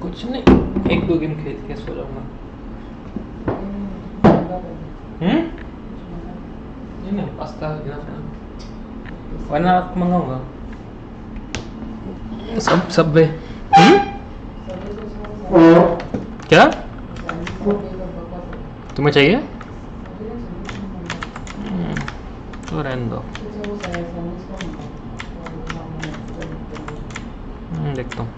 कुछ नहीं, एक दो गेम खेल के सो जाऊंगा। नहीं पास्ता वरना आपको मंगाऊंगा सब वे। क्या तुम्हें चाहिए? तो रहने दो, देखता हूँ।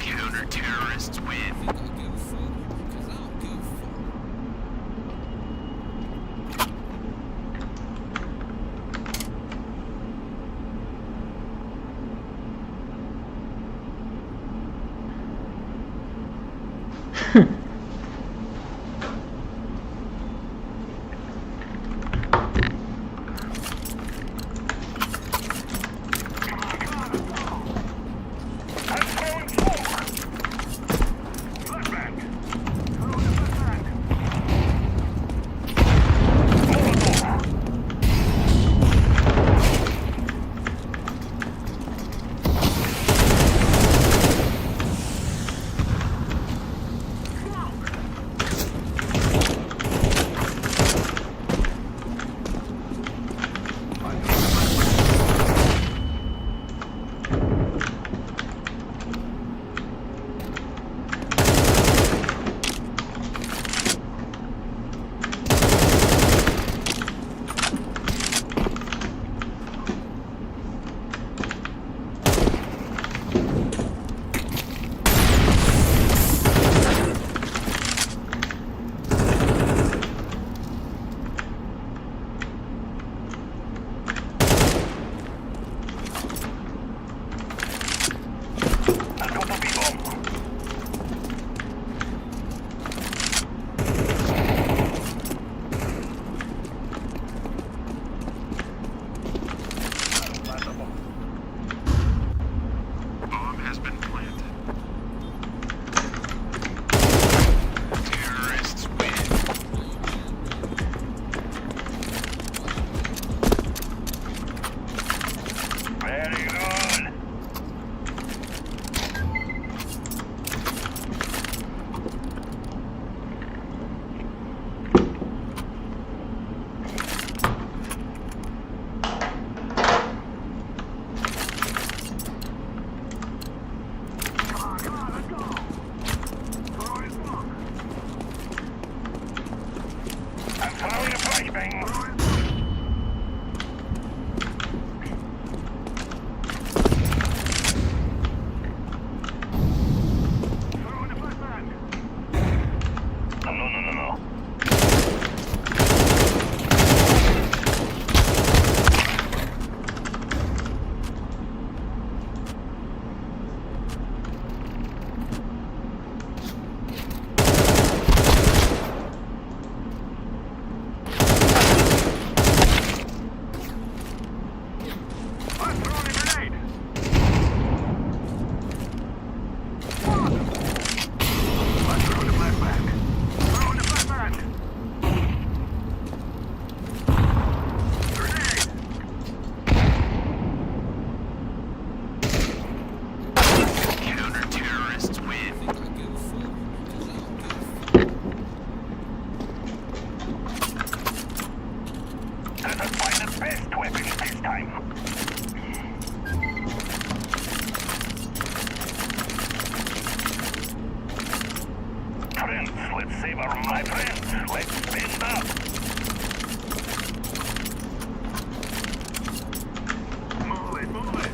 Counter-terrorists win. I give a fuck, because I don't give a fuck. Bomb has been planted. Terrorists win. Very good. I'm throwing a flashbang. Throwing a flashbang. No. I'm throwing a grenade. I'm throwing a flashbang. Throwing a flashbang. Let's savor, my friends. Let's spin up. Move it, move it.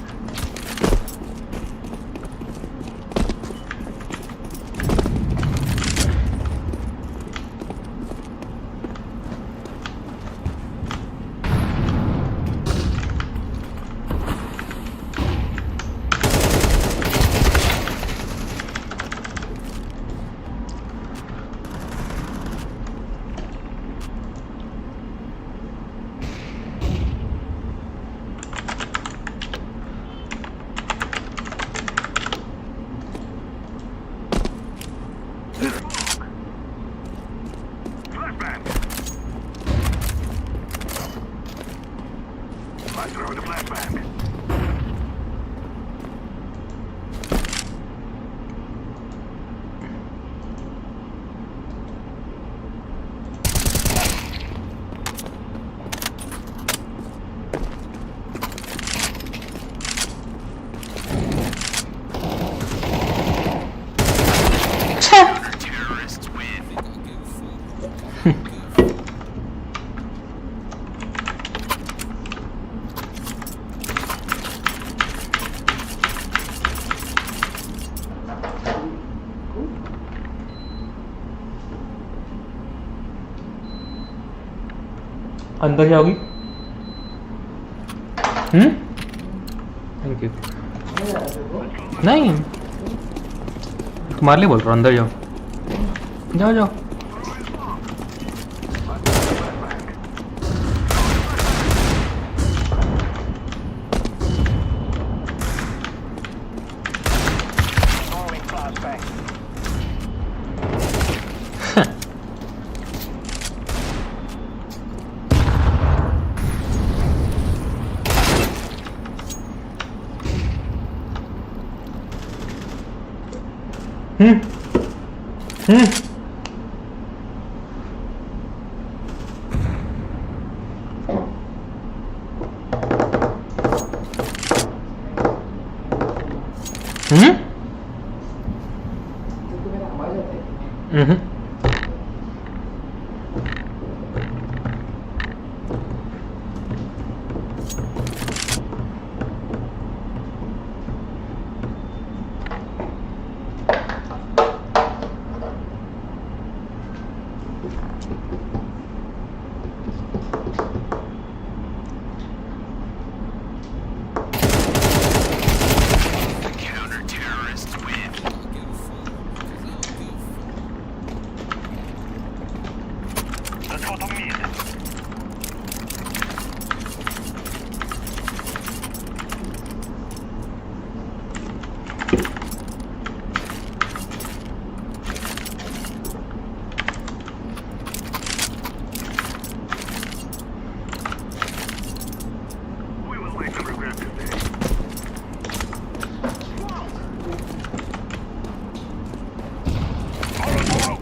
Flashbang. I throw the flashbang. Terrorists win. Think I'll give a fuck. Good fuck. अंदर जाओगी? Thank you. नहीं, तुम्हारे लिए बोल रहा हूँ, अंदर जाओ। जाओ जाओ। Throwing flashbang. Counter-terrorists win. Think I'll give a fuck. 'Cause I don't give a fuck. Let's go to mid. We will make them regret this day. Molotov out.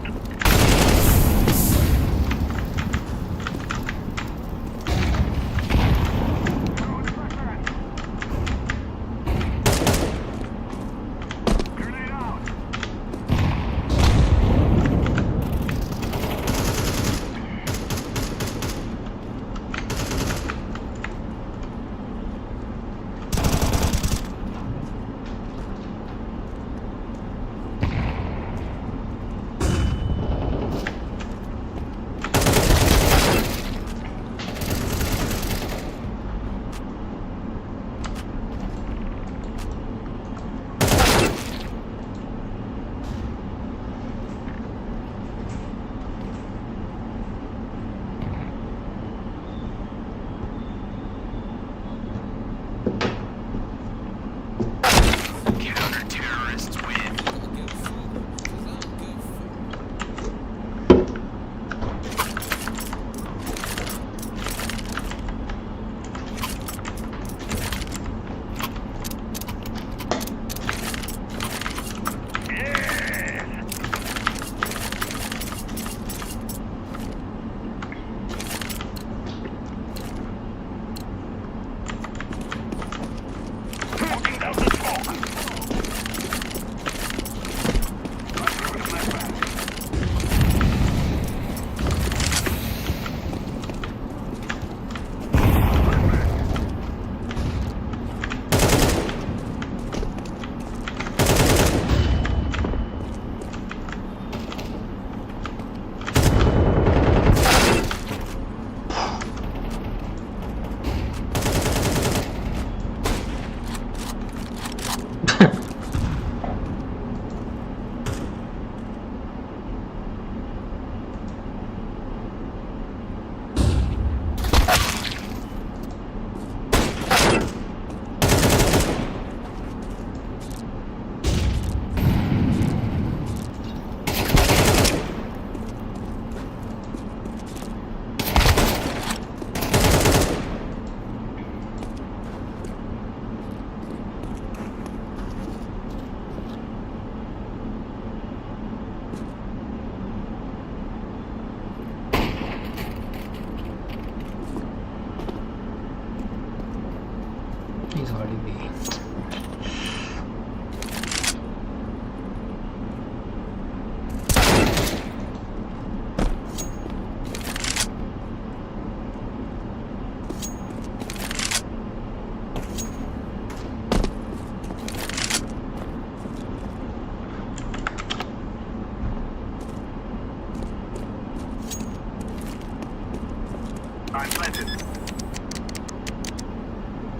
I'm planted.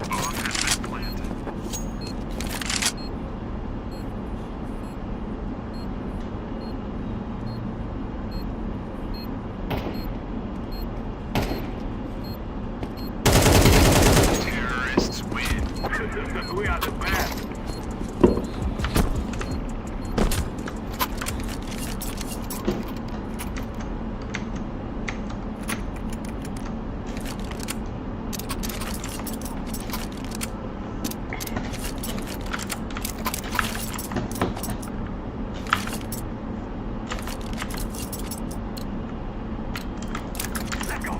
Bomb has been planted. Terrorists win. We are the best. Let's go.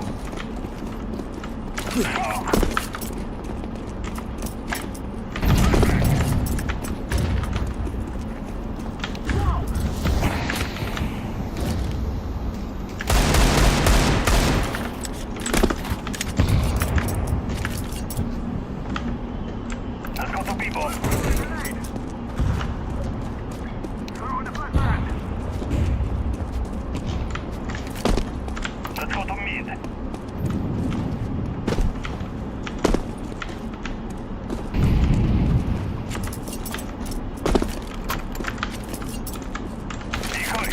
Let's go to people. Throw in the flashbang. Let's go to mid. Decoy.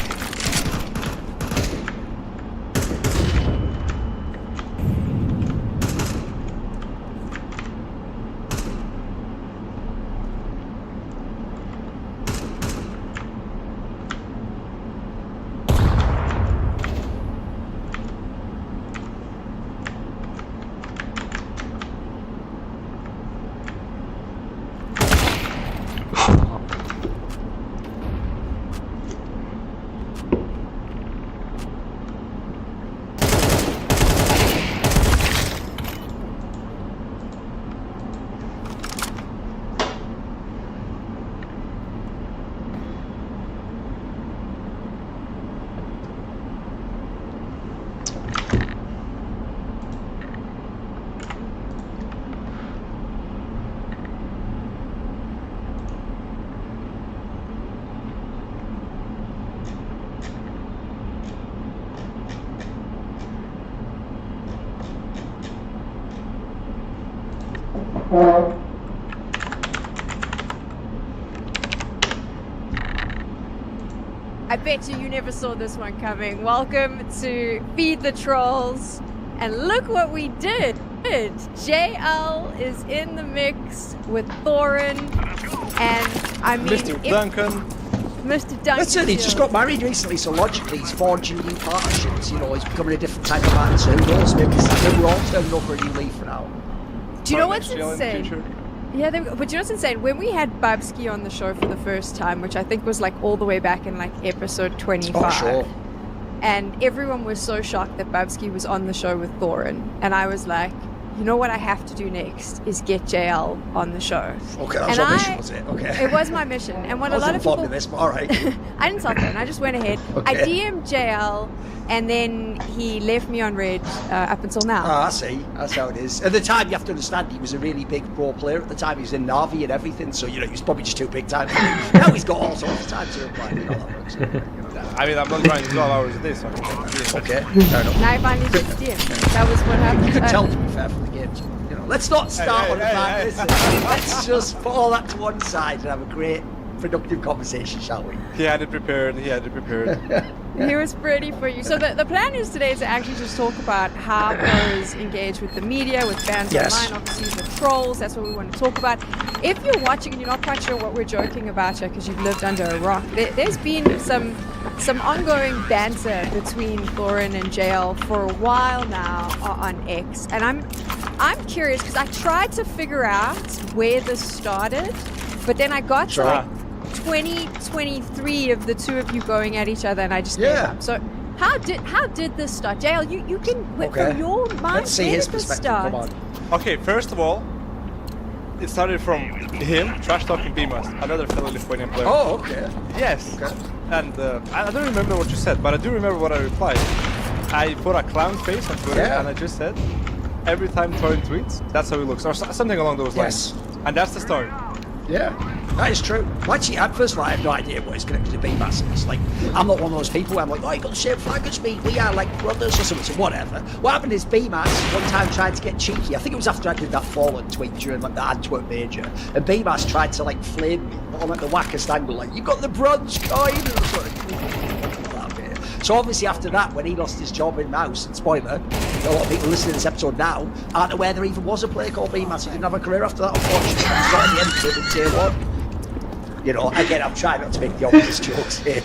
I bet you never saw this one coming. Welcome to Feed the Trolls. And look what we did. JL is in the mix with Thorin. And I mean, Mr. Duncan. Mr. Duncan. Listen, he's just got married recently, so logically he's forging new partnerships. You know, he's becoming a different type of man. So who knows? Maybe we're all turning over a new leaf for now. Do you know what's Next JL in the insane? future. Yeah, but you know what's insane? When we had Babsky on the show for the first time, which I think was like all the way back in like episode 25. Oh, sure. And everyone was so shocked that Babsky was on the show with Thorin. And I was like, you know what I have to do next is get JL on the show. Okay, that was And your mission, was it? Okay. It was my mission. And what I a lot wasn't of people... informed of this, but all right. I didn't tell Thorin, I just went ahead. I Okay. DM'd JL, and then he left me on red up until now. Ah, I see. That's how it is. At the time, you have to understand, he was a really big pro player at the time. He was in Navi and everything, so, you know, he was probably just too big time for me. Now he's got all sorts of time to reply. You know that works. I mean, I'm not trying to 12 hours a day, so I can Okay, fair enough. Now I finally did DM. That was what happened. You could tell, to be fair, from the games. You know, let's not start on a bad listen. Let's just put all that to one side and have a great, productive conversation, shall we? He had it prepared. He was ready for you. So the plan is today to actually just talk about how pros engage with the media, with fans Yes. online, obviously with trolls. That's what we want to talk about. If you're watching and you're not quite sure what we're joking about here because you've lived under a rock, there's been some ongoing banter between Thorin and JL for a while now on X, and I'm curious because I tried to figure out where this started, but then I got to like 23 of the two of you going at each other, and I just gave Yeah. up. So how did this start? JL, you can Okay. from your mind. Let's see where his did this perspective. start? Come on. Okay, first of all, it started from him trash talking Bimas, another fellow Lithuanian player. Oh, okay. Yes. Okay. And I don't remember what you said, but I do remember what I replied. I put a clown face on Twitter, Yeah. and I just said, every time Thorin tweets, that's how he looks, or something along those lines. Yes. And that's the start. Yeah, that is true. Actually, at first, I have no idea what he's connected to B-Mass is. Like, I'm not one of those people where I'm like, oh, you got the same flag as me. We are like brothers or something. So whatever. What happened is B-Mass one time tried to get cheeky. I think it was after I did that Fallen tweet during like the Antwerp Major, and B-Mass tried to like flame me on like the wackest angle, like you got the bronze coin. And sort of, so obviously after that, when he lost his job in Mouse, and spoiler, a lot of people listening to this episode now aren't aware there even was a player called B-Mass. He didn't have a career after that, unfortunately. That's not the end of it in Tier 1. You know, again, I'm trying not to make the obvious jokes here.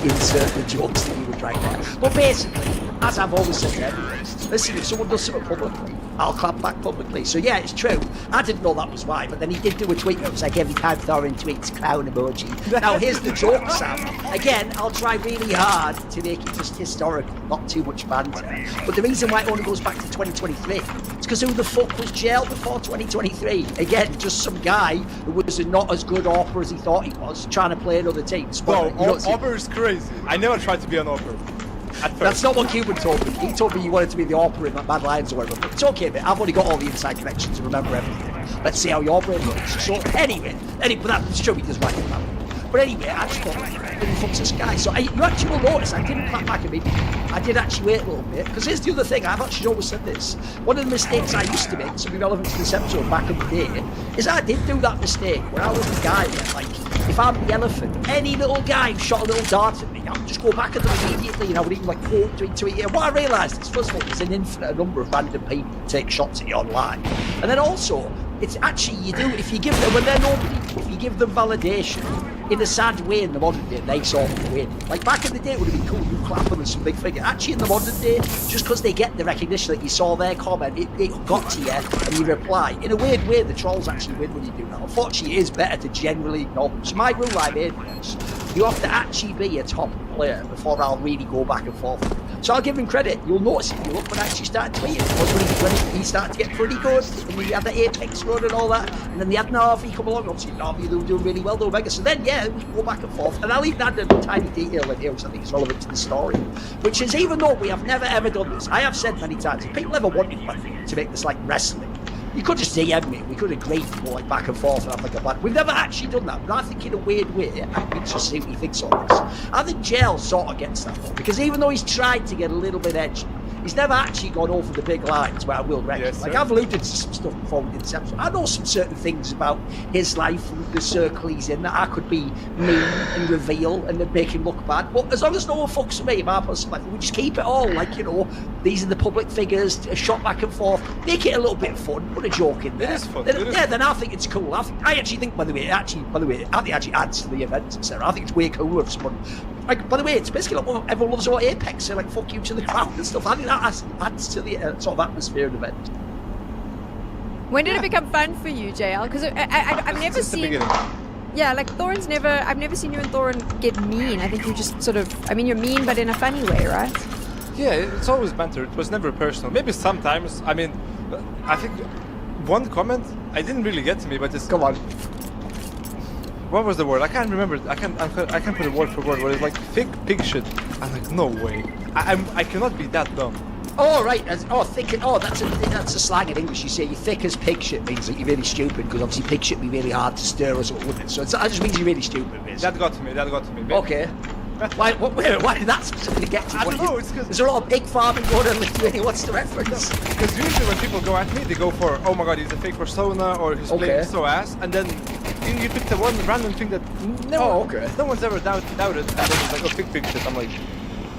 Insert the jokes that you would right there. But basically, as I've always said to everyone, listen, if someone does something publicly, I'll clap back publicly. So yeah, it's true. I didn't know that was why, but then he did do a tweet that was like every time Thorin tweets, clown emoji. Now here's the joke, Sam. Again, I'll try really hard to make it just historical, not too much banter. But the reason why it only goes back to 2023 is because who the fuck was jailed before 2023? Again, just some guy who was not as good Orper as he thought he was, trying to play another team. Bro, Orper is crazy. I never tried to be an Orper. That's not what Cuban told me. He told me you wanted to be the opera in like Mad Lions or whatever. But it's okay, mate. I've only got all the inside connections to remember everything. Let's see how your brain works. So anyway, but that's true. He does right about it. But anyway, I just thought, who the fuck's this guy? So you actually will notice I didn't clap back immediately. I did actually wait a little bit. Because here's the other thing. I've actually always said this. One of the mistakes I used to make, something relevant to this episode back in the day, is I did do that mistake where I was the guy where, like, if I'm the elephant, any little guy who shot a little dart at me, I'll just go back at them immediately, and I would even like quote tweet it. What I realised is, first of all, there's an infinite number of random people who take shots at you online. And then also, it's actually, you do, if you give them, when they're nobody, if you give them validation, in a sad way in the modern day, they sort of win. Like back in the day, it would have been cool, you clap them as some big figure. Actually, in the modern day, just because they get the recognition that you saw their comment, it got to you, and you reply. In a weird way, the trolls actually win when you do that. Unfortunately, it is better to generally acknowledge. My rule I made was, you have to actually be a top player before I'll really go back and forth. So I'll give him credit. You'll notice if you look when I actually started tweeting, when he started to get pretty good, and we had the Apex run and all that, and then they had Navi come along. Obviously, Navi, they were doing really well, they were mega. So then, yeah, we go back and forth. And I'll even add a tiny detail in here, which I think is relevant to the story, which is, even though we have never ever done this, I have said many times, if people ever wanted to make this like wrestling, you could just DM me. We could agree to go like back and forth and have like a bad. We've never actually done that, but I think in a weird way, I think just see what he thinks on this. I think Jail sort of gets that though, because even though he's tried to get a little bit edgy, he's never actually gone over the big lines where I will reckon. Yes, like sir. I've alluded to some stuff before we did this episode. I know some certain things about his life and the circle he's in that I could be mean and reveal and then make him look bad. But as long as no one fucks with me, my personal life, we just keep it all like, you know, these are the public figures, a shot back and forth, make it a little bit fun, put a joke in there. It is fun. Then I think it's cool. I actually think, by the way, I think it actually adds to the event, etc. I think it's way cooler if someone. Like, by the way, it's basically like what everyone loves about Apex, so like fuck you to the crowd and stuff. I think that adds to the sort of atmosphere of the event. When did it become fun for you, JL? Because I've never Since the seen. beginning. Yeah, like Thorin's never. I've never seen you and Thorin get mean. I think you just sort of. I mean, you're mean, but in a funny way, right? Yeah, it's always banter. It was never personal. Maybe sometimes. I mean, I think one comment I didn't really get to me, but it's Come on. what was the word? I can't remember. I can't put it word for word. But it's like thick pig shit. I'm like, no way. I cannot be that dumb. Oh right, thick. Oh, that's a slang in English. You say you're thick as pig shit means that you're really stupid, because obviously pig shit be really hard to stir us up, wouldn't it? So that just means you're really stupid, basically. That got to me. That got to me. Okay. Why did that specifically get to you? I don't know, it's 'cause- There's a lot of pig farming going on in Lithuania. What's the reference? Because usually when people go at me, they go for, oh my god, he's a fake persona, or he's Okay. playing so ass, and then you pick the one random thing that Oh, okay. no one's ever doubted, and then it's like, oh, thick pig shit. I'm like,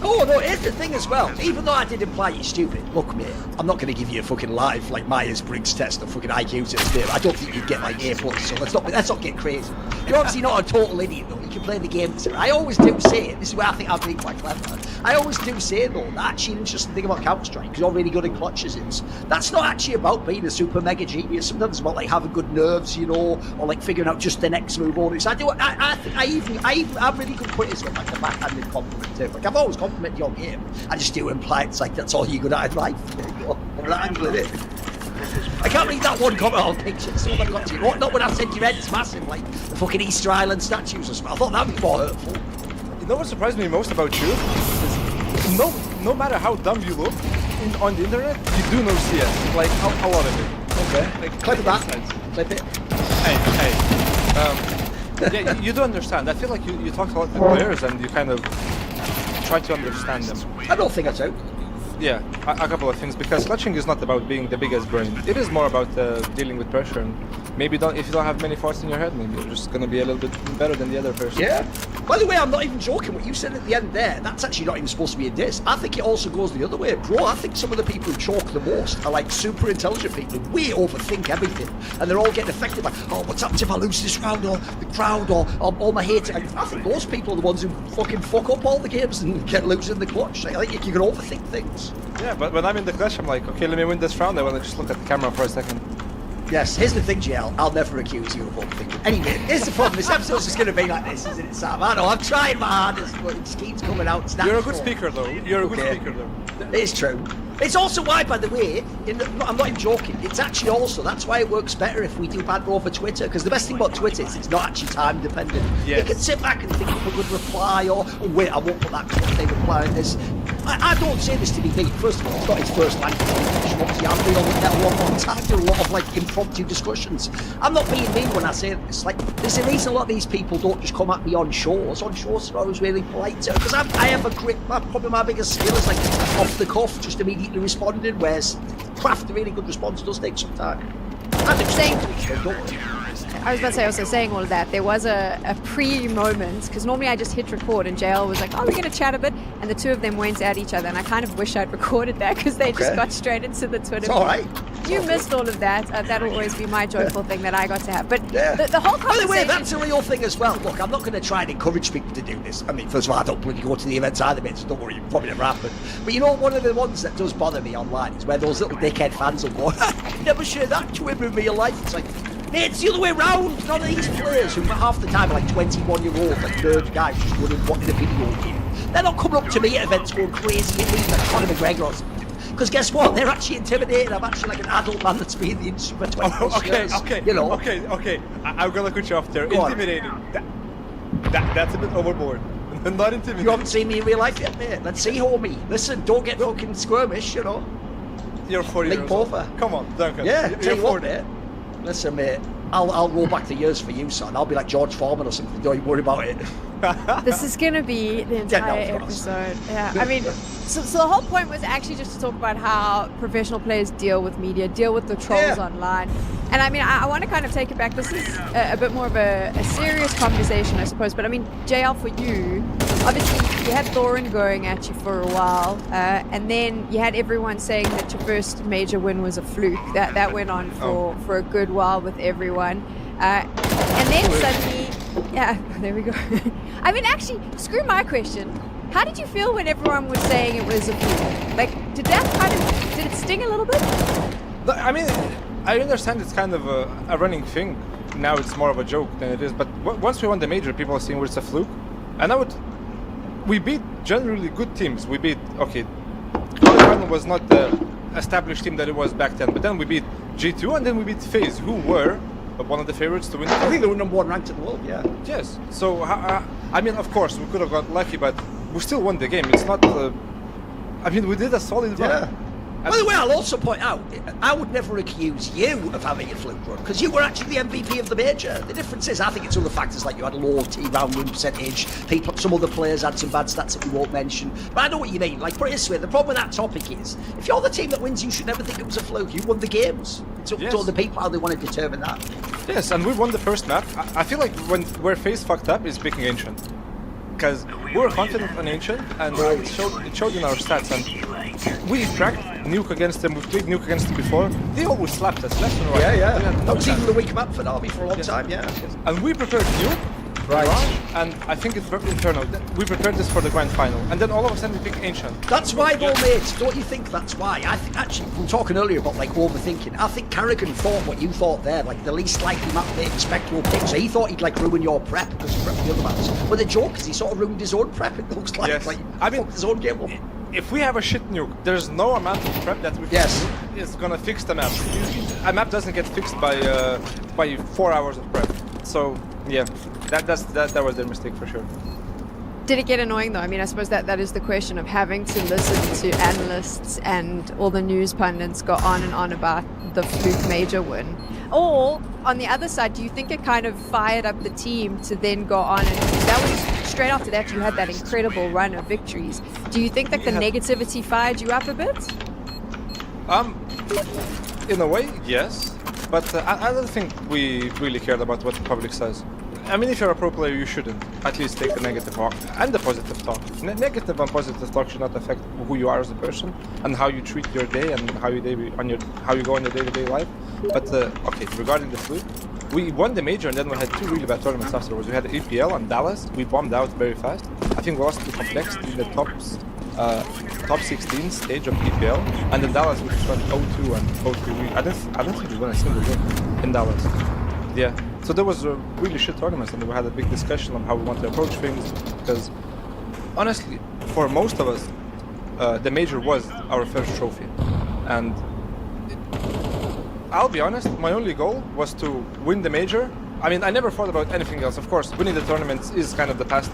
Oh no, here's the thing as well. Even though I did imply you're stupid, look mate, I'm not going to give you a fucking live like Myers-Briggs test or fucking IQ test there. I don't think you'd get like A+, so let's not get crazy. You're obviously not a total idiot though. You can play the game. I always do say, this is where I think I've been quite clever. I always do say though, that actually an interesting thing about Counter-Strike, because you're really good in clutches, is that's not actually about being a super mega genius. Sometimes it's about like having good nerves, you know, or like figuring out just the next move on. So I'm really good criticism, like a backhanded compliment too. Like I've always complimented your game. I just do imply it's like that's all you're good at in life. There you go. I'm not angling it. I can't read that one comment on picture. That's all I've got to you. Not when I said your head's massive, like the fucking Easter Island statues or something. I thought that'd be more hurtful. you know what surprised me most about you? Is no matter how dumb you look on the internet, you do know CS. Like a lot of it. Okay. Like, Clip that. insights. Clip it. Hey. Yeah, you do understand. I feel like you talk a lot with players and you kind of try to understand them. I don't think I do. Yeah, a couple of things, because clutching is not about being the biggest brain. It is more about dealing with pressure, and maybe if you don't have many thoughts in your head, maybe you're just gonna be a little bit better than the other person. Yeah. By the way, I'm not even joking. What you said at the end there, that's actually not even supposed to be a diss. I think it also goes the other way. Bro, I think some of the people who chalk the most are like super intelligent people. We overthink everything. And they're all getting affected by, oh, what's happens if I lose this round, or the crowd, or all my haters. I think those people are the ones who fucking fuck up all the games and get losing the clutch. I think you can overthink things. Yeah, but when I'm in the clutch, I'm like, okay, let me win this round. I want to just look at the camera for a second. Yes, here's the thing, GL. I'll never accuse you of overthinking. Anyway, here's the problem. This episode's just going to be like this, isn't it, Sam? I know, I'm trying my hardest, but it just keeps coming out. You're a good speaker, though. You're a good speaker, though. It's true. It's also why, by the way, I'm not even joking, it's actually also, that's why it works better if we do banter over Twitter, because the best thing about Twitter is it's not actually time dependent. Yes. You can sit back and think of a good reply, or oh, wait, I won't put that content reply in this. I don't say this to be big. First of all, it's not his first language. Obviously, I'm doing a lot more time, doing a lot of like impromptu discussions. I'm not being mean when I say this. Like, there's a reason a lot of these people don't just come at me on shows. On shows, they're always really polite to, because I have a great, probably my biggest skill is like off the cuff, just immediately responding, whereas craft a really good response does take some time. I'm Saying- don't worry. I was about to say, also saying all of that, there was a pre-moment, because normally I just hit record and JL was like, oh, we're going to chat a bit, and the two of them went at each other, and I kind of wish I'd recorded that, because they just Okay. got straight into the Twitter. It's all right. You missed all of that. That'll always be my joyful thing that I got to have. But Yeah. the whole By conversation... the way, that's a real thing as well. Look, I'm not going to try and encourage people to do this. I mean, first of all, I don't really go to the events either, mate, so don't worry, it probably never happened. But you know, one of the ones that does bother me online is where those little dickhead fans will go, never share that to him in real life. It's like, mate, it's the other way round. None of these players who half the time are like 21-year-old, like nerd guys just running what in a video game. They're not coming up to me at events going crazy at me like Conor McGregor or something. Because guess what? They're actually intimidated. I'm actually like an adult man that's been in the industry for 20 years. Okay. You know? Okay. I'm gonna cut you off there. Go on. Intimidating. That's a bit overboard. Not intimidating. You haven't seen me in real life yet, mate. Let's see, homie. Listen, don't get fucking squirmish, you know. You're 40 Leap years old. over. Come on, Duncan. Yeah, You're tell you what, 40. mate. Listen, mate. I'll roll back the years for you, son. I'll be like George Foreman or something. Don't you worry about it. This is going to be the entire of course. episode. Yeah, I mean, so the whole point was actually just to talk about how professional players deal with media, deal with the trolls Yeah. online. And I mean, I want to kind of take it back. This is a bit more of a serious conversation, I suppose. But I mean, JL, for you, obviously you had Thorin going at you for a while, and then you had everyone saying that your first major win was a fluke. That went on for a good while with everyone. And then suddenly, yeah, there we go. I mean, actually, screw my question. How did you feel when everyone was saying it was a fluke? Like, did it sting a little bit? I mean, I understand it's kind of a running thing. Now it's more of a joke than it is. But once we won the major, people are saying it's a fluke. And we beat generally good teams. We beat, okay, Quarterfinal was not the established team that it was back then. But then we beat G2 and then we beat FaZe, who were one of the favorites to win. I think they were number one ranked in the world, yeah. Yes. So, I mean, of course, we could have got lucky, but we still won the game. It's not... I mean, we did a solid run. Yeah. By the way, I'll also point out, I would never accuse you of having a fluke run, because you were actually the MVP of the major. The difference is, I think it's other factors, like you had a low T-round win percentage, some other players had some bad stats that we won't mention. But I know what you mean. Like, put it this way, the problem with that topic is, if you're the team that wins, you should never think it was a fluke. You won the games. It's up to other people how they want to determine that. Yes, and we won the first map. I feel like where FaZe fucked up is picking Ancient. Because we were confident on Ancient, and it showed in our stats. And we cracked Nuke against them, we've played Nuke against them before. They always slapped us left and right. Yeah. We had That no was chance. even the weak map for Na'Vi for a long time, yeah. And we prepared Nuke, Mirage, and I think it's very internal. We prepared this for the grand final. And then all of a sudden we pick Ancient. That's why, though, mate. Don't you think that's why? I think, actually, we were talking earlier about, like, overthinking. I think Carrigan thought what you thought there, like, the least likely map they expect will pick. So he thought he'd, like, ruin your prep because you prepped the other maps. But the joke is he sort of ruined his own prep, it looks like. Yes. Like, I mean, fucked his own game up. If we have a shit nuke, there's no amount of prep that we Yes. is gonna fix the map. A map doesn't get fixed by 4 hours of prep. So yeah, that was their mistake for sure. Did it get annoying though? I mean, I suppose that is the question of having to listen to analysts and all the news pundits go on and on about the fluke major win. Or on the other side, do you think it kind of fired up the team to then go on and that was straight after that you had that incredible run of victories? Do you think that the negativity fired you up a bit? In a way, yes. But I don't think we really cared about what the public says. I mean, if you're a pro player, you shouldn't. At least take the negative talk and the positive talk. Negative and positive talk should not affect who you are as a person and how you treat your day and how you go on your day-to-day life. But okay, regarding the fluke, we won the major and then we had two really bad tournaments afterwards. We had the EPL and Dallas. We bombed out very fast. I think we lost to Complex in the top 16 stage of EPL, and in Dallas we just went 0-2 and 0-3. I don't think we won a single game in Dallas. Yeah. So there was a really shit tournament, and we had a big discussion on how we want to approach things. Because honestly, for most of us, the major was our first trophy, and I'll be honest, my only goal was to win the major. I mean, I never thought about anything else. Of course, winning the tournaments is kind of the path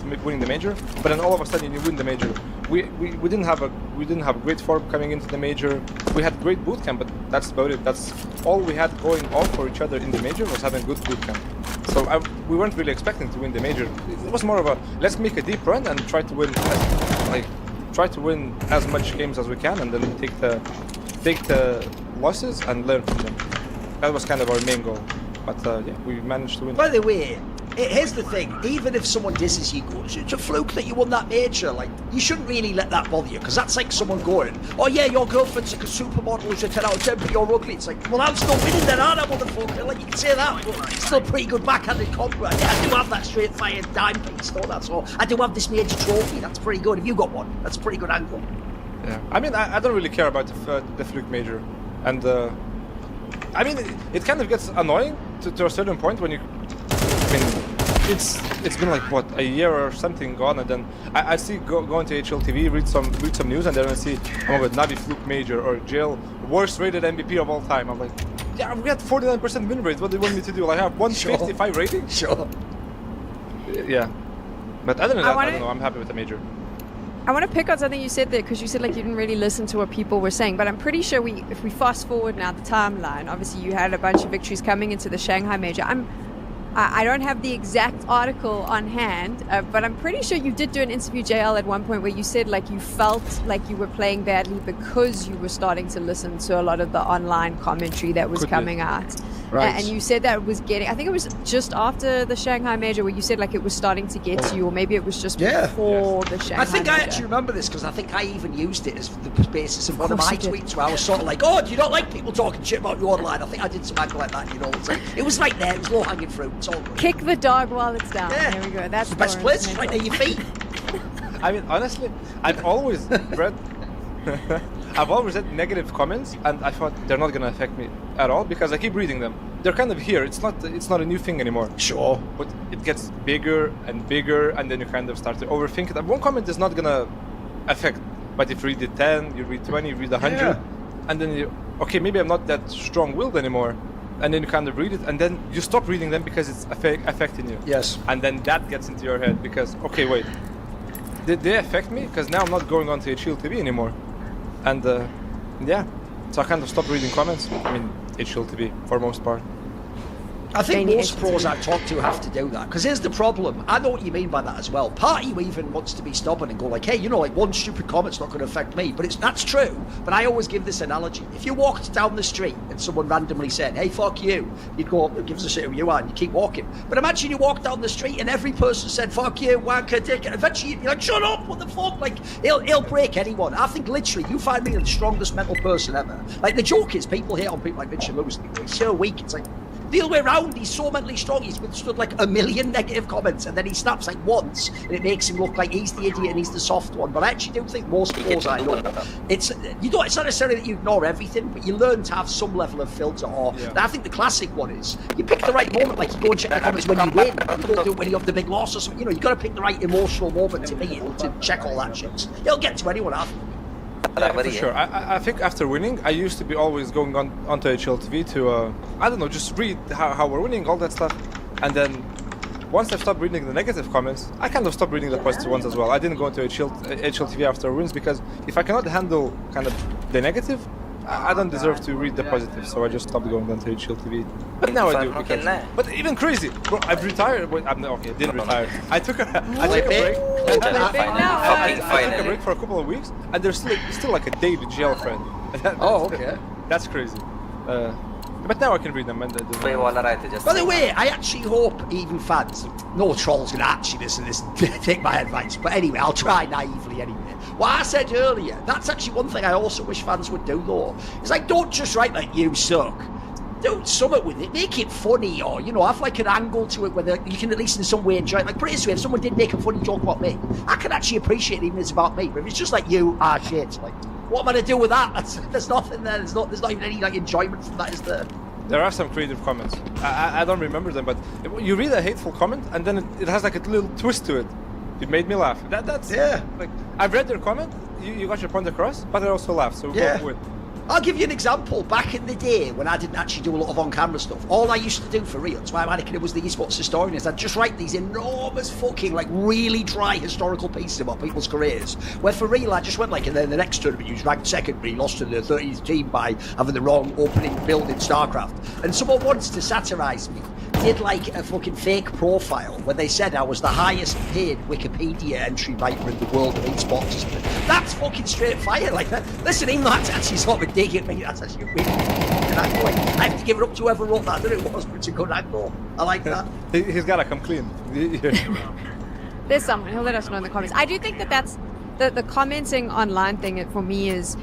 to winning the major. But then all of a sudden, you win the major. We didn't have great form coming into the major. We had great boot camp, but that's about it. That's all we had going on for each other in the major was having good boot camp. So we weren't really expecting to win the major. It was more of a let's make a deep run and try to win, as much games as we can, and then take the losses and learn from them. That was kind of our main goal. But yeah, we managed to win. By the way, here's the thing. Even if someone disses you, goes, it's a fluke that you won that major. Like, you shouldn't really let that bother you, because that's like someone going, oh yeah, your girlfriend's like a supermodel who's a 10 out of 10, but you're ugly. It's like, well, I'm still winning then, aren't I, motherfucker? Like, you can say that, but it's still pretty good backhanded compliment. Yeah, I do have that straight fire dime piece, though, that's all. I do have this major trophy, that's pretty good. If you got one, that's a pretty good angle. Yeah, I mean, I don't really care about the fluke major. And, I mean, it kind of gets annoying to a certain point when you... I mean, it's been like, what, a year or something gone, and then I see go into HLTV, read some news, and then I see, oh my god, Navi fluke major, or Jail, worst rated MVP of all time. I'm like, yeah, we had 49% win rate, what do you want me to do? Like, I have 155 rating? Sure. Yeah. But other than that, I don't know, I'm happy with the major. I want to pick on something you said there, because you said like you didn't really listen to what people were saying, but I'm pretty sure if we fast forward now the timeline, obviously you had a bunch of victories coming into the Shanghai major. I don't have the exact article on hand, but I'm pretty sure you did do an interview, JL, at one point where you said like you felt like you were playing badly because you were starting to listen to a lot of the online commentary that was coming out. Right. And you said that it was getting, I think it was just after the Shanghai major where you said like it was starting to get to you, or maybe it was just before the Shanghai I think major. I actually remember this because I think I even used it as the basis of one of my tweets where I was sort of like, oh, do you not like people talking shit about you online? I think I did some angle like that, you know. It's like, it was right there, it was low-hanging fruit, it's all good. Kick the dog while it's down. Yeah. There we go. That's the best Lauren's place, right near your feet. I mean, honestly, I've always read negative comments, and I thought they're not gonna affect me at all because I keep reading them. They're kind of here. It's not a new thing anymore. Sure. But it gets bigger and bigger, and then you kind of start to overthink it. And one comment is not gonna affect, but if you read it 10, you read 20, you read 100, and then you, okay, maybe I'm not that strong-willed anymore. And then you kind of read it, and then you stop reading them because it's affecting you. Yes. And then that gets into your head because, okay, wait, did they affect me? Because now I'm not going on to HLTV anymore. And yeah, so I kind of stopped reading comments. I mean, HLTV for most part. I think most pros I talk to have to do that, because here's the problem. I know what you mean by that as well. Part of you even wants to be stubborn and go like, hey, you know, like one stupid comment's not going to affect me, but that's true. But I always give this analogy. If you walked down the street and someone randomly said, hey, fuck you, you'd go, who gives a shit who you are, and you keep walking. But imagine you walk down the street and every person said, fuck you, wanker, dick, and eventually you'd be like, shut up, what the fuck? Like, he'll break anyone. I think literally, you find me the strongest mental person ever. Like, the joke is, people hate on people like Mitchell Lewis, he's so weak, it's like, the other way around, he's so mentally strong, he's withstood like 1 million negative comments, and then he snaps like once, and it makes him look like he's the idiot and he's the soft one. But I actually do think most pros I know, it's not necessarily that you ignore everything, but you learn to have some level of filter. Or I think the classic one is, you pick the right moment, like you go and check the comments when you win, you don't do it when you have the big loss or something. You know, you've got to pick the right emotional moment to be in, to check all that shit. It'll get to anyone after. Yeah, for sure. I think after winning, I used to be always going onto HLTV to, I don't know, just read how we're winning, all that stuff. And then once I stopped reading the negative comments, I kind of stopped reading the positive ones as well. I didn't go into HLTV after wins because if I cannot handle kind of the negative, I don't deserve to read the positive, so I just stopped going on to Chill TV. But now I do. Because, but even crazy, bro. I've retired. Wait, I'm okay. Didn't retire. I took a break. And then I took a break for a couple of weeks, and there's still like a David GL friend. Oh, okay. That's crazy. But now I can read them. And By the way, I actually hope even fans, no troll's gonna actually listen to this and take my advice. But anyway, I'll try naively anyway. What I said earlier, that's actually one thing I also wish fans would do though. It's like, don't just write like you suck. Do something with it, make it funny, or have like an angle to it where you can at least in some way enjoy it. Like, put it this way, if someone did make a funny joke about me, I can actually appreciate it even if it's about me. But if it's just like you, shit, like, what am I gonna do with that? There's nothing there. There's not even any like enjoyment from that, is there? There are some creative comments. I don't remember them, but you read a hateful comment and then it has like a little twist to it. It made me laugh. That's like, I've read their comment. You got your point across, but I also laughed. So go with. I'll give you an example. Back in the day, when I didn't actually do a lot of on-camera stuff, all I used to do for real, that's why Anakin was the esports historian, is I'd just write these enormous fucking, like, really dry historical pieces about people's careers, where for real I just went like, and then the next tournament you was ranked second, but he lost to the 30th team by having the wrong opening build in StarCraft. And someone once to satirise me did like a fucking fake profile where they said I was the highest paid Wikipedia entry writer in the world of esports. That's fucking straight fire. Like that. Listen, even though that's actually sort of a dig at me, that's actually a really good angle. Like, I have to give it up to whoever wrote that. I don't know what it was, but it's a good angle. I like that. He's gotta come clean. There's someone, he'll let us know in the comments. I do think that's the commenting online thing for me is,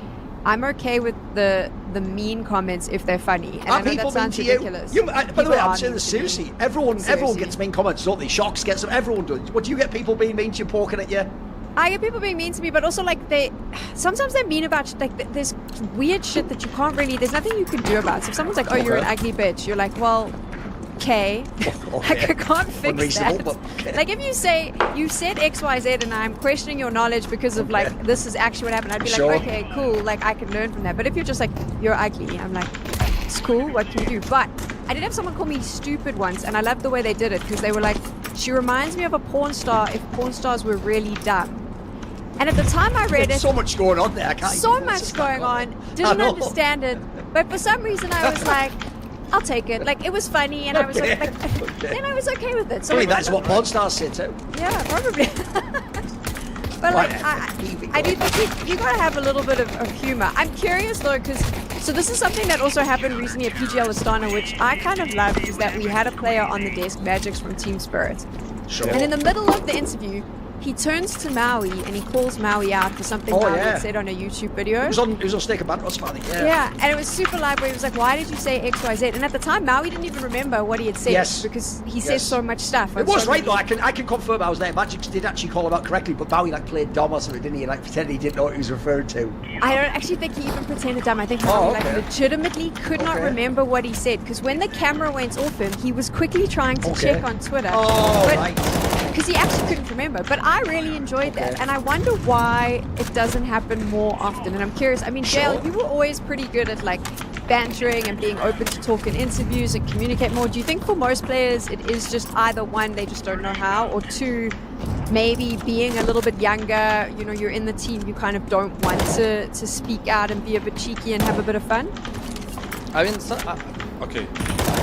I'm okay with the mean comments if they're funny. And I know that sounds ridiculous. By the way, I'm saying this seriously. Everyone gets mean comments, don't they? Shocks gets them. Everyone does. What do you get? People being mean to you, poking at you? I get people being mean to me, but also like sometimes they're mean about like there's weird shit that you can't really. There's nothing you can do about it. So if someone's like, "Oh, you're an ugly bitch," you're like, "Well, okay." Like I can't fix that. But okay. Like if you say you said XYZ and I'm questioning your knowledge because of like this is actually what happened, I'd be like, okay, cool, like I can learn from that. But if you're just like, you're ugly, I'm like, it's cool, what can you do? But I did have someone call me stupid once, and I loved the way they did it because they were like, she reminds me of a porn star if porn stars were really dumb. And at the time I read it, so much going on there. So much going on. Didn't understand it, but for some reason I was like, I'll take it. Like it was funny, and I was like, then I was okay with it. So that's what porn stars say too. Yeah, probably. But like, I do think you gotta have a little bit of humor. I'm curious though, because so this is something that also happened recently at PGL Astana, which I kind of loved, is that we had a player on the desk, Magix from Team Spirit, and in the middle of the interview, he turns to Maui and he calls Maui out for something Maui had said on a YouTube video. It was on Snake and Banter, funny. Yeah, and it was super live where he was like, why did you say XYZ? And at the time, Maui didn't even remember what he had said because he says so much stuff. It was right though, I can confirm I was there. Magix did actually call him out correctly, but Maui like played dumb or something, didn't he? Like pretended he didn't know what he was referring to. I don't actually think he even pretended dumb. I think he like legitimately could not remember what he said, because when the camera went off him, he was quickly trying to check on Twitter. Because he actually couldn't remember. But I really enjoyed that, and I wonder why it doesn't happen more often. And I'm curious. I mean, Dale, you were always pretty good at like bantering and being open to talk in interviews and communicate more. Do you think for most players it is just either one, they just don't know how, or two, maybe being a little bit younger, you know, you're in the team, you kind of don't want to speak out and be a bit cheeky and have a bit of fun? I mean, okay.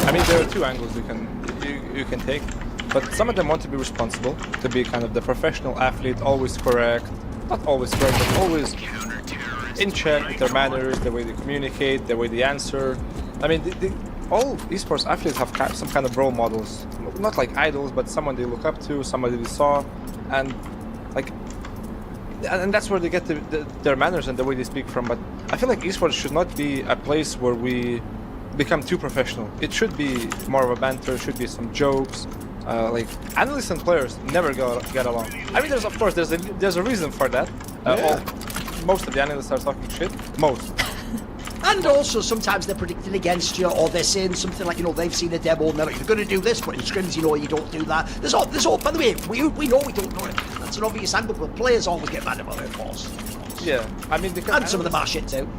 I mean, there are two angles you can take. But some of them want to be responsible, to be kind of the professional athlete, always correct, not always correct, but always in check with their manners, the way they communicate, the way they answer. I mean, all esports athletes have some kind of role models, not like idols, but someone they look up to, somebody they saw, and that's where they get their manners and the way they speak from. But I feel like esports should not be a place where we become too professional. It should be more of a banter, should be some jokes. Like analysts and players never get along. I mean, there's a reason for that. Most of the analysts are talking shit. Most. And also sometimes they're predicting against you, or they're saying something like, you know, they've seen a demo and they're like, you're going to do this, but in scrims, you know, you don't do that. There's all. By the way, we know we don't know it. That's an obvious angle, but players always get mad about it, of course. Yeah, I mean, and some of them are shit too.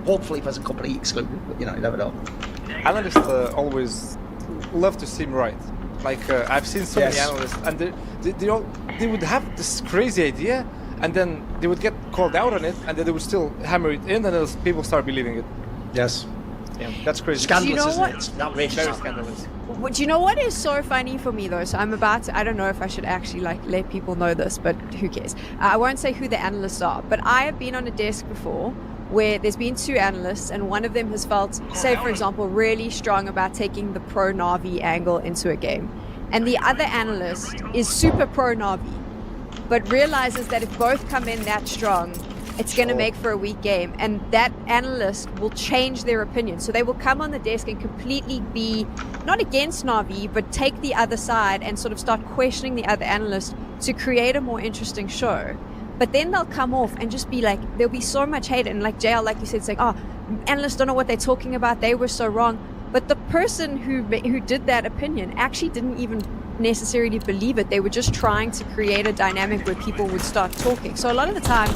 Hopefully, if there's a company excluded, but you know, you never know. Analysts always love to seem right. Like I've seen so many analysts, and they would have this crazy idea, and then they would get called out on it, and then they would still hammer it in, and then people start believing it. Yes. Yeah, that's crazy. Scandalous, You know isn't what? it? It's outrageous. Very scandalous. But you know what is so funny for me though? So I'm about to, I don't know if I should actually like let people know this, but who cares? I won't say who the analysts are, but I have been on a desk before where there's been 2 analysts and one of them has felt, say for example, really strong about taking the pro Navi angle into a game. And the other analyst is super pro Navi, but realizes that if both come in that strong, it's going to make for a weak game, and that analyst will change their opinion. So they will come on the desk and completely be not against Navi, but take the other side and sort of start questioning the other analyst to create a more interesting show. But then they'll come off and just be like, there'll be so much hate, and like JL, like you said, it's like, oh, analysts don't know what they're talking about, they were so wrong. But the person who did that opinion actually didn't even necessarily believe it. They were just trying to create a dynamic where people would start talking. So a lot of the time,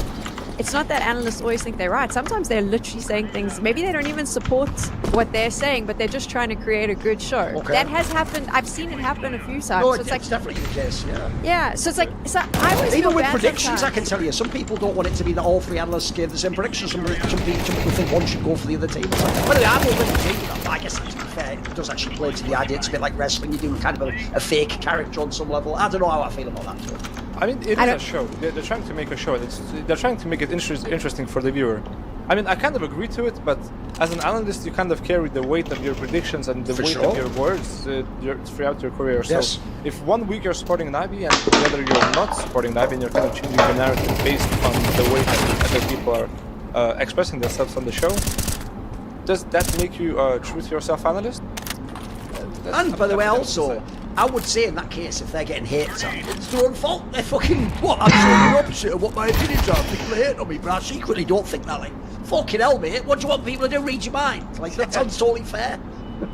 it's not that analysts always think they're right. Sometimes they're literally saying things, maybe they don't even support what they're saying, but they're just trying to create a good show. Okay. That has happened. I've seen it happen a few times. No, So it's like, definitely the case, yeah. yeah, so it's like, so I always feel Even with bad predictions, I sometimes. can tell you, some people don't want it to be that all 3 analysts give the same predictions. Some people think one should go for the other team. So, by the way, I'm already agreeing with that, but I guess to be fair, it does actually play to the idea. It's a bit like wrestling. You're doing kind of a fake character on some level. I don't know how I feel about that too. I mean, it is a show. They're trying to make a show. They're trying to make it interesting for the viewer. I mean, I kind of agree to it, but as an analyst, you kind of carry the weight of your predictions and the weight of your words throughout your career. Yes. So, if 1 week you're supporting Navi and the other you're not supporting Navi, and you're kind of changing the narrative based on the way that other people are expressing themselves on the show, does that make you a true-to-yourself analyst? And by the way, also, I would say in that case, if they're getting hated on, it's their own fault. They're fucking, what? I'm saying the opposite of what my opinions are. People are hating on me, but I secretly don't think that. Like, fucking hell, mate. What do you want people to do? Read your mind. Like, that sounds totally fair.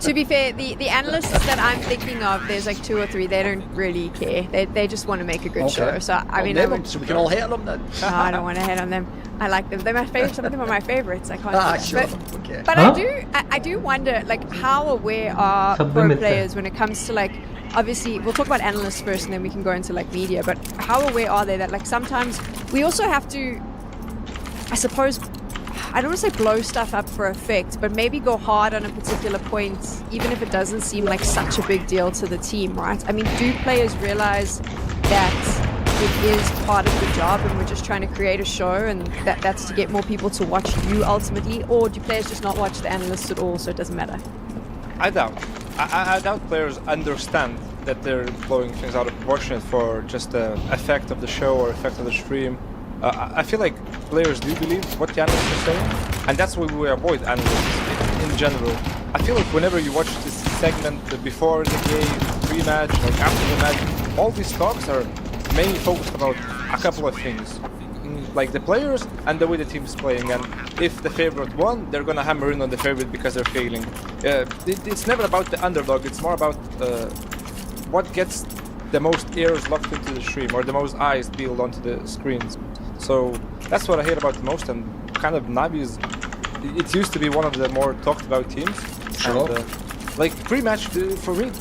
To be fair, the analysts that I'm thinking of, there's like 2 or 3, they don't really care. They just want to make a good show. So, I mean, I name would, them so we can all hate on them then. no, I don't want to hate on them. I like them. They're my favorite. Some of them are my favorites. I can't. Ah, do sure. that. Okay. But Huh? I do wonder, like, how aware are pro Sublimate players when it comes to, like, obviously, we'll talk about analysts first and then we can go into, like, media, but how aware are they that, like, sometimes we also have to, I suppose, I don't want to say blow stuff up for effect, but maybe go hard on a particular point, even if it doesn't seem like such a big deal to the team, right? I mean, do players realize that it is part of the job and we're just trying to create a show and that's to get more people to watch you ultimately, or do players just not watch the analysts at all so it doesn't matter? I doubt. I doubt players understand that they're blowing things out of proportion for just the effect of the show or effect of the stream. I feel like players do believe what the analysts are saying, and that's why we avoid analysts in general. I feel like whenever you watch this segment before the game, pre-match, like after the match, all these talks are mainly focused about a couple of things. Like the players and the way the team is playing, and if the favorite won, they're gonna hammer in on the favorite because they're failing. It's never about the underdog, it's more about what gets the most ears locked into the stream or the most eyes peeled onto the screens. So that's what I hate about the most, and kind of Navi is, it used to be one of the more talked about teams. Sure. And, like pre-match for me,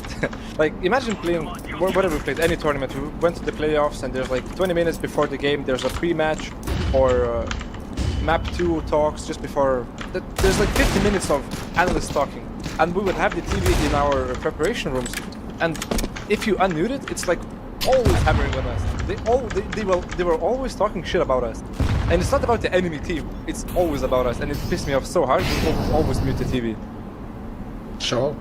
like imagine playing whatever we played, any tournament. We went to the playoffs and there's like 20 minutes before the game. There's a pre-match or map 2 talks just before. There's like 50 minutes of analysts talking, and we would have the TV in our preparation rooms. And if you unmute it, it's like always hammering on us. They were always talking shit about us, and it's not about the enemy team. It's always about us, and it pissed me off so hard. We always mute the TV. Sure.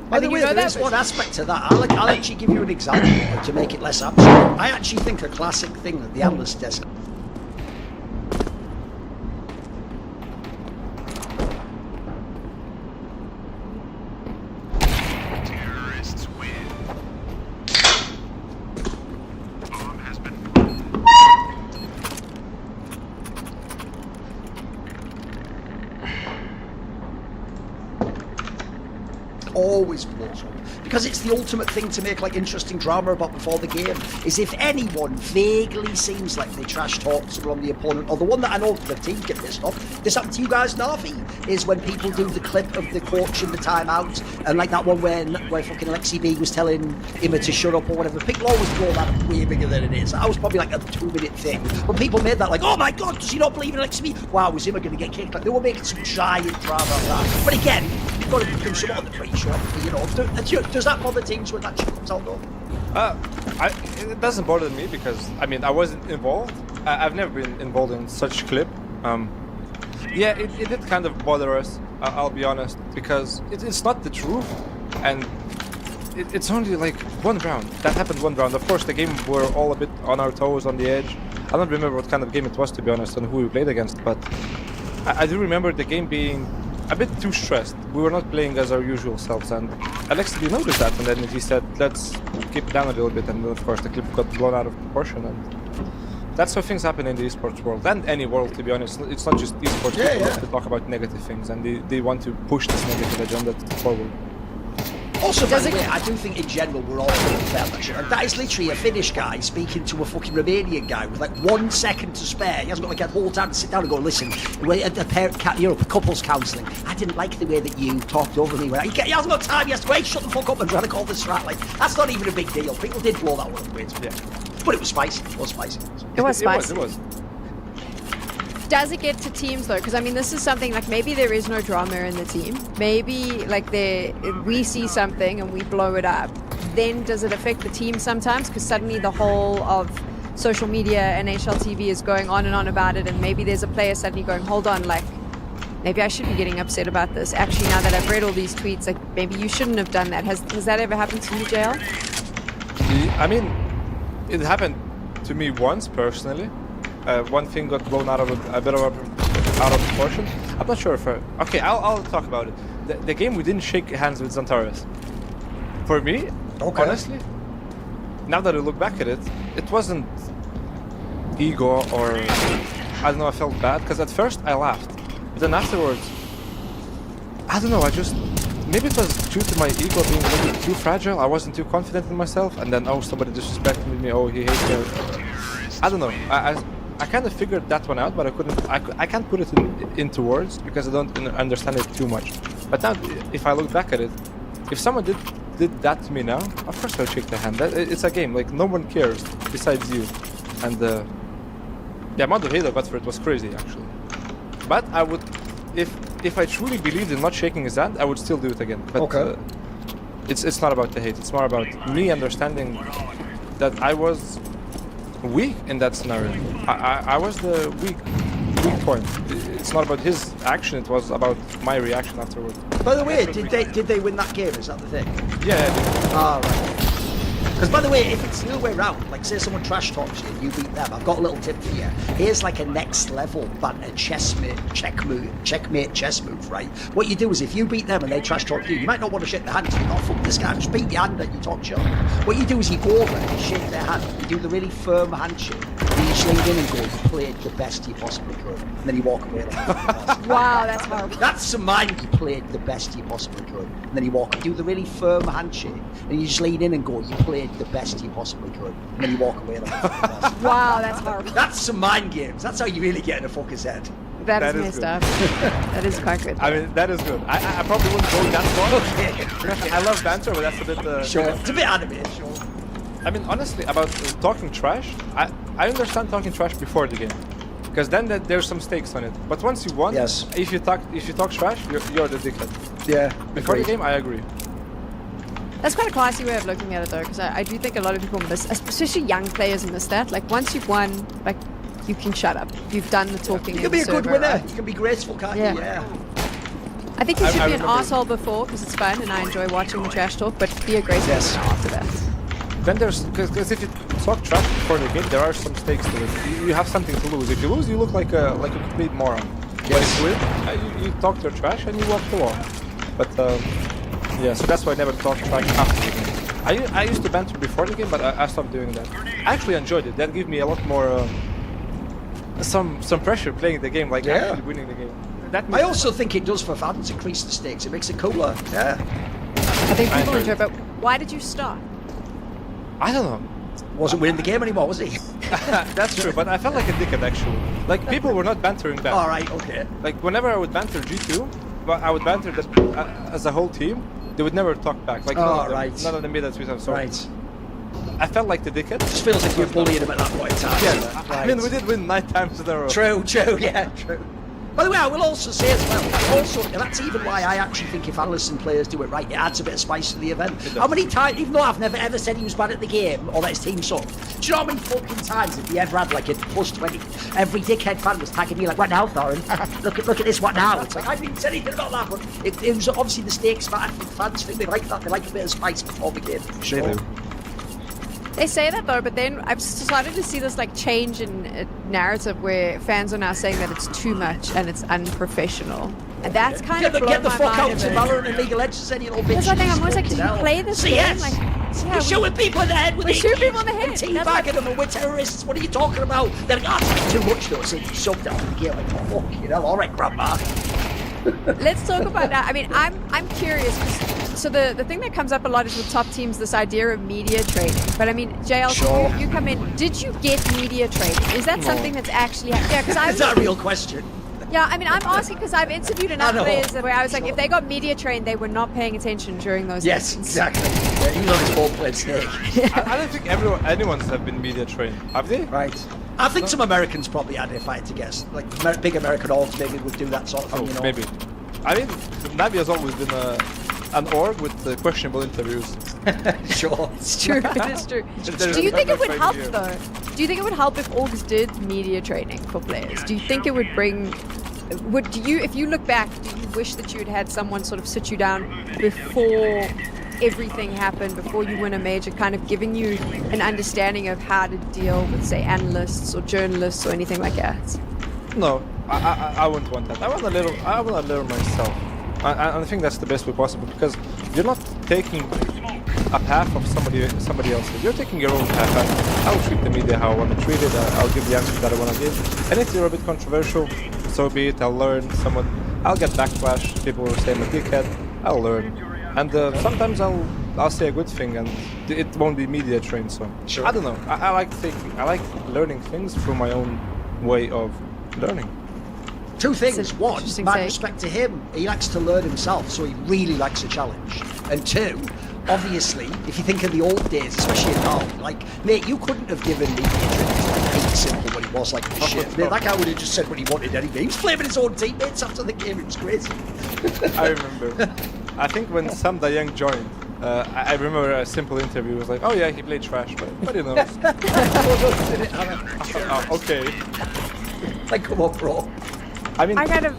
By the way, there is one aspect to that. I'll actually give you an example to make it less abstract. I actually think a classic thing that the analyst does. Terrorists win. Bomb has been. always blows up because it's the ultimate thing to make like interesting drama about before the game. Is if anyone vaguely seems like they trash talk someone on the opponent, or the one that I know the team get pissed off. This happened to you guys, Navi. Is when people do the clip of the coach in the timeout, and like that one where fucking Alexi B was telling him to shut up or whatever. People always blow that up way bigger than it is. That was probably like a 2-minute thing. But people made that like, oh my god, does he not believe in Alexi B? Wow, was Zimmer going to get kicked? Like they were making some giant drama of that. But again, you've got to do something on the pre-show. You know, does that bother teams when that shit comes out though? It doesn't bother me because I mean I wasn't involved. I've never been involved in such clip. Yeah, it did kind of bother us. I'll be honest, because it's not the truth, and it's only like one round. That happened one round. Of course, the game we're all a bit on our toes, on the edge. I don't remember what kind of game it was, to be honest, and who we played against, but I do remember the game being a bit too stressed. We were not playing as our usual selves, and Alexi noticed that, and then he said, let's keep it down a little bit, and then of course the clip got blown out of proportion, and that's how things happen in the esports world, and any world, to be honest. It's not just esports, people love to talk about negative things, and they want to push this negative agenda forward. Also, by the way, I do think in general we're all fair that shit. And that is literally a Finnish guy speaking to a fucking Romanian guy with like 1 second to spare. He hasn't got like a whole time to sit down and go, listen, couples counselling. I didn't like the way that you talked over me. He hasn't got time. He has to wait, shut the fuck up and try to call this rat. Like that's not even a big deal. People did blow that one away. Yeah. But it was spicy. It was spicy. It was spicy. It was. Does it get to teams though? Because I mean, this is something like maybe there is no drama in the team. Maybe like we see something and we blow it up. Then does it affect the team sometimes? Because suddenly the whole of social media and HLTV is going on and on about it, and maybe there's a player suddenly going, hold on, like maybe I should be getting upset about this. Actually, now that I've read all these tweets, like maybe you shouldn't have done that. Has that ever happened to you, JL? I mean, it happened to me once personally. One thing got blown out of out of proportion. I'm not sure if okay, I'll talk about it. The game we didn't shake hands with Xantares. For me, honestly, now that I look back at it, it wasn't ego or I don't know. I felt bad because at first I laughed, but then afterwards, I don't know. Maybe it was due to my ego being a little bit too fragile. I wasn't too confident in myself, and then somebody disrespected me. Oh, he hates me. I don't know. I kind of figured that one out, but I can't put it into words because I don't understand it too much. But now, if I look back at it, if someone did that to me now, of course I'll shake their hand. It's a game, like no one cares besides you. And the amount of hate I got for it was crazy, actually. But I would, if I truly believed in not shaking his hand, I would still do it again. But it's not about the hate. It's more about me understanding that I was weak in that scenario. I was the weak point. It's not about his action, it was about my reaction afterward. By the way, did they win that game? Is that the thing? Yeah, I did. Ah, right. Because by the way, if it's the other way around, like say someone trash talks you and you beat them, I've got a little tip for you. Here's like a next level banter checkmate chess move, right? What you do is if you beat them and they trash talk you might not want to shake their hand because you're not fuck this guy, just beat your hand and you talk shit. What you do is you go over and you shake their hand, you do the really firm handshake, and you just lean in and go, you played the best you possibly could. And then you walk away like that. Wow, that's horrible. That's some mind, you played the best you possibly could. And then you walk, do the really firm handshake, and you just lean in and go, you played the best you possibly could. And then you walk away like that. Wow, that's horrible. That's some mind games. That's how you really get in a fucker's head. That is messed up. That is quite good. I mean, that is good. I probably wouldn't go that far. Okay. I love banter, but that's a bit... Sure, it's a bit animated, sure. I mean, honestly, about talking trash, I understand talking trash before the game. Because then there's some stakes on it. But once you won, yes. if you talk trash, you're the dickhead. Yeah. Before the game, I agree. That's quite a classy way of looking at it though, because I do think a lot of people miss, especially young players miss that. Like once you've won, like you can shut up. You've done the talking. You can be a good winner. Right? You can be graceful, can't you? Yeah. I think you should be an arsehole before because it's fun and I enjoy watching the trash talk, but be a graceful winner after that. Then there's, because if you talk trash before the game, there are some stakes to it. You have something to lose. If you lose, you look like a complete moron. Yes. But if you win, you talk your trash and you walk the walk. But yeah, so that's why I never talk trash after the game. I used to banter before the game, but I stopped doing that. I actually enjoyed it. That gave me a lot more some pressure playing the game, like actually winning the game. I also think it does for fans increase the stakes. It makes it cooler. Yeah. I think people agree. enjoy it, but why did you stop? I don't know. Wasn't winning the game anymore, was he? That's true, but I felt like a dickhead actually. Like people were not bantering back. All right, okay. Like whenever I would banter G2, well, I would banter them as a whole team. They would never talk back. Like none of them made that tweet. I'm sorry. Right. I felt like the dickhead. Just feels like you're bullying him at that point in time. Yeah, right. I mean we did win 9 times in a row. True, yeah, true. By the way, I will also say as well, and that's even why I actually think if analysts and players do it right, it adds a bit of spice to the event. How many times, even though I've never ever said he was bad at the game or that his team sucked, do you know how many fucking times have you ever had like a plus 20? Every dickhead fan was tagging you like, what now, Thorin? look at this, what now? It's like, I didn't say anything about that, but it was obviously the stakes fans think they like that, they like a bit of spice before the game. They do. They say that though, but then I've started to see this like change in narrative where fans are now saying that it's too much and it's unprofessional, and that's kind of blown Get the my fuck mind out a to bit. Valorant and League of Legends, then you little bitch. That's what I think. I'm always like, did you play this game? CS. Like, yeah, We're shooting people in the head with we AKs. shoot people in the head. And That's teabagging them and we're terrorists. What are you talking about? They're like, it's too much though. So you subbed out of the game. Like, oh, fuck, you know, all right, grandma. Let's talk about that. I mean, I'm curious. So the thing that comes up a lot is with top teams, this idea of media trading. But I mean, JL, Sure. you come in. Did you get media trading? Is that something that's actually because Is that a real question? Yeah, I mean, I'm asking because I've interviewed enough know. players where I was like, if they got media trained, they were not paying attention during those Yes, sessions. exactly. Yeah, you know this ball-played snake. I don't think anyone's have been media trained. Have they? Right. I think some Americans probably had, if I had to guess. Like, big American orgs maybe would do that sort of thing, Oh, you know? maybe. I mean, Navi has always been an org with questionable interviews. Sure. It's true. It is true. There's Do you think it would training help here. though? Do you think it would help if orgs did media training for players? Do you think it would bring? If you look back, do you wish that you had had someone sort of sit you down before everything happened, before you win a major, kind of giving you an understanding of how to deal with, say, analysts or journalists or anything like that? No, I wouldn't want that. I want to learn myself. I think that's the best way possible because you're not taking a path of somebody else's. You're taking your own path. I'll treat the media how I want to treat it. I'll give the answers that I want to give. And if you're a bit controversial, so be it. I'll learn. I'll get backlash. People will say I'm a dickhead. I'll learn. And sometimes I'll say a good thing, and it won't be media trained. So Sure. I don't know. I like learning things through my own way of learning. Two things. It's an One, interesting my take. respect to him, he likes to learn himself, so he really likes a challenge. And two, obviously, if you think of the old days, especially now, like, mate, you couldn't have given me like 8 simple when he was like shit. Mate, that guy would have just said what he wanted anyway. He was blaming his own teammates after the game. It was crazy. I remember. I think when Sam Dayang joined, I remember a simple interview. It was like, oh yeah, he played trash, but you know. Okay. Like, come on, bro. I mean, I kind of.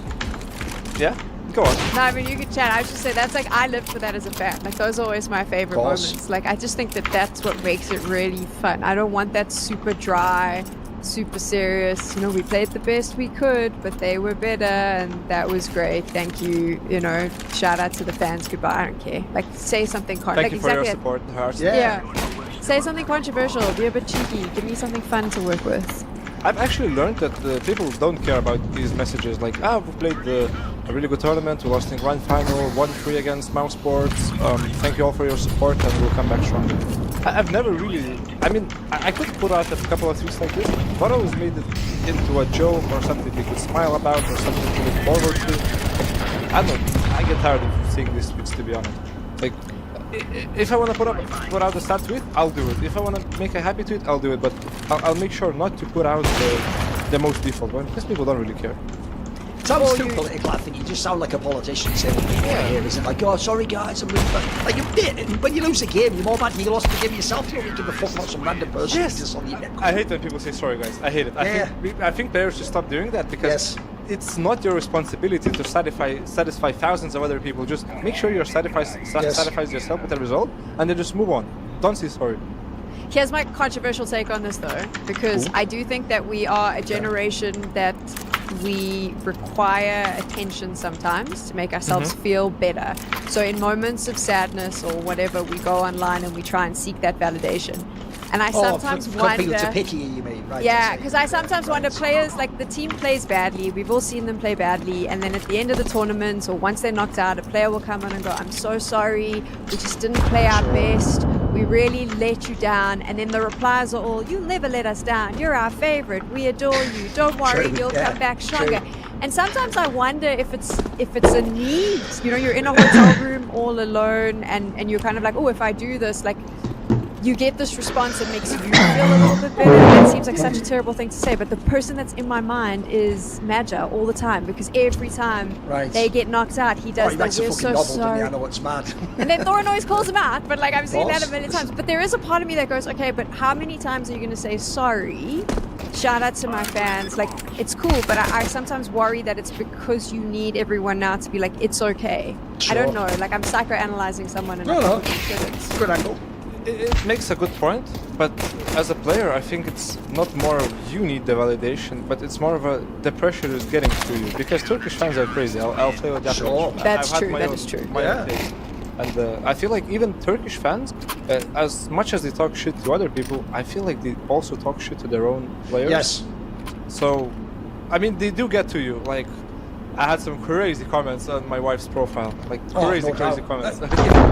yeah. Go on. No, I mean, you could chat. I was just say that's like I live for that as a fan. Like those are always my favorite Of course. moments. Like I just think that that's what makes it really fun. I don't want that super dry, super serious. You know, we played the best we could, but they were better, and that was great. Thank you. You know, shout out to the fans. Goodbye. I don't care. Like say something. Thank like you for your exactly. support, Hearts. Yeah. Yeah. Say something controversial. Be a bit cheeky. Give me something fun to work with. I've actually learned that people don't care about these messages like, we played a really good tournament, we lost in grand final, 1-3 against Mouse Sports, thank you all for your support and we'll come back stronger. I've never really, I mean, I could put out a couple of tweets like this, but I always made it into a joke or something we could smile about or something to look forward to. I don't know, I get tired of seeing these tweets, to be honest. Like, if I want to put out a sad tweet, I'll do it. If I want to make a happy tweet, I'll do it. But I'll make sure not to put out the most default one because people don't really care. Sounds too political, I think. You just sound like a politician saying what people want to hear. Isn't it? Like, oh, sorry guys, I'm really bad. Like, you did. When you lose a game, you're more mad you lost the game yourself. You don't give a fuck about some random person who's just on the internet. I hate when people say sorry, guys. I hate it. I think players should stop doing that because it's not your responsibility to satisfy thousands of other people. Just make sure you're satisfies yourself with the result, and then just move on. Don't say sorry. Here's my controversial take on this though, because I do think that we are a generation that we require attention sometimes to make ourselves feel better. So in moments of sadness or whatever, we go online and we try and seek that validation. And I sometimes for wonder... people to pity you mean? Right, Yeah, I see. because I sometimes wonder players, like the team plays badly. We've all seen them play badly. And then at the end of the tournament or once they're knocked out, a player will come on and go, I'm so sorry. We just didn't play our best. We really let you down. And then the replies are all, you'll never let us down. You're our favorite. We adore you. Don't worry, True, you'll yeah, come back true. stronger. And sometimes I wonder if it's a need. You know, you're in a hotel room all alone and you're kind of like, oh, if I do this, like, you get this response that makes you feel a little bit better. That seems like such a terrible thing to say, but the person that's in my mind is Maja all the time, because every time Right. they get knocked out, he Oh, does he the writes a we're fucking so novel, doesn't he? sorry. I know it's mad. And then Thorin always calls him out, but like I've seen that a course. million times. But there is a part of me that goes, okay, but how many times are you going to say sorry? Shout out to my fans. Like, it's cool, but I sometimes worry that it's because you need everyone now to be like, it's okay. I don't know. Like, I'm psychoanalyzing someone and No, I no. probably shouldn't. Good angle. It makes a good point, but as a player, I think it's not more of you need the validation, but it's more of the pressure is getting to you, because Turkish fans are crazy. I'll tell you that. Sure. much. That's I've had true, my that own- is true. my own Yeah. takes. And I feel like even Turkish fans, as much as they talk shit to other people, I feel like they also talk shit to their own players. Yes. So, I mean, they do get to you. Like, I had some crazy comments on my wife's profile. Like, crazy, no crazy doubt. comments.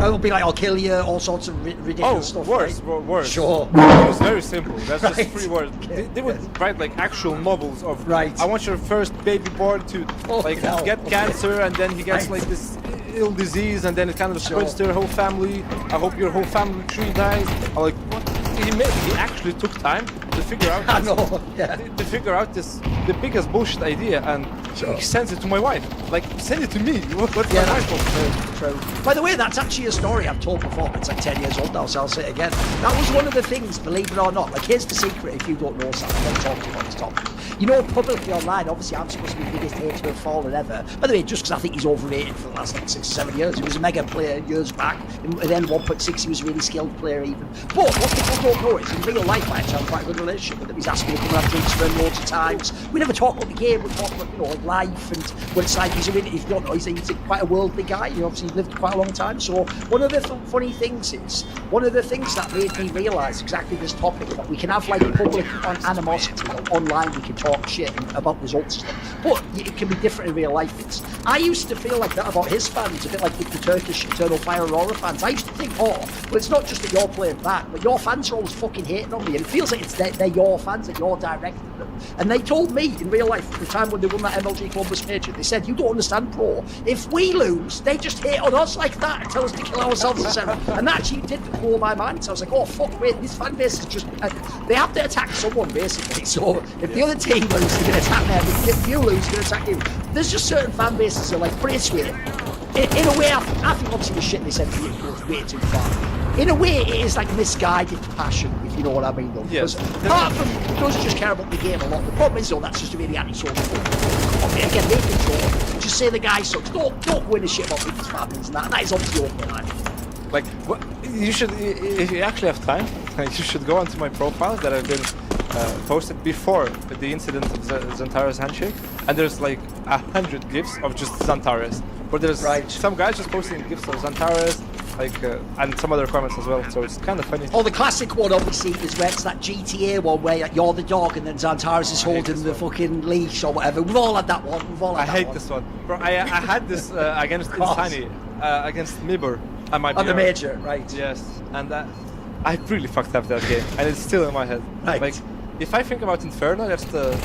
It'll be like, I'll kill you, all sorts of ridiculous stuff. worse, right? worse. Sure. It was very simple. That's Right. just 3 words. Okay. They would write like actual novels of, Right. I want your first baby born to Oh, like hell. get cancer, and then he gets Right. like this ill disease, and then it kind of Sure. spreads to your whole family. I hope your whole family tree dies. I'm like, what? He actually took time to figure out. I this- know, yeah. To figure out the biggest bullshit idea, and Sure. he sends it to my wife. Like, send it to me. What's Yeah, my that's wife? true. By the way, that's actually a story I've told before. It's like 10 years old now, so I'll say it again. That was one of the things, believe it or not. Like, here's the secret if you don't know something. I'm not talking about this topic. You know, publicly online, obviously, I'm supposed to be the biggest hater of Fallen ever. By the way, just because I think he's overrated for the last like 6 or 7 years. He was a mega player years back. And then 1.6, he was a really skilled player even. But what people don't know is, in real life, I actually have quite a good relationship with him. He's asked me to come and have drinks for him loads of times. We never talk about the game. We talk about, you know, like life and what it's like. He's a really, if you don't know, he's quite a worldly guy. You know, obviously, he's lived quite a long time. So one of the funny things is, one of the things that made me realise exactly this topic, that we can have like public animosity, you know, online we can talk shit about results and stuff, but it can be different in real life. I used to feel like that about his fans, a bit like with the Turkish Eternal Fire Aurora fans. I used to think, oh, well, it's not just that you're playing bad, but your fans are always fucking hating on me, and it feels like they're your fans, that you're directing them. And they told me in real life, the time when they won that MLG Columbus major, they said, you don't understand, bro. If we lose, they just hate on us like that and tell us to kill ourselves, etc. And that actually did blow my mind. So I was like, oh, fuck, wait, this fan base is just... they have to attack someone, basically. So if the other team loses, they're going to attack them. If you lose, they're going to attack you. There's just certain fan bases that are like, put it this way. In a way, I think obviously the shit they said to you goes way too far. In a way, it is like misguided passion, if you know what I mean, though. Yes. Because apart from it does just care about the game a lot. The problem is, though, that's just a really anti-social thing. Okay, again, they control. Just say the guy sucks. Don't win a shit about people's families and that. That is obviously open line. Like, what, you should, if you actually have time, you should go onto my profile that I've been posted before the incident of Xantares handshake, and there's like 100 gifs of just Xantares. But there's Right. some guys just posting gifs of Xantares, like, and some other comments as well. So it's kind of funny. Oh, the classic one, obviously, is where it's that GTA one where like, you're the dog and then Xantares is I hate holding this the one. fucking leash or whatever. We've all had that one. We've all I had that hate one. this one, bro. I had this against course. Insani, against Mibur, and my On the BR. major, right. Yes, and I really fucked up that game, and it's still in my head. Right. Like, if I think about Inferno, that's the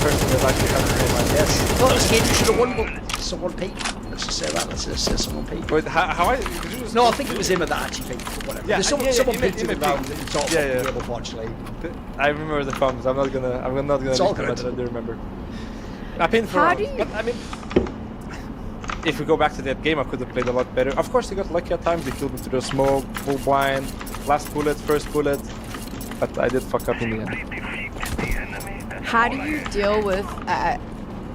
first thing that actually comes to my mind. Yes. Well, it was a game you should have won, but someone peaked. Let's just say that. Let's just say someone peaked. Wait, how did you just... No, I think it was him that actually peaked, but whatever. Yeah, There's someone Ime peaked in the peaked. round and sort of Yeah, yeah. game, unfortunately. I remember the thumbs. I'm not gonna It's all leak them, good. but I do remember. I've been for How rounds, do you- but I mean, if we go back to that game, I could have played a lot better. Of course, he got lucky at times. He killed me through the smoke, full blind, last bullet, first bullet, but I did fuck up in the end. How do you deal with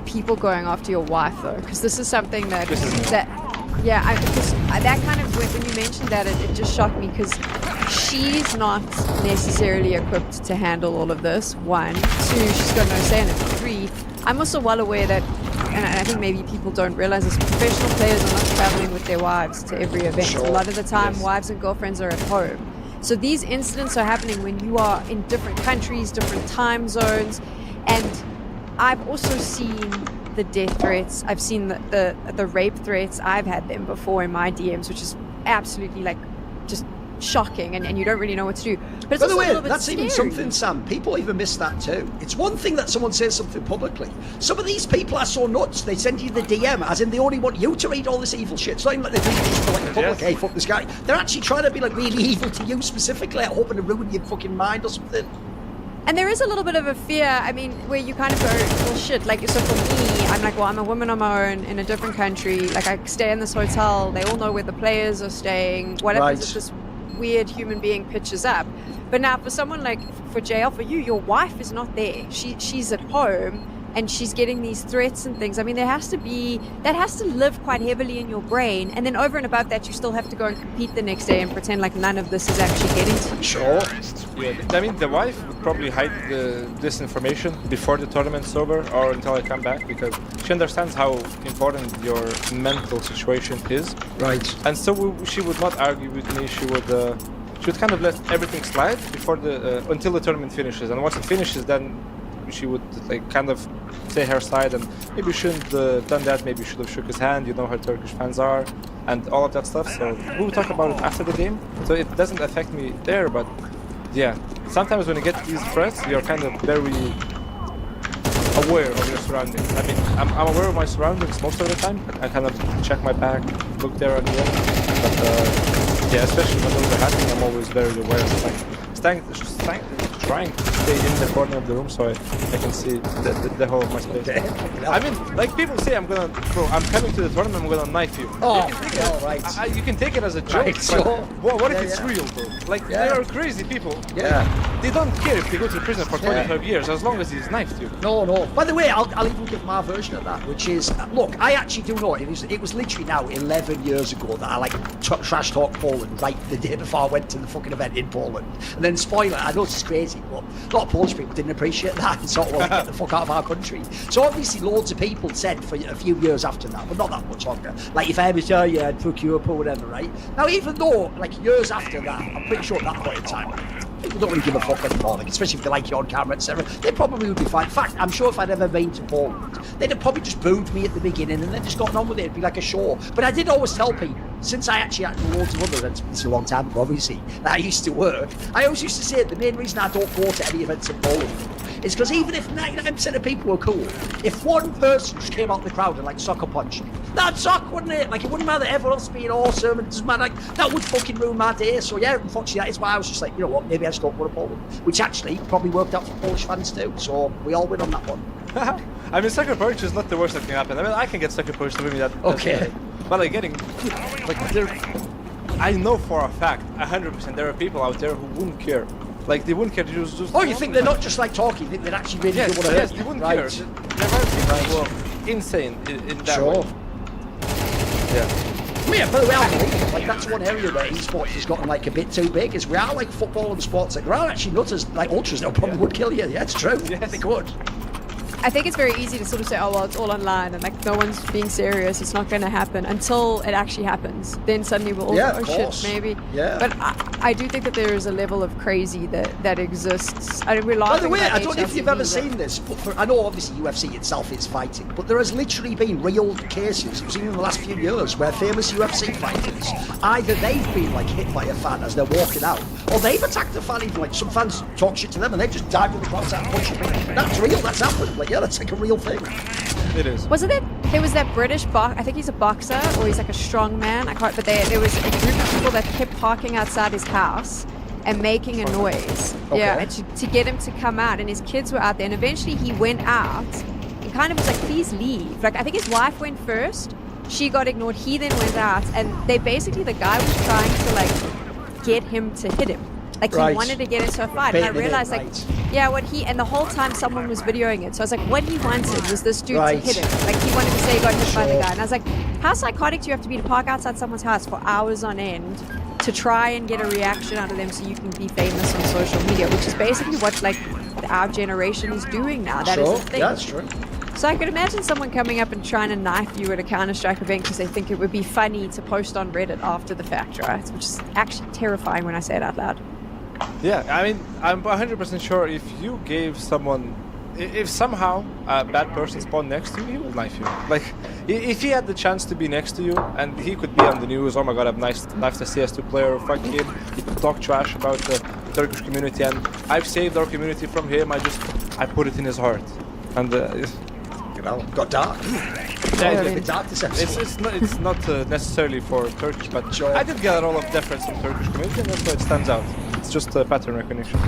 people going after your wife, though? Because this is something that This is- that kind of when you mentioned that, it just shocked me because she's not necessarily equipped to handle all of this. 1, 2, she's got no say in it. 3, I'm also well aware that, and I think maybe people don't realize this, professional players are not traveling with their wives to every event. Sure. A lot of the time, Yes. wives and girlfriends are at home. So these incidents are happening when you are in different countries, different time zones, and I've also seen the death threats. I've seen the rape threats. I've had them before in my DMs, which is absolutely like just shocking, and you don't really know what to do. But it's By the also a way, little bit that's even scary. something, Sam. People even miss that too. It's one thing that someone says something publicly. Some of these people are so nuts, they send you the DM as in they only want you to read all this evil shit. It's not even like they read it just for like the public, Yes. hey, fuck this guy. They're actually trying to be like really evil to you specifically, like, hoping to ruin your fucking mind or something. And there is a little bit of a fear, I mean, where you kind of go, well, shit, like, so for me, I'm like, well, I'm a woman on my own in a different country. Like, I stay in this hotel. They all know where the players are staying. What happens if this weird human being pitches up? But now for someone like, for JL, for you, your wife is not there. She's at home, and she's getting these threats and things. I mean, that has to live quite heavily in your brain. And then over and above that, you still have to go and compete the next day and pretend like none of this is actually getting to you. Sure. Yeah, I mean, the wife would probably hide this information before the tournament's over or until I come back, because she understands how important your mental situation is. Right. And so she would not argue with me. She would kind of let everything slide before until the tournament finishes. And once it finishes, then she would like kind of say her side, and maybe you shouldn't have done that. Maybe you should have shook his hand. You know how Turkish fans are, and all of that stuff. So we will talk about it after the game. So it doesn't affect me there, but yeah, sometimes when you get these threats, you're kind of very aware of your surroundings. I mean, I'm aware of my surroundings most of the time. I kind of check my back, look there and there. But yeah, especially when those are happening, I'm always very aware of like trying to stay in the corner of the room so I can see the whole of my space. I mean, like people say, I'm coming to the tournament, I'm gonna knife you. Oh, You can take all right. you can take it as a joke, Right, but sure. what if Yeah, it's yeah. real, bro? Like, Yeah. they are crazy people. Yeah. They don't care if they go to prison for 25 years, as long as he's knifed you. No. By the way, I'll even give my version of that, which is, look, I actually do know it was literally now 11 years ago that I like trash talk Poland right the day before I went to the fucking event in Poland. And then spoiler, I know this is crazy, but a lot of Polish people didn't appreciate that and sort of wanted to get the fuck out of our country. So obviously loads of people said for a few years after that, but not that much longer, like if I was yeah, I'd fuck you up or whatever, right? Now even though like years after that, I'm pretty sure at that point in time, people don't really give a fuck anymore, like, especially if they like you on camera, etc. They probably would be fine. In fact, I'm sure if I'd ever been to Poland, they'd have probably just booed me at the beginning and then just gotten on with it. It'd be like a show. But I did always tell people, since I actually had loads of other events, it's a long time ago, obviously, that I used to work, I always used to say the main reason I don't go to any events in Poland is because even if 99% of people were cool, if one person just came out of the crowd and like sucker punched me, that'd suck, wouldn't it? Like, it wouldn't matter everyone else being awesome, and it doesn't matter, like, that would fucking ruin my day. So yeah, unfortunately, that is why I was just like, you know what, maybe I just don't go to Poland, which actually probably worked out for Polish fans too. So we all win on that one. I mean, sucker punch is not the worst that can happen. I mean, I can get sucker punched with me that. Okay. But like I know for a fact, 100%, there are people out there who wouldn't care. Like, they wouldn't care. Just Oh, you think they're not just like talking? You think they'd actually really Yes, do want to hurt yes, you? they wouldn't Right. care. There are people who are insane in that Sure. way. Yeah. Yeah, by the way, I believe it. Like, that's one area where esports has gotten like a bit too big. Is we are like football and sports. Like, there are actually nutters like ultras that probably would kill you. Yeah, it's true. Yes. They could. I think it's very easy to sort of say, oh, well, it's all online and like no one's being serious. It's not going to happen until it actually happens. Then suddenly we'll all Yeah, go, of oh course. shit, maybe. Yeah. But I do think that there is a level of crazy that exists. I mean, we're By laughing the way, about I don't know if you've HLTV, ever but- seen this, but I know obviously UFC itself is fighting, but there has literally been real cases, you've seen in the last few years, where famous UFC fighters, either they've been like hit by a fan as they're walking out, or they've attacked a fan, even like some fans talk shit to them and they just dive in the crowd and punch them. That's real, that's happened. Like, yeah, that's like a real thing. It is. Wasn't it? There was that British I think he's a boxer or he's like a strong man. I can't. But there was a group of people that kept parking outside his house and making a noise. Okay. Yeah, and to get him to come out. And his kids were out there. And eventually he went out and kind of was like, "Please leave." Like I think his wife went first. She got ignored. He then went out, and the guy was trying to like get him to hit him. Like he Right. wanted to get into a fight, Bait and I him in, realized like, right. yeah, and the whole time someone was videoing it. So I was like, what he wanted was this dude Right. to hit him. Like he wanted to say he got hit by the Sure. guy, and I was like, how psychotic do you have to be to park outside someone's house for hours on end to try and get a reaction out of them so you can be famous on social media, which is basically what like our generation is doing now. That is Sure, the thing. yeah, that's true. So I could imagine someone coming up and trying to knife you at a Counter-Strike event because they think it would be funny to post on Reddit after the fact, right? Which is actually terrifying when I say it out loud. Yeah, I mean, I'm 100% sure if you gave someone, if somehow a bad person spawned next to you, he will knife you. Like, if he had the chance to be next to you and he could be on the news, oh my god, I've knifed a cs2 player, fuck him, he could talk trash about the Turkish community, and I've saved our community from him, I put it in his heart. And You know, got dark. yeah, A bit dark this episode. it's not necessarily for Turkish, but Sure. I did get a lot of deference from Turkish community, and that's why it stands out. It's just pattern recognition.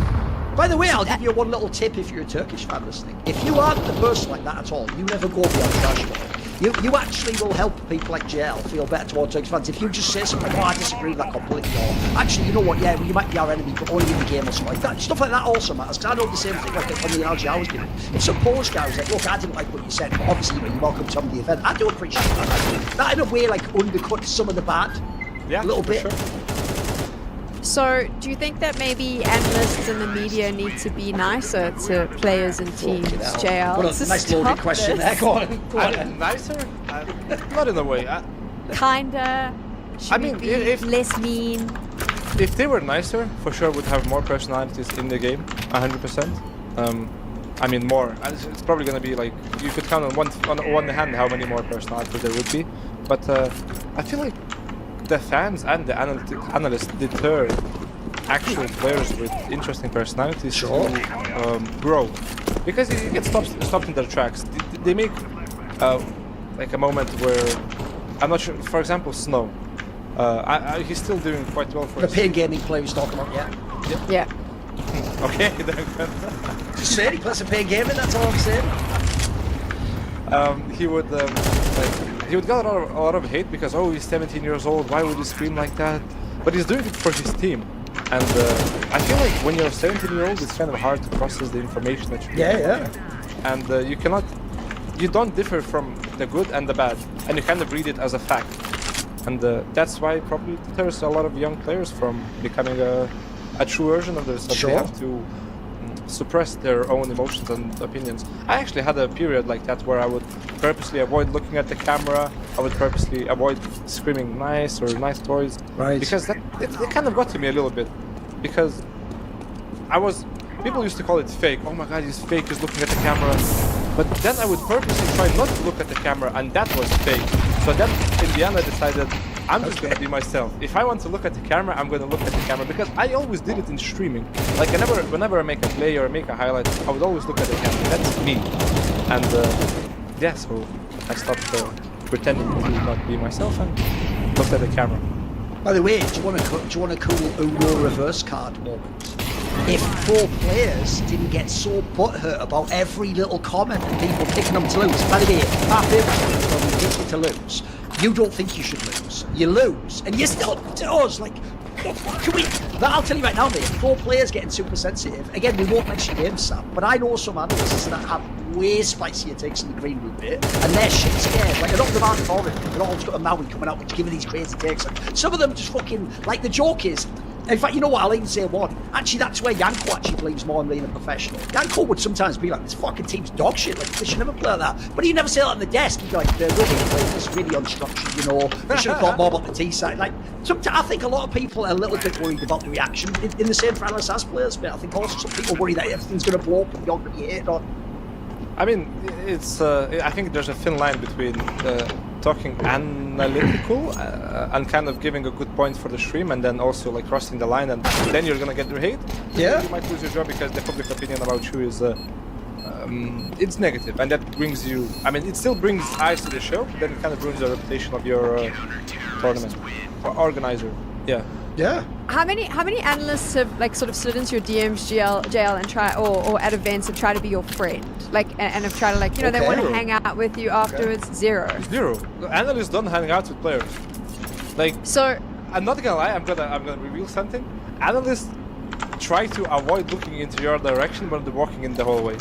By the way, I'll give you one little tip if you're a Turkish fan listening. If you aren't the person like that at all, you never go beyond trash talk. You actually will help people like JL feel better towards Turkish fans. If you just say something like, oh, I disagree with that completely, or actually, you know what, yeah, well, you might be our enemy, but only in the game or something like that. Stuff like that also matters, because I know the same thing like on the analogy I was giving. If some Polish guy was like, look, I didn't like what you said, but obviously, you're welcome to come to the event. I do appreciate that. That in a way, like, undercuts some of the bad. Yeah, a little for bit. sure. So, do you think that maybe analysts and the media need to be nicer to players and teams, JL? What a to nice loaded stop question this? there. Go on. Nicer? Not in a way. Kinda. Should I mean, we be if- less mean? If they were nicer, for sure would have more personalities in the game, 100%. I mean, more. It's probably gonna be like you could count on one hand how many more personalities there would be. But I feel like the fans and the analysts deter actual players with interesting personalities Sure. to grow, because you get stopped in their tracks. They make like a moment where I'm not sure. For example, Snow. He's still doing quite well for The his pain gaming player he's talking about, yeah. Yeah. Okay, Just saying, he plays some pain gaming, that's all I'm saying. he would he would get a lot of hate because, oh, he's 17 years old, why would he scream like that? But he's doing it for his team, and I feel like when you're 17-year-old, it's kind of hard to process the information that you get. Yeah. And you don't differ from the good and the bad, and you kind of read it as a fact, and that's why it probably deters a lot of young players from becoming a true version of themselves. Sure. They have to suppress their own emotions and opinions. I actually had a period like that where I would purposely avoid looking at the camera. I would purposely avoid screaming nice or nice toys. Right. Because it kind of got to me a little bit. Because people used to call it fake. Oh my god, he's fake, he's looking at the camera. But then I would purposely try not to look at the camera, and that was fake. So then in the end I decided I'm just gonna be myself. If I want to look at the camera, I'm gonna look at the camera, because I always did it in streaming. Like whenever I make a play or make a highlight, I would always look at the camera. That's me. And yeah, so I stopped pretending to not be myself and looked at the camera. By the way, do you want a cool Uno reverse card moment? If 4 players didn't get so butthurt about every little comment and people picking them to lose. By the way, our favourite thing is when we pick you to lose, you don't think you should lose. You lose, and you still to us like. Can we? I'll tell you right now, mate. 4 players getting super sensitive. Again, we won't mention games, Sam, but I know some analysts that have way spicier takes in the green room, mate, and they're shit scared. Like, they're not the man for it. They're all just got a Maui coming out and giving these crazy takes. And some of them just fucking like the joke is. In fact, you know what? I'll even say one. Actually, that's where Yanko actually believes more in being a professional. Yanko would sometimes be like, "This fucking team's dog shit. Like, they should never play like that." But he'd never say that on the desk. He'd be like, "They're rubbish. This really unstructured. You know, they should have thought more about the T side." Like, sometimes I think a lot of people are a little bit worried about the reaction. In the same for analysts as players, but I think also some people worry that everything's going to blow up and you're going to be hated on. I mean, it's. I think there's a thin line between talking analytical and kind of giving a good point for the stream, and then also like crossing the line, and then you're gonna get your hate. Yeah. You might lose your job because the public opinion about you is it's negative, and that brings you. I mean, it still brings eyes to the show, but then it kind of ruins the reputation of your tournament or organizer. Yeah. Yeah. How many analysts have like sort of slid into your DMs, JL, and try or at events and try to be your friend, like and have tried to like they want to Okay. hang out with you afterwards? Zero. Analysts don't hang out with players. Like, So I'm not gonna lie. I'm gonna reveal something. Analysts try to avoid looking into your direction when they're walking in the hallway.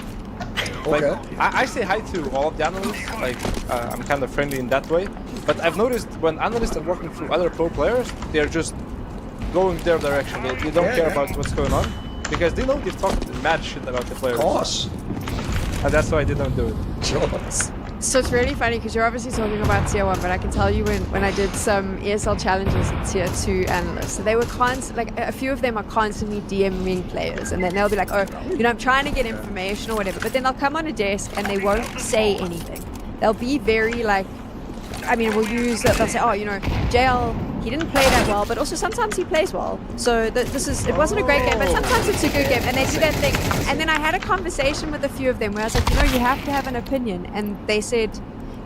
Like, Okay. I say hi to all of the analysts. Like, I'm kind of friendly in that way. But I've noticed when analysts are walking through other pro players, they're just going their direction. They don't care about what's going on, because they know they've talked mad shit about the players. Of course. And that's why they don't do it. Sure. So it's really funny because you're obviously talking about tier 1, but I can tell you when I did some ESL challenges at tier 2 analysts, so they were like a few of them are constantly DMing players, and then they'll be like, oh, I'm trying to get information or whatever, but then they'll come on a desk and they won't say anything. They'll be very like, they'll say, oh, JL, he didn't play that well, but also sometimes he plays well. So it wasn't a great game, but sometimes it's a good game, and they do that thing. And then I had a conversation with a few of them where I was like, you have to have an opinion, and they said,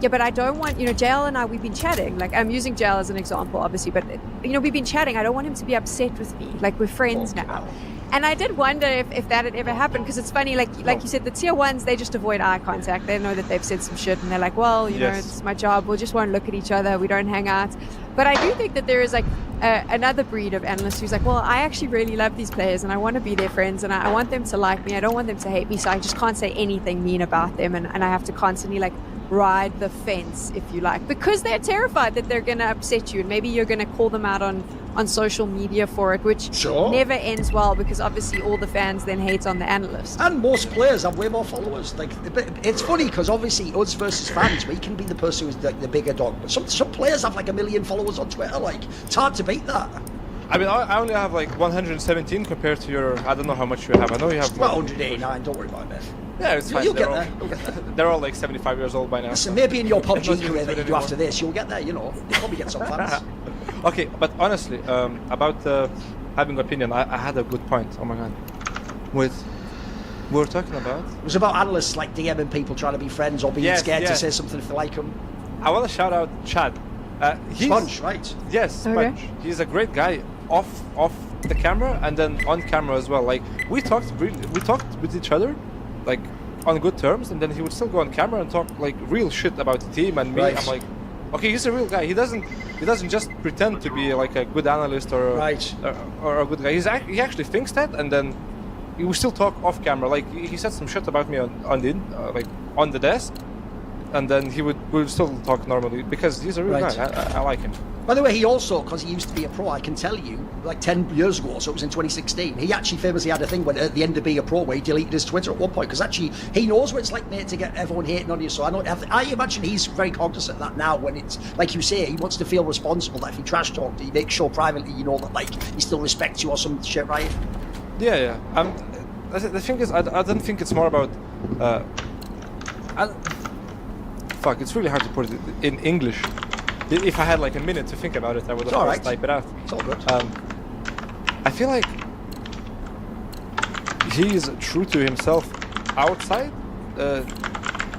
yeah, but I don't want, JL and I, we've been chatting. Like, I'm using JL as an example, obviously, but we've been chatting. I don't want him to be upset with me. Like, we're friends now. And I did wonder if that had ever happened, because it's funny, like you said, the tier 1s, they just avoid eye contact. They know that they've said some shit, and they're like, well, it's my job. We just won't look at each other. We don't hang out. But I do think that there is like another breed of analyst who's like, well, I actually really love these players, and I want to be their friends, and I want them to like me. I don't want them to hate me, so I just can't say anything mean about them, and I have to constantly like ride the fence, if you like, because they're terrified that they're going to upset you, and maybe you're going to call them out on social media for it, which never ends well, because obviously all the fans then hate on the analyst. And most players have way more followers. Like, it's funny because obviously us versus fans, we can be the person who's the bigger dog, but some players have like 1 million followers on Twitter. Like, it's hard to beat that. I only have like 117 compared to your, I don't know how much you have. I know you have... Well, 189, don't worry about it. Yeah, it's fine. You'll get there. They're all like 75 years old by now. Listen, maybe in your PUBG career that you do after this, you'll get there, You'll probably get some fans. Okay, but honestly, about having opinion, I had a good point. Oh my god. We were talking about... It was about analysts like DMing people trying to be friends or being scared to say something if they like them. I want to shout out Chad. Sponge, right? Yes, Sponge. Okay. He's a great guy off the camera and then on camera as well. Like, we talked with each other, like, on good terms, and then he would still go on camera and talk like real shit about the team and me. Right. I'm like, okay, he's a real guy. He doesn't just pretend to be like a good analyst or a good guy. He actually thinks that, and then he will still talk off camera. Like, he said some shit about me on the desk, and then we would still talk normally because he's a real guy. I like him. By the way, he also, because he used to be a pro, I can tell you, like 10 years ago, so it was in 2016, he actually famously had a thing when at the end of being a pro where he deleted his Twitter at one point, because actually he knows what it's like, mate, to get everyone hating on you. So I imagine he's very cognizant of that now, when it's, like you say, he wants to feel responsible, that if he trash talked, he makes sure privately, that like he still respects you or some shit, right? Yeah. The thing is, I don't think it's more about... it's really hard to put it in English. If I had like a minute to think about it, I would of course type it out. It's all good. I feel like he is true to himself outside the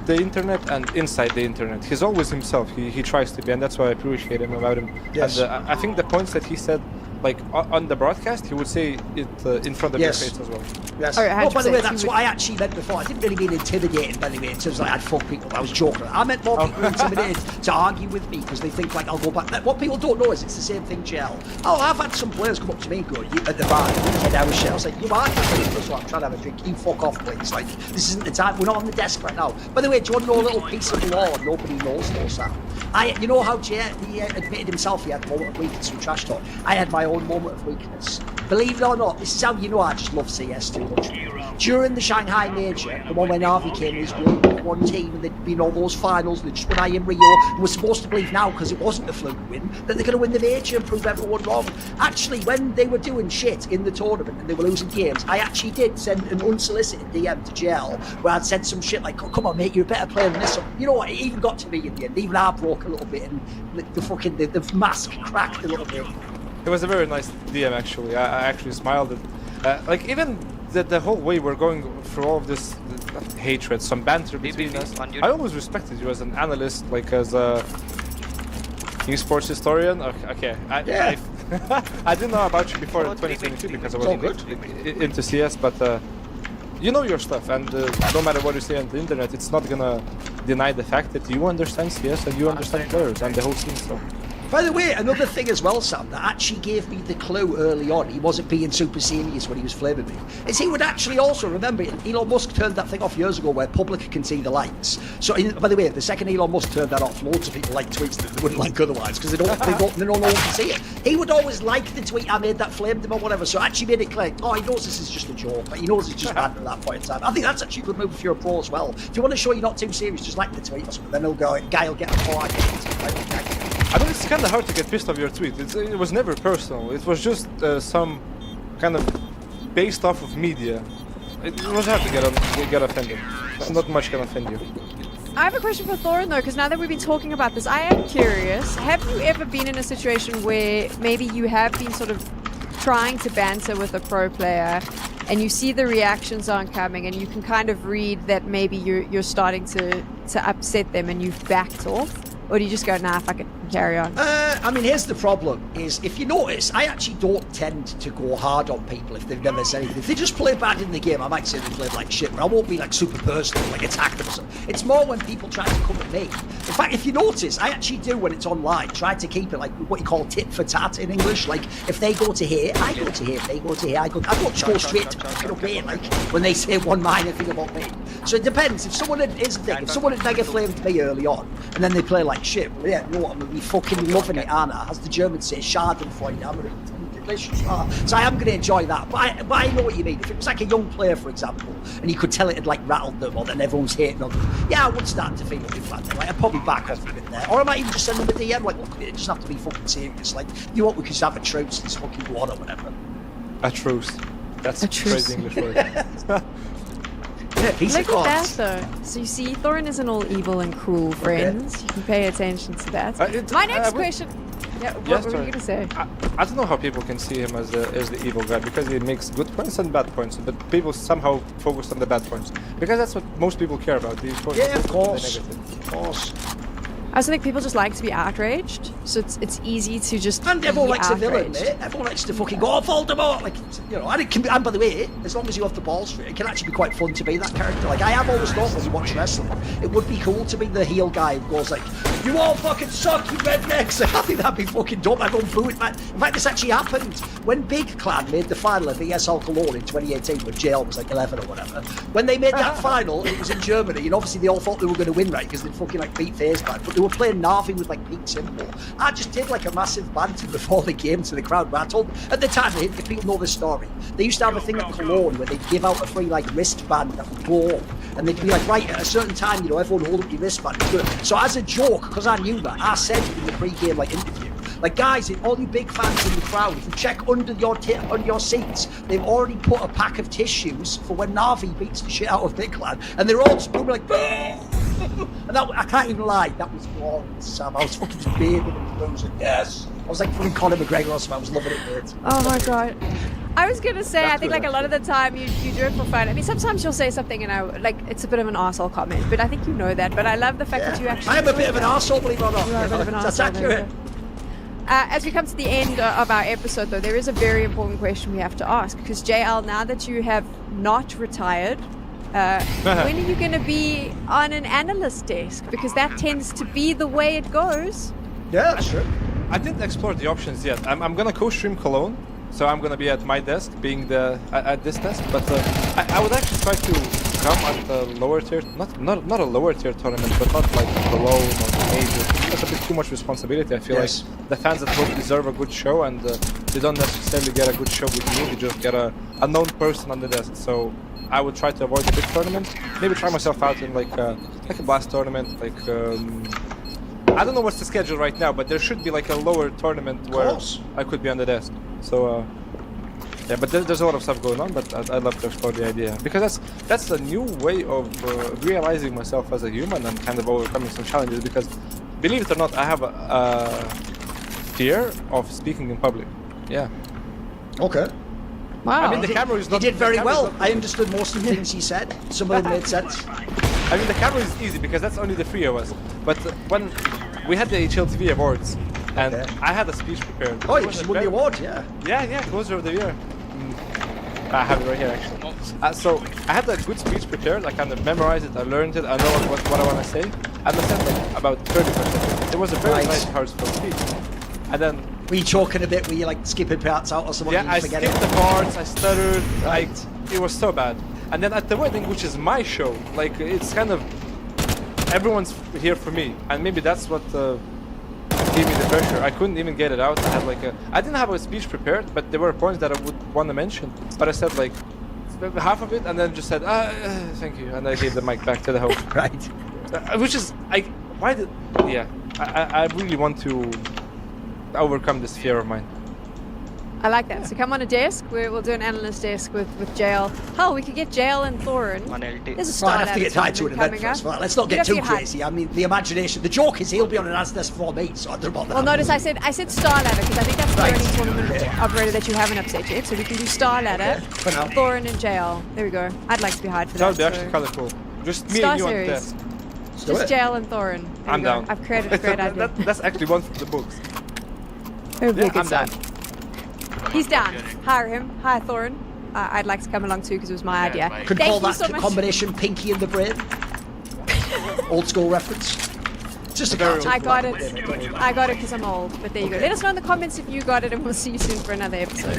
internet and inside the internet. He's always himself. He tries to be, and that's why I appreciate him about him. Yes. And I think the points that he said, like on the broadcast, he would say it in front of your face as well. Yes. Oh, by the way, that's what I actually meant before. I didn't really mean intimidated, by the way, in terms of like I'd fuck people. I was joking. I meant more people intimidated to argue with me because they think like I'll go back. What people don't know is it's the same thing, JL. Oh, I've had some players come up to me and go, at the bar, I was shit. I was like, you are? So I'm trying to have a drink. You fuck off, please. Like, this isn't the time. We're not on the desk right now. By the way, do you want to know a little piece of law nobody knows, though, Sam? You know how he admitted himself he had a moment of weakness from trash talk? I had my own moment of weakness. Believe it or not, this is how you know I just love CS too much. During the Shanghai Major, the one when Harvey came in his one team and they'd been all those finals and they just won I in Rio, and we're supposed to believe now, because it wasn't a fluke win, that they're going to win the Major and prove everyone wrong. Actually, when they were doing shit in the tournament and they were losing games, I actually did send an unsolicited DM to JL where I'd said some shit like, oh, come on mate, you're a better player than this. You know what, it even got to me in the end. Even I broke a little bit and the mask cracked a little bit. It was a very nice DM actually. I actually smiled at like even the whole way we're going through all of this hatred, some banter between us. I always respected you as an analyst, like as a esports historian. Okay. I didn't know about you before 2022 because I wasn't into CS, but you know your stuff, and no matter what you say on the internet, it's not gonna deny the fact that you understand CS and you understand players and the whole scene. So By the way, another thing as well, Sam, that actually gave me the clue early on, he wasn't being super serious when he was flaming me, is he would actually also, remember, Elon Musk turned that thing off years ago where public can see the likes. So, by the way, the second Elon Musk turned that off, loads of people like tweets that they wouldn't like otherwise, because they don't know one can see it. He would always like the tweet I made that flamed him or whatever, so it actually made it clear, oh, he knows this is just a joke, but he knows it's just bad at that point in time. I think that's actually a good move if you're a pro as well. If you want to show you're not too serious, just like the tweet or something, then guy will get a far. I mean, it's kind of hard to get pissed off your tweet. It was never personal. It was just some kind of based off of media. It was hard to get offended. Not much can offend you. I have a question for Thorin though, because now that we've been talking about this, I am curious. Have you ever been in a situation where maybe you have been sort of trying to banter with a pro player and you see the reactions aren't coming and you can kind of read that maybe you're starting to upset them and you've backed off? Or do you just go, nah, fuck it, carry on? I mean, here's the problem, is if you notice, I actually don't tend to go hard on people if they've never said anything. If they just play bad in the game, I might say they played like shit, but I won't be like super personal, like attack them or something. It's more when people try to come at me. In fact, if you notice, I actually do when it's online, try to keep it like what you call tit for tat in English. Like, if they go to here, I go to here. If they go to here, I don't go straight to fucking up here, like, when they say one minor thing about me. So it depends. If someone had, here's the thing, if someone had mega flamed me early on, and then they play like shit, well, yeah, you know what, I'm gonna be fucking loving it, Anna, as the Germans say, Schadenfreude. I'm gonna delicious. So I am going to enjoy that, but I know what you mean. If it was like a young player, for example, and you could tell it had like rattled them, or then everyone's hating on them, yeah, I would start to feel a bit bad. Like, I'd probably back off a bit there, or I might even just send them a DM, like, look, it doesn't have to be fucking serious. Like, you know what, we could just have a truce and fucking go on or whatever. A truce. That's a crazy English word. He's Look at that though. So you see, Thorin isn't all evil and cruel, friends. You can pay attention to that. My next question. Yeah, what were you going to say? I don't know how people can see him as the evil guy, because he makes good points and bad points, but people somehow focus on the bad points because that's what most people care about. Yeah, of course. Of course. I also think people just like to be outraged, so it's easy to just and everyone be likes outraged. a villain, mate. Everyone likes to fucking go, oh, Voldemort! Like, you know, and it can be, and by the way, as long as you have the balls for it, it can actually be quite fun to be that character. Like, I have always thought when you watch wrestling, it would be cool to be the heel guy who goes like, you all fucking suck, you rednecks! Like, I think that'd be fucking dope. I don't boo it, man. In fact, this actually happened when Big Clan made the final of ESL Cologne in 2018 when JL was like 11 or whatever. When they made that final, it was in Germany, and obviously they all thought they were going to win, right? Because they fucking like beat FaZe Band, but they were playing Na'Vi with like peak symbol. I just did like a massive banter before the game to the crowd, but I told at the time, if people know the story, they used to have a thing at Cologne where they'd give out a free like wristband that would glow up, and they'd be like, right, at a certain time, you know, everyone hold up your wristband. So as a joke, because I knew that, I said in the pre-game like interview, like, guys, all you big fans in the crowd, if you check under your seats, they've already put a pack of tissues for when Na'Vi beats the shit out of Big Clan, and they're all just like, and that, I can't even lie, that was glorious, Sam. I was fucking just bathing and losing. Yes, I was like fucking Conor McGregor or something. I was loving it, mate. Oh my god. I was gonna say, I think like a lot of the time you do it for fun. I mean, sometimes you'll say something and I like it's a bit of an arsehole comment, but I think you know that. But I love the fact that you actually. I am a bit of an arsehole, believe it or not. You are a bit of an That's arsehole, accurate. As we come to the end of our episode, though, there is a very important question we have to ask, because JL, now that you have not retired, when are you going to be on an analyst desk? Because that tends to be the way it goes. Yeah, that's true. I didn't explore the options yet. I'm gonna co-stream Cologne, so I'm gonna be at my desk, being at this desk. But I would actually try to come at the lower tier, not a lower tier tournament, but not like below or major. That's a bit too much responsibility. I feel like the fans at home deserve a good show, and they don't necessarily get a good show with me. They just get a known person on the desk. So I would try to avoid the big tournament. Maybe try myself out in like a blast tournament, like. I don't know what's the schedule right now, but there should be like a lower tournament where I could be on the desk. So, yeah, but there's a lot of stuff going on, but I'd love to explore the idea. Because that's a new way of realizing myself as a human and kind of overcoming some challenges. Because, believe it or not, I have a fear of speaking in public. Yeah. Okay. Wow. I mean, the camera is not... He did very well. I understood most of the things he said. Some of them made sense. I mean, the camera is easy because that's only the three of us. But when we had the HLTV awards, and I had a speech prepared. Oh, you just won the award, yeah. Yeah, closer of the year. I have it right here, actually. So I had a good speech prepared. I kind of memorized it, I learned it, I know what I want to say. And I said like about 30%. It was a very nice, heartfelt speech. and then Were you choking a bit? Were you like skipping parts out or something? yeah, You I forget skipped it? the parts, I stuttered, Right. it was so bad. And then at the wedding, which is my show, like it's kind of everyone's here for me, and maybe that's what gave me the pressure. I couldn't even get it out. I had like I didn't have a speech prepared, but there were points that I would want to mention. But I said like half of it, and then just said thank you, and I gave the mic back to the host. Right. Which is I really want to overcome this fear of mine. I like that. So come on a desk. We'll do an analyst desk with Jail. Hell, we could get Jail and Thorin. There's a Well, star I'd have to get tied to an event coming first. up. Well, let's not You'd get have to too hyped. crazy. I mean, the imagination. The joke is he'll be on an as desk for me, so I don't know about that. Well, notice I said star ladder because I think that's Right. the only tournament operator that you haven't upset yet. So we can do star ladder, For now. Thorin and Jail. There we go. I'd like to be hired for That would that. be actually kind of cool. Just me Star and you on the series. desk. Let's do Just it. Jail and Thorin. There I'm we go. down. I've created a great idea. That's actually one from the books. It would be a Yeah, good I'm down. start. He's down. Hire him. Hire Thorin. I'd like to come along too because it was my idea. Could Thank call you that so much. combination Pinky and the Brain. Old school reference. Just a Very cartoon. I got it. I got it because I'm old. But there you go. Let us know in the comments if you got it, and we'll see you soon for another episode.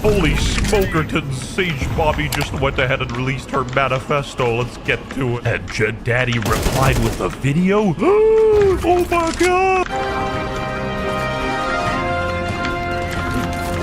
Holy smokertons, Sage Bobby just went ahead and released her manifesto. Let's get to it. And Jet Daddy replied with a video? Oh my god!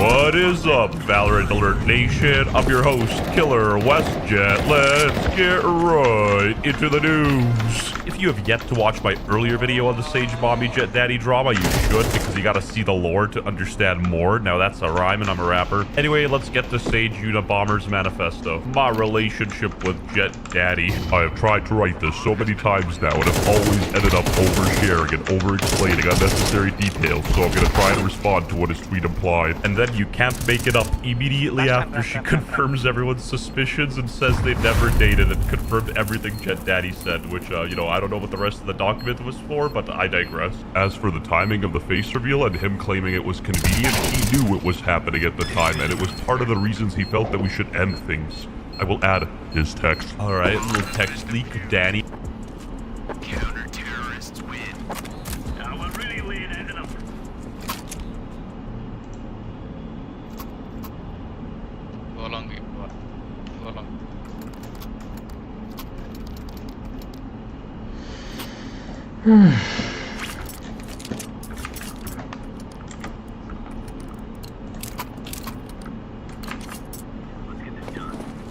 What is up, Valorant Alert Nation? I'm your host, Killer WestJet. Let's get right into the news. If you have yet to watch my earlier video on the Sage Bobby Jet Daddy drama, you should, because you gotta see the lore to understand more. Now that's a rhyme and I'm a rapper. Anyway, let's get to Sage Unabomber's manifesto. My relationship with Jet Daddy. I have tried to write this so many times now and have always ended up oversharing and over-explaining unnecessary details, so I'm gonna try to respond to what his tweet implied. And then you can't make it up immediately after she confirms everyone's suspicions and says they never dated and confirmed everything Jet Daddy said, which, I don't know what the rest of the document was for, but I digress. As for the timing of the face reveal and him claiming it was convenient, he knew it was happening at the time, and it was part of the reasons he felt that we should end things. I will add his text. Alright, little text leak, Danny. Counter-terrorists win. Go along. Go along.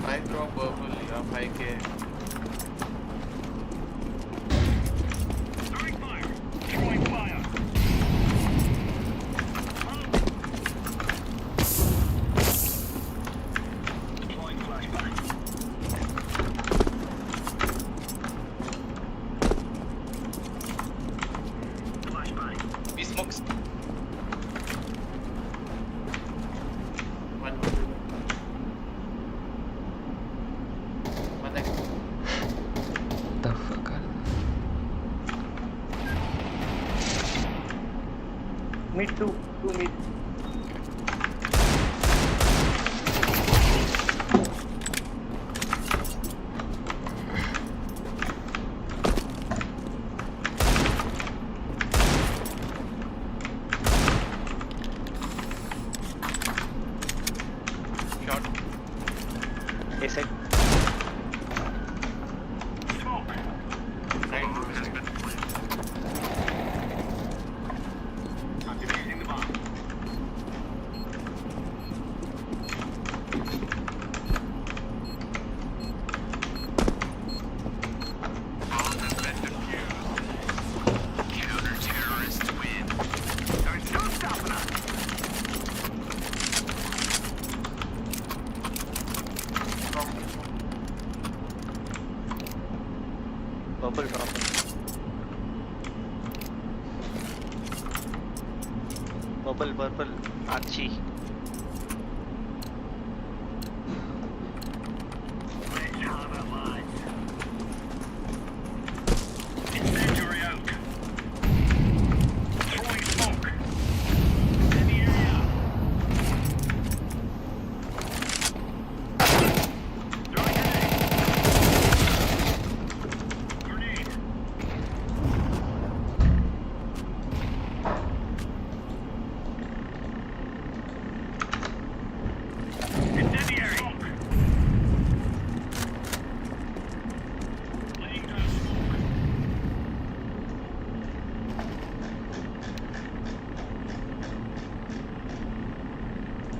Micro purple, yeah, 5K. He smokes. One. One next. The fuck are Mid two mid. Shot. A side. Right. Counter-terrorists win. There's no stopping us. Purple drop. Purple. Archie. Incendiary out. Throwing smoke. In the area. Throwing grenade. Grenade.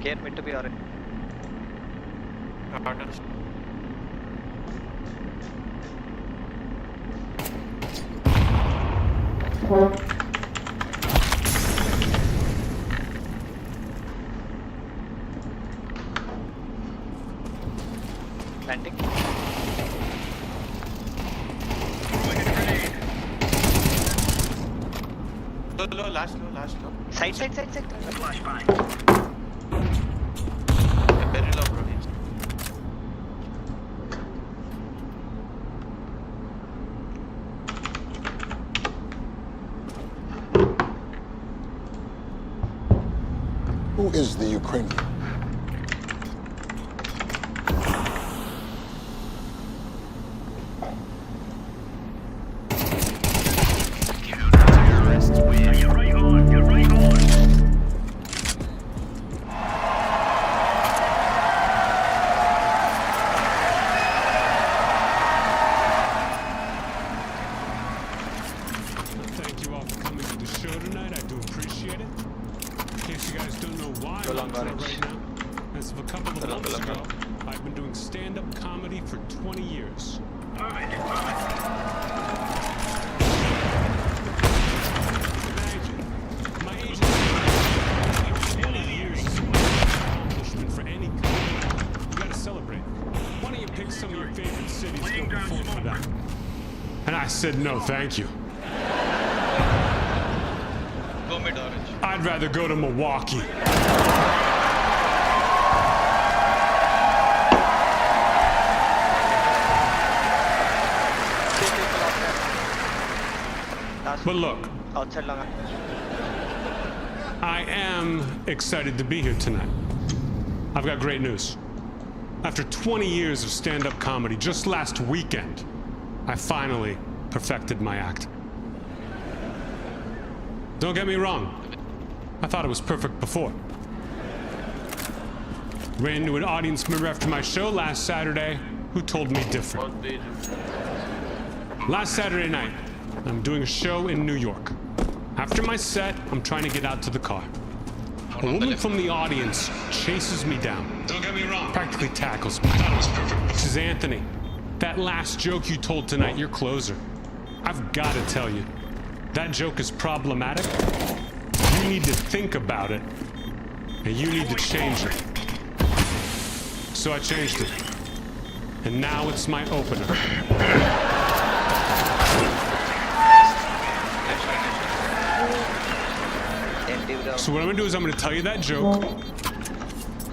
Care mid to be alright. Planting. Low, last low. Side. Flashbang. Very low, bro. Who is the Ukrainian? Terrorists win. You're right on. You're right on. Thank you all for coming to the show tonight. I do appreciate it. In case you guys don't know why Go I'm long, on tour orange. right now, as of a couple of Go long, months go long, ago, I've been doing stand-up comedy for 20 years. Perfect. Thank you. My agency, 20 years is an accomplishment for any comedy. You gotta celebrate. Why don't you pick some of your favorite cities to go perform for them? And I said no, thank you. Go mid orange. I'd rather go to Milwaukee. But look, Outside long. I am excited to be here tonight. I've got great news. After 20 years of stand-up comedy, just last weekend, I finally perfected my act. Don't get me wrong. I thought it was perfect before. Ran into an audience member after my show last Saturday who told me different. Last Saturday night, I'm doing a show in New York. After my set, I'm trying to get out to the car. A woman from the audience chases me down. Don't get me wrong. Practically tackles me. That was perfect. She says, Anthony, that last joke you told tonight, your closer. I've got to tell you, that joke is problematic. You need to think about it, and you need to change it. So I changed it. And now it's my opener. So what I'm gonna do is I'm gonna tell you that joke,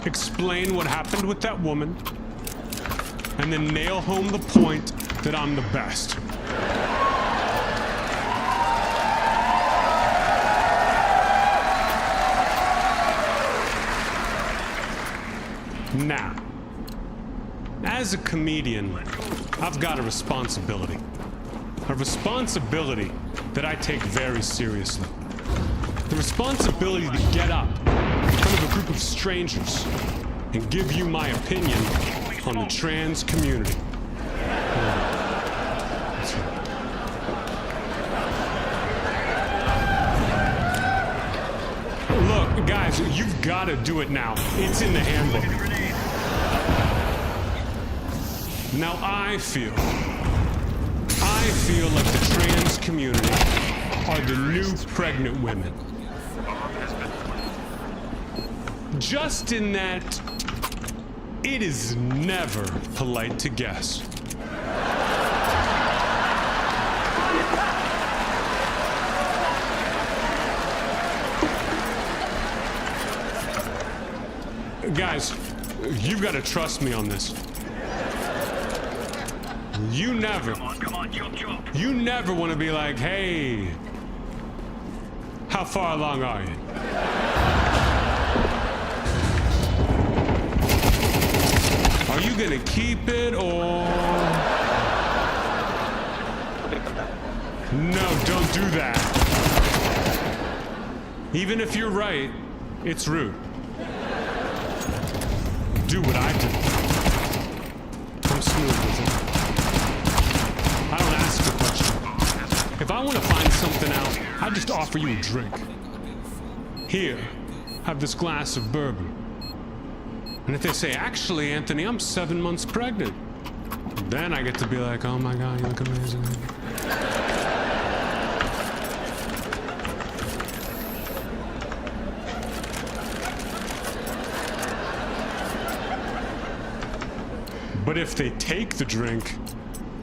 explain what happened with that woman, and then nail home the point that I'm the best. Now, as a comedian, I've got a responsibility. A responsibility that I take very seriously. The responsibility to get up in front of a group of strangers and give you my opinion on the trans community. That's right. Look, guys, you've got to do it now. It's in the handbook. Now I feel like the trans community are the new pregnant women. Just in that it is never polite to guess. Guys, you've got to trust me on this. You never want to be like, hey, how far along are you? Are you gonna keep it or? No, don't do that. Even if you're right, it's rude. Do what I do. I'm smooth with it. I don't ask for questions. If I want to find something out, I just offer you a drink. Here, have this glass of bourbon. And if they say, actually, Anthony, I'm 7 months pregnant, then I get to be like, oh my God, you look amazing. But if they take the drink,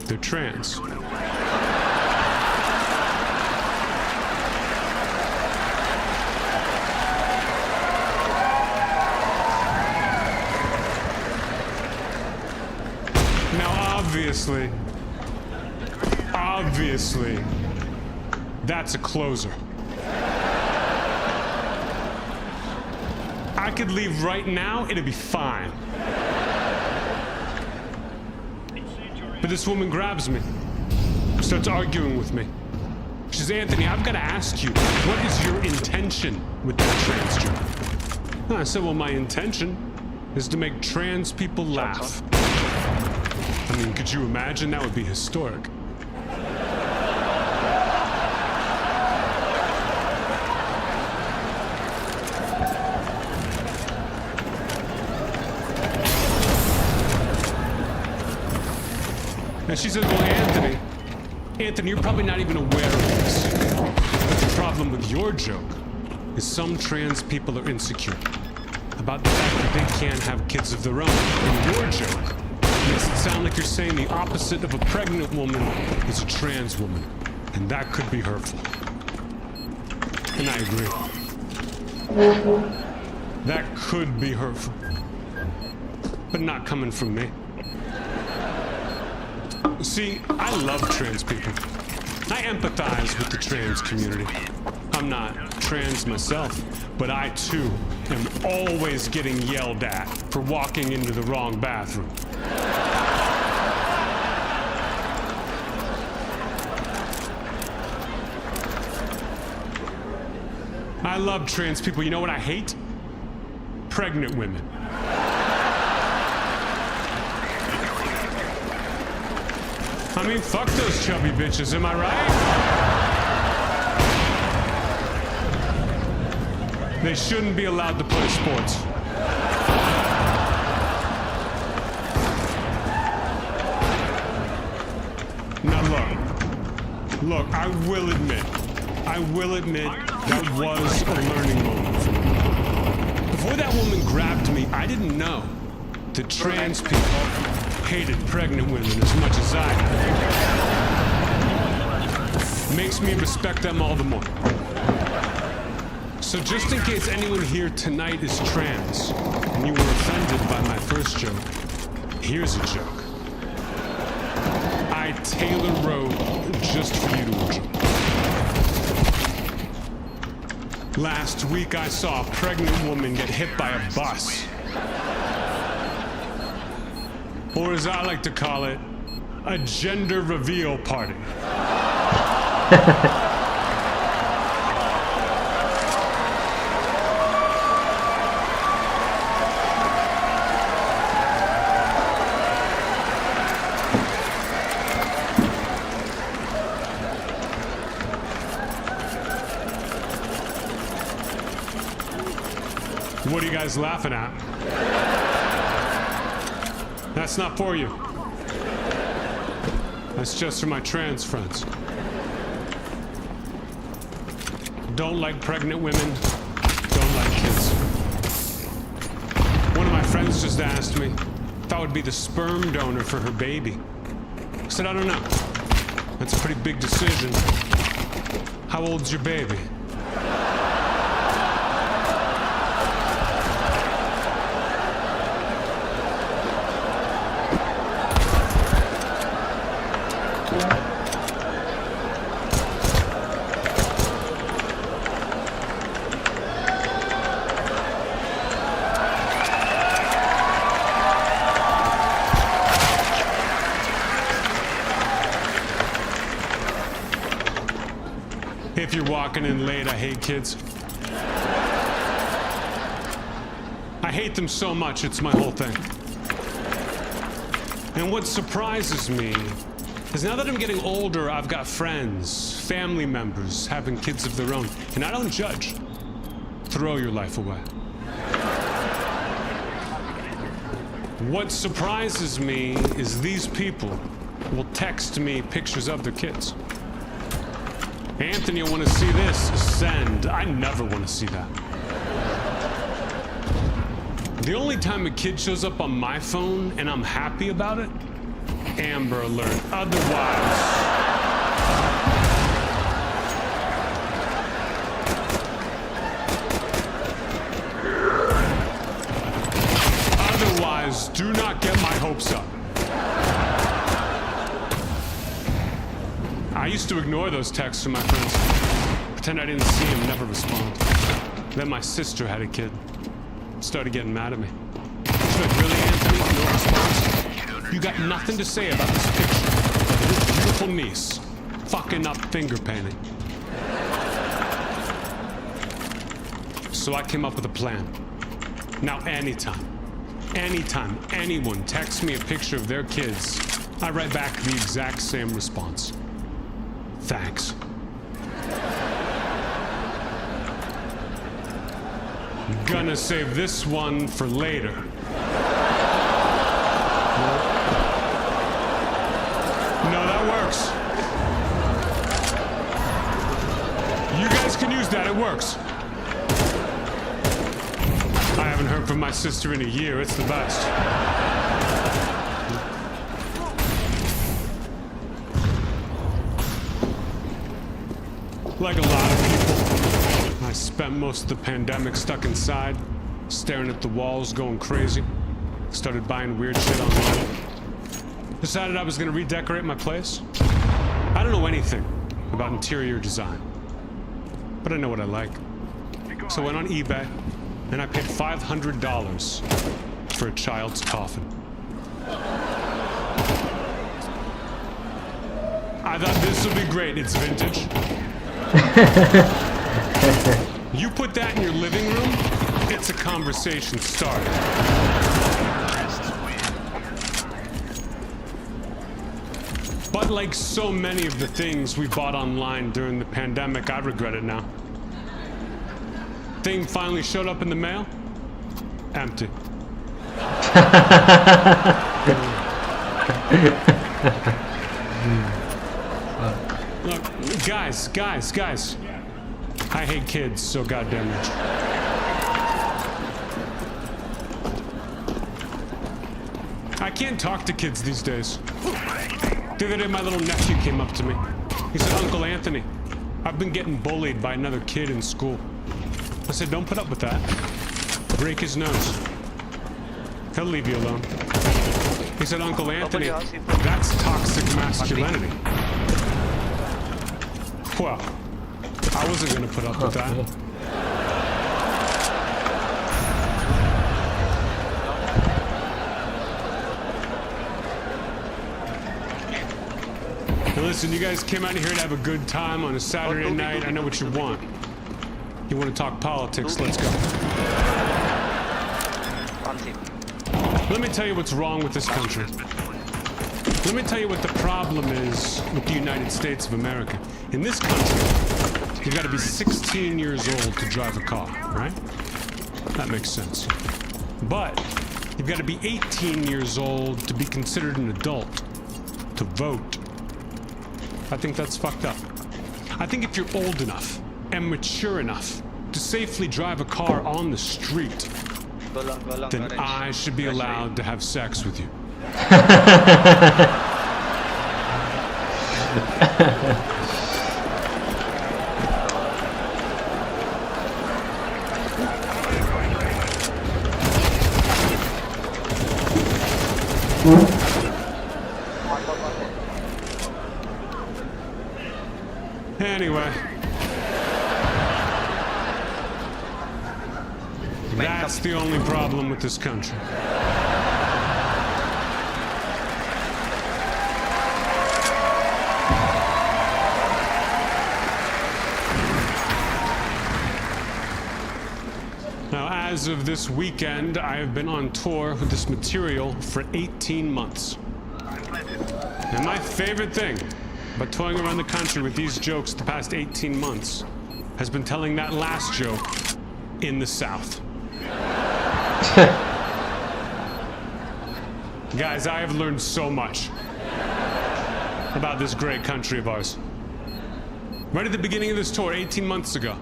they're trans. Now, obviously, that's a closer. I could leave right now, it'd be fine. But this woman grabs me, starts arguing with me. She says, Anthony, I've got to ask you, what is your intention with that trans joke? And I said, well, my intention is to make trans people laugh. I mean, could you imagine? That would be historic. And she said, well, Anthony, you're probably not even aware of this. But the problem with your joke is some trans people are insecure about the fact that they can't have kids of their own. And your joke makes it sound like you're saying the opposite of a pregnant woman is a trans woman. And that could be hurtful. And I agree. That could be hurtful. But not coming from me. See, I love trans people. I empathize with the trans community. I'm not trans myself, but I too am always getting yelled at for walking into the wrong bathroom. I love trans people. You know what I hate? Pregnant women. I mean, fuck those chubby bitches, am I right? They shouldn't be allowed to play sports. Now look, I will admit that was a learning moment for me. Before that woman grabbed me, I didn't know that trans people hated pregnant women as much as I have. Makes me respect them all the more. So just in case anyone here tonight is trans and you were offended by my first joke, here's a joke I tailor-wrote just for you to enjoy. Last week I saw a pregnant woman get hit by a bus. Or as I like to call it, a gender reveal party. What are you guys laughing at? That's not for you. That's just for my trans friends. Don't like pregnant women, don't like kids. One of my friends just asked me if I would be the sperm donor for her baby. I said, I don't know. That's a pretty big decision. How old's your baby? If you're walking in late, I hate kids. I hate them so much, it's my whole thing. And what surprises me is now that I'm getting older, I've got friends, family members having kids of their own, and I don't judge. Throw your life away. What surprises me is these people will text me pictures of their kids. Anthony, I want to see this. Send. I never want to see that. The only time a kid shows up on my phone and I'm happy about it, Amber Alert. Otherwise, do not get my hopes up. I used to ignore those texts from my friends. Pretend I didn't see them, never respond. Then my sister had a kid. Started getting mad at me. She's like, really, Anthony? No response? You got nothing to say about this picture of your beautiful niece fucking up finger painting. So I came up with a plan. Now anytime anyone texts me a picture of their kids, I write back the exact same response. Thanks. Gonna save this one for later. No, that works. You guys can use that, it works. I haven't heard from my sister in a year, it's the best. Like a lot of people, I spent most of the pandemic stuck inside, staring at the walls, going crazy. Started buying weird shit online. Decided I was gonna redecorate my place. I don't know anything about interior design, but I know what I like. So I went on eBay, and I paid $500 for a child's coffin. I thought this would be great, it's vintage. You put that in your living room, it's a conversation starter. But like so many of the things we bought online during the pandemic, I regret it now. Thing finally showed up in the mail, empty. Look, guys. I hate kids so goddamn much. I can't talk to kids these days. The other day, my little nephew came up to me. He said, Uncle Anthony, I've been getting bullied by another kid in school. I said, don't put up with that. Break his nose. He'll leave you alone. He said, Uncle Anthony, that's toxic masculinity. Well, I wasn't gonna put up with that. Now listen, you guys came out here to have a good time on a Saturday night. I know what you want. You want to talk politics? Let's go. Let me tell you what's wrong with this country. Let me tell you what the problem is with the United States of America. In this country, you've got to be 16 years old to drive a car, right? That makes sense. But you've got to be 18 years old to be considered an adult, to vote. I think that's fucked up. I think if you're old enough and mature enough to safely drive a car on the street, then I should be allowed to have sex with you. Anyway, that's the only problem with this country. Now, as of this weekend, I have been on tour with this material for 18 months. And my favorite thing about touring around the country with these jokes the past 18 months has been telling that last joke in the South. Guys, I have learned so much about this great country of ours. Right at the beginning of this tour, 18 months ago,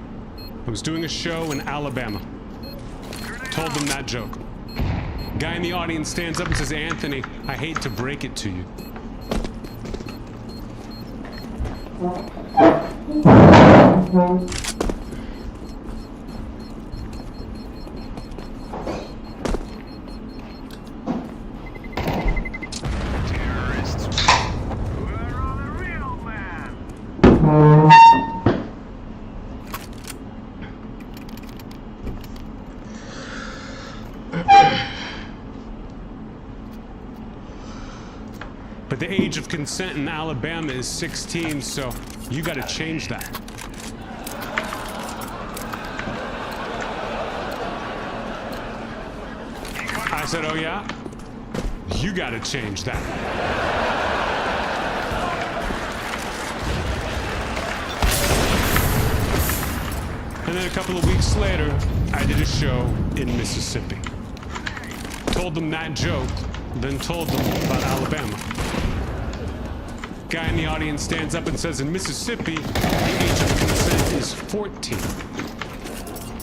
I was doing a show in Alabama. Told them that joke. Guy in the audience stands up and says, Anthony, I hate to break it to you. But the age of consent in Alabama is 16, so you gotta change that. I said, oh yeah? You gotta change that. And then a couple of weeks later, I did a show in Mississippi. Told them that joke, then told them about Alabama. Guy in the audience stands up and says, in Mississippi, the age of consent is 14.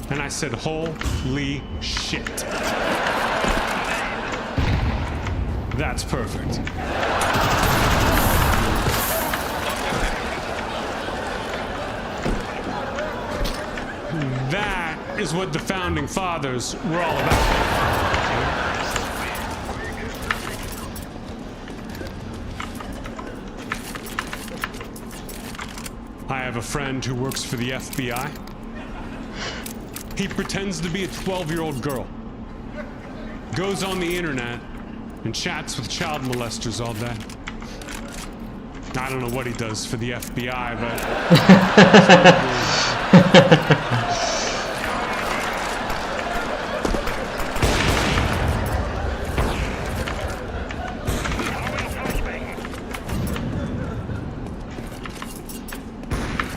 And I said, holy shit. That's perfect. That is what the founding fathers were all about. I have a friend who works for the FBI. He pretends to be a 12-year-old girl. Goes on the internet and chats with child molesters all day. I don't know what he does for the FBI, but...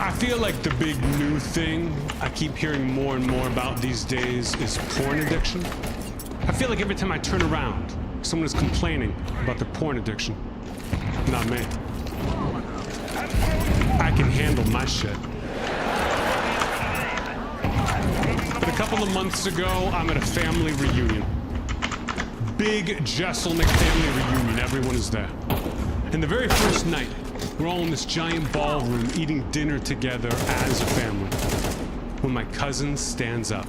I feel like the big new thing I keep hearing more and more about these days is porn addiction. I feel like every time I turn around, someone is complaining about their porn addiction. Not me. I can handle my shit. But a couple of months ago, I'm at a family reunion. Big Jesselnick family reunion. Everyone is there. And the very first night, we're all in this giant ballroom eating dinner together as a family. When my cousin stands up,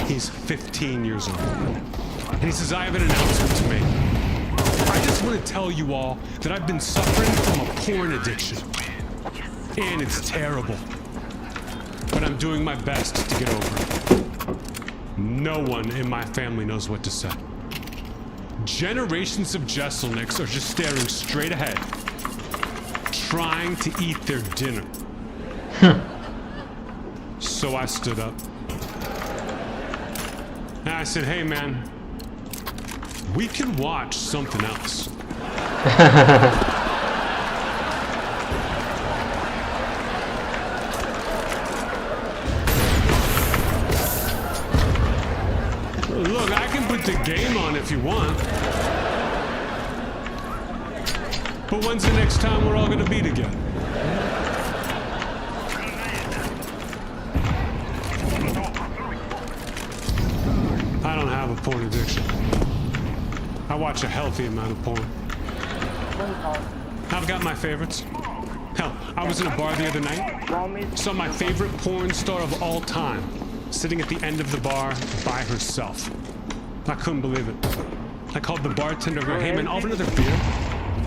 he's 15 years old. And he says, I have an announcement to make. I just want to tell you all that I've been suffering from a porn addiction. And it's terrible. But I'm doing my best to get over it. No one in my family knows what to say. Generations of Jesselnicks are just staring straight ahead, trying to eat their dinner. So I stood up. And I said, hey man, we can watch something else. Look, I can put the game on if you want. But when's the next time we're all gonna be together? I don't have a porn addiction. I watch a healthy amount of porn. I've got my favorites. Hell, I was in a bar the other night, saw my favorite porn star of all time sitting at the end of the bar by herself. I couldn't believe it. I called the bartender, go, hey man, I'll have another beer.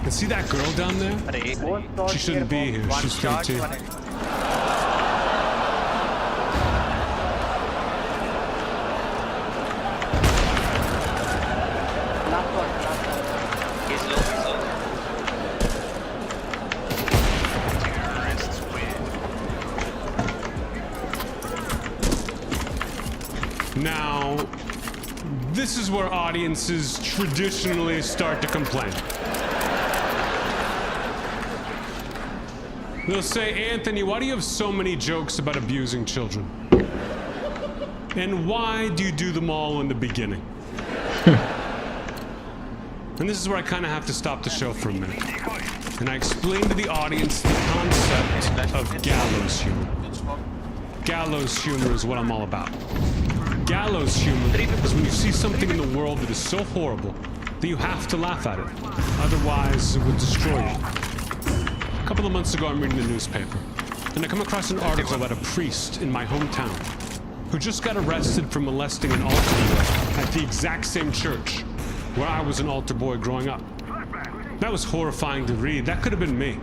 And see that girl down there? She shouldn't be here. She's 13. Now, this is where audiences traditionally start to complain. They'll say, Anthony, why do you have so many jokes about abusing children? And why do you do them all in the beginning? And this is where I kind of have to stop the show for a minute. And I explain to the audience the concept of gallows humor. Gallows humor is what I'm all about. Gallows humor is when you see something in the world that is so horrible that you have to laugh at it. Otherwise, it would destroy you. A couple of months ago, I'm reading the newspaper, and I come across an article about a priest in my hometown who just got arrested for molesting an altar boy at the exact same church where I was an altar boy growing up. That was horrifying to read. That could have been me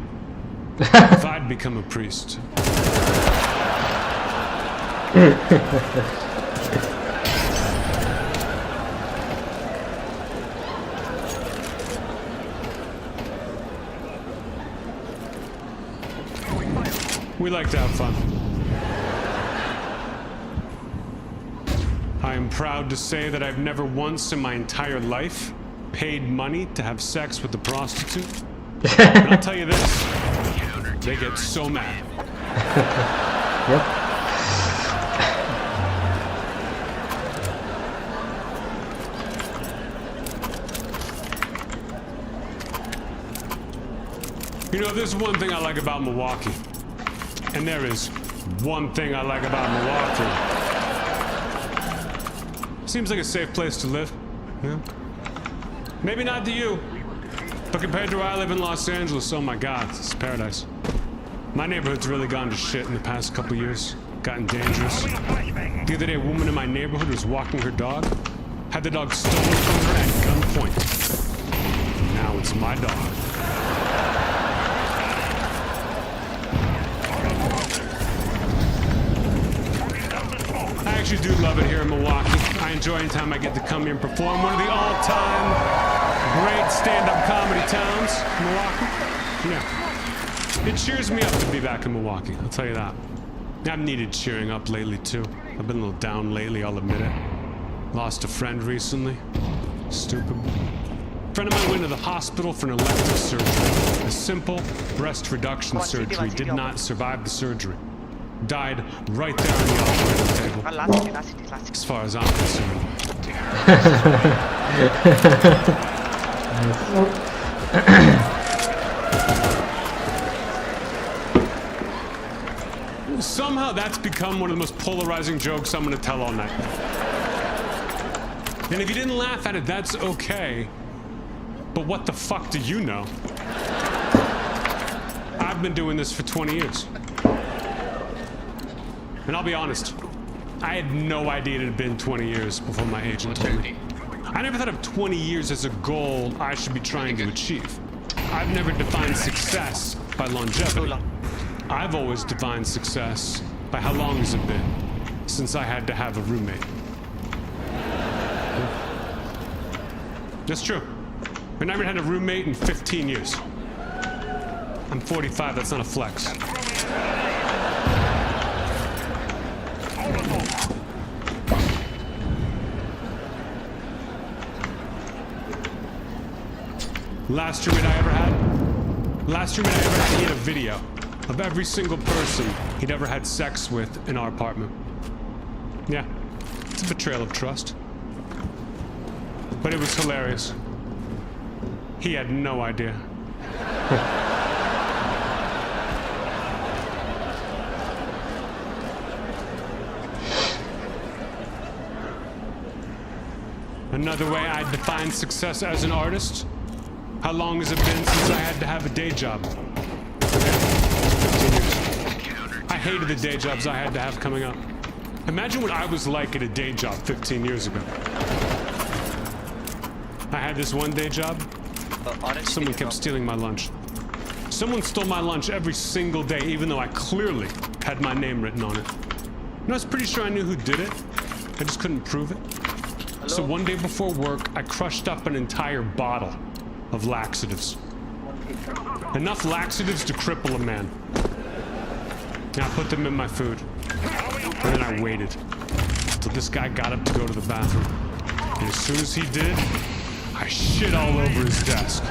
if I'd become a priest. We like to have fun. I am proud to say that I've never once in my entire life paid money to have sex with a prostitute. And I'll tell you this, they get so mad. Yep. You know, there's one thing I like about Milwaukee. And there is one thing I like about Milwaukee. Seems like a safe place to live. Yeah. Maybe not to you, but compared to where I live in Los Angeles, oh my God, it's paradise. My neighborhood's really gone to shit in the past couple years. Gotten dangerous. The other day, a woman in my neighborhood was walking her dog. Had the dog stolen from her at gunpoint. Now it's my dog. I actually do love it here in Milwaukee. I enjoy any time I get to come here and perform. One of the all-time great stand-up comedy towns, Milwaukee. Yeah. It cheers me up to be back in Milwaukee, I'll tell you that. I've needed cheering up lately, too. I've been a little down lately, I'll admit it. Lost a friend recently. Stupid. A friend of mine went to the hospital for an elective surgery. A simple breast reduction surgery. Did not survive the surgery. Died right there on the operating table. As far as I'm concerned. Somehow that's become one of the most polarizing jokes I'm going to tell all night. And if you didn't laugh at it, that's okay. But what the fuck do you know? I've been doing this for 20 years. And I'll be honest, I had no idea it had been 20 years before my agent told me. I never thought of 20 years as a goal I should be trying to achieve. I've never defined success by longevity. I've always defined success by how long has it been since I had to have a roommate. That's true. I never had a roommate in 15 years. I'm 45, that's not a flex. Last roommate I ever had, he had a video of every single person he'd ever had sex with in our apartment. Yeah, it's a betrayal of trust. But it was hilarious. He had no idea. Another way I define success as an artist. How long has it been since I had to have a day job? 15 years. I hated the day jobs I had to have coming up. Imagine what I was like at a day job 15 years ago. I had this one day job. Someone kept stealing my lunch. Someone stole my lunch every single day, even though I clearly had my name written on it. And I was pretty sure I knew who did it. I just couldn't prove it. So one day before work, I crushed up an entire bottle of laxatives. Enough laxatives to cripple a man. And I put them in my food. And then I waited until this guy got up to go to the bathroom. And as soon as he did, I shit all over his desk.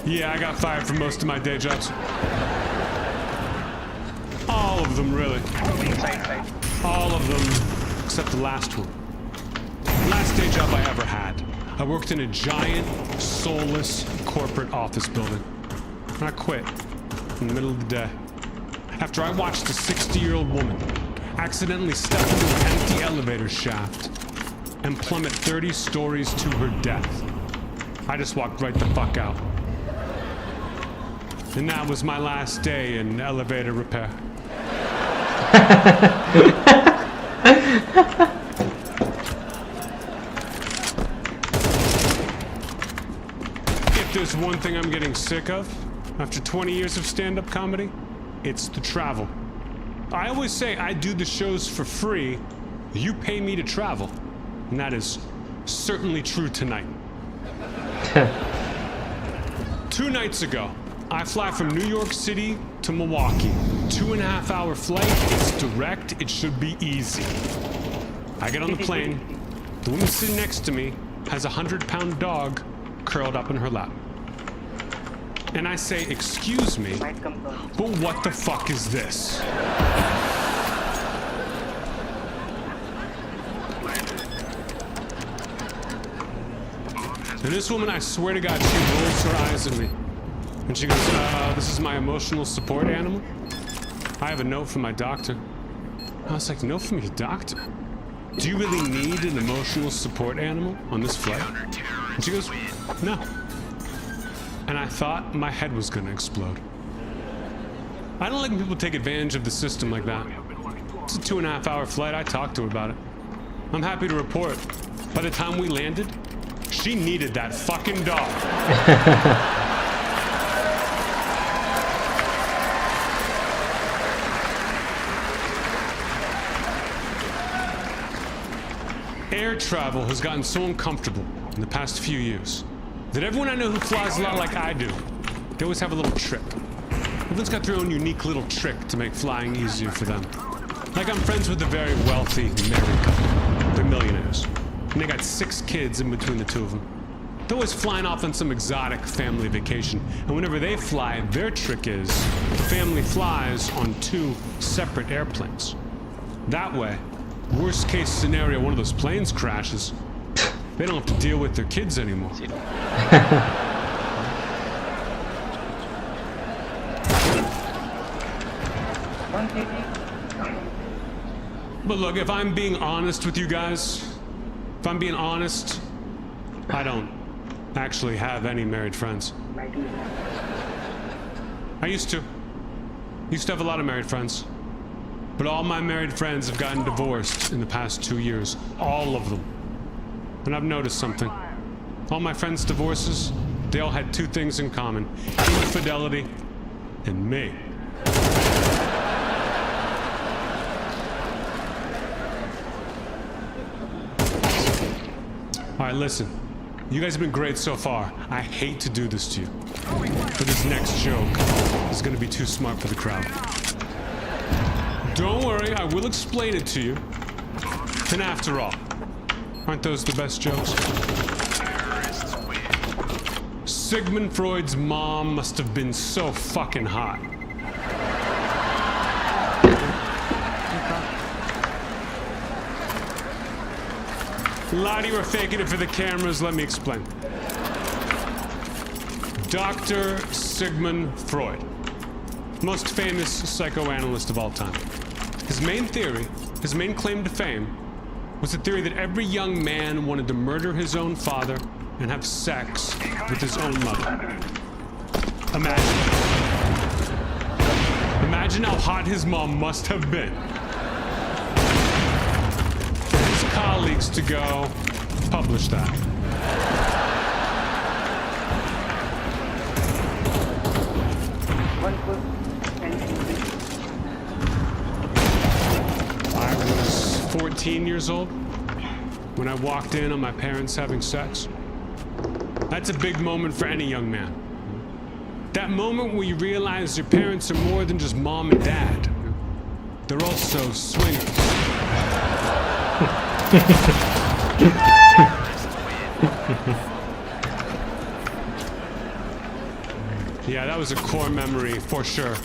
Yeah, I got fired from most of my day jobs. All of them, really. Side. All of them, except the last one. Last day job I ever had. I worked in a giant, soulless corporate office building. And I quit in the middle of the day. After I watched a 60-year-old woman accidentally step into an empty elevator shaft and plummet 30 stories to her death. I just walked right the fuck out. And that was my last day in elevator repair. If there's one thing I'm getting sick of, after 20 years of stand-up comedy, it's the travel. I always say I do the shows for free, you pay me to travel. And that is certainly true tonight. 2 nights ago, I fly from New York City to Milwaukee. 2.5 hour flight, it's direct, it should be easy. I get on the plane, the woman sitting next to me has a 100-pound dog curled up in her lap. And I say, excuse me, but what the fuck is this? And this woman, I swear to God, she rolls her eyes at me. And she goes, this is my emotional support animal? I have a note from my doctor. I was like, note from your doctor? Do you really need an emotional support animal on this flight? And she goes, no. And I thought my head was gonna explode. I don't like when people take advantage of the system like that. It's a 2.5 hour flight, I talked to her about it. I'm happy to report, by the time we landed, she needed that fucking dog. Air travel has gotten so uncomfortable in the past few years that everyone I know who flies a lot like I do, they always have a little trick. Everyone's got their own unique little trick to make flying easier for them. Like I'm friends with a very wealthy married couple. They're millionaires. And they got 6 kids in between the two of them. They're always flying off on some exotic family vacation. And whenever they fly, their trick is the family flies on 2 separate airplanes. That way, worst case scenario, one of those planes crashes, they don't have to deal with their kids anymore. But look, if I'm being honest with you guys, if I'm being honest, I don't actually have any married friends. I used to have a lot of married friends. But all my married friends have gotten divorced in the past 2 years. All of them. And I've noticed something. All my friends' divorces, they all had 2 things in common. Infidelity and me. Alright, listen. You guys have been great so far. I hate to do this to you. But this next joke is gonna be too smart for the crowd. Don't worry, I will explain it to you. And after all, aren't those the best jokes? Sigmund Freud's mom must have been so fucking hot. A lot of you are faking it for the cameras, let me explain. Dr. Sigmund Freud, most famous psychoanalyst of all time. His main theory, his main claim to fame, was the theory that every young man wanted to murder his own father and have sex with his own mother. Imagine how hot his mom must have been. For his colleagues to go publish that. I was 14 years old when I walked in on my parents having sex. That's a big moment for any young man. That moment where you realize your parents are more than just mom and dad. They're also swingers. Yeah, that was a core memory for sure.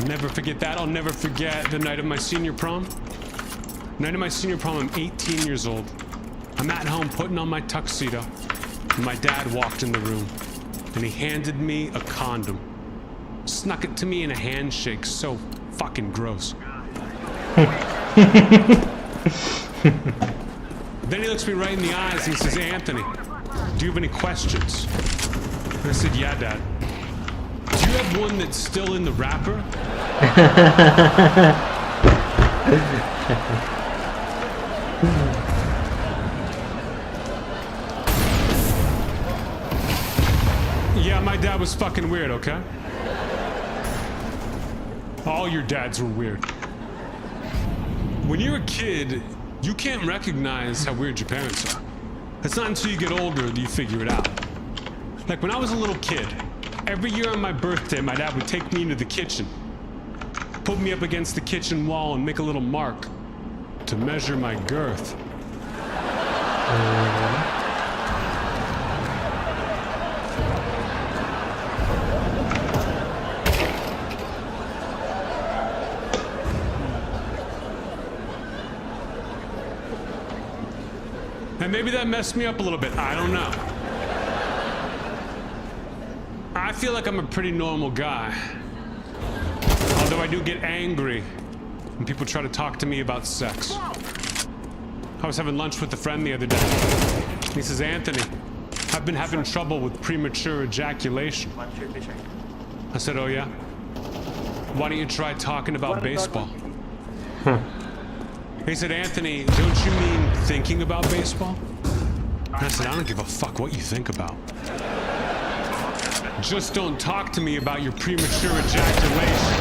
Never forget that. I'll never forget the night of my senior prom. Night of my senior prom, I'm 18 years old. I'm at home putting on my tuxedo. And my dad walked in the room. And he handed me a condom. Snuck it to me in a handshake. So fucking gross. Then he looks me right in the eyes and he says, Anthony, do you have any questions? And I said, yeah, Dad. Do you have one that's still in the wrapper? Yeah, my dad was fucking weird, okay? All your dads were weird. When you're a kid, you can't recognize how weird your parents are. It's not until you get older that you figure it out. Like when I was a little kid, every year on my birthday, my dad would take me into the kitchen, put me up against the kitchen wall and make a little mark to measure my girth. And maybe that messed me up a little bit. I don't know. I feel like I'm a pretty normal guy. Although I do get angry when people try to talk to me about sex. I was having lunch with a friend the other day. He says, Anthony, I've been having trouble with premature ejaculation. I said, oh yeah? Why don't you try talking about baseball? He said, Anthony, don't you mean thinking about baseball? And I said, I don't give a fuck what you think about. Just don't talk to me about your premature ejaculation.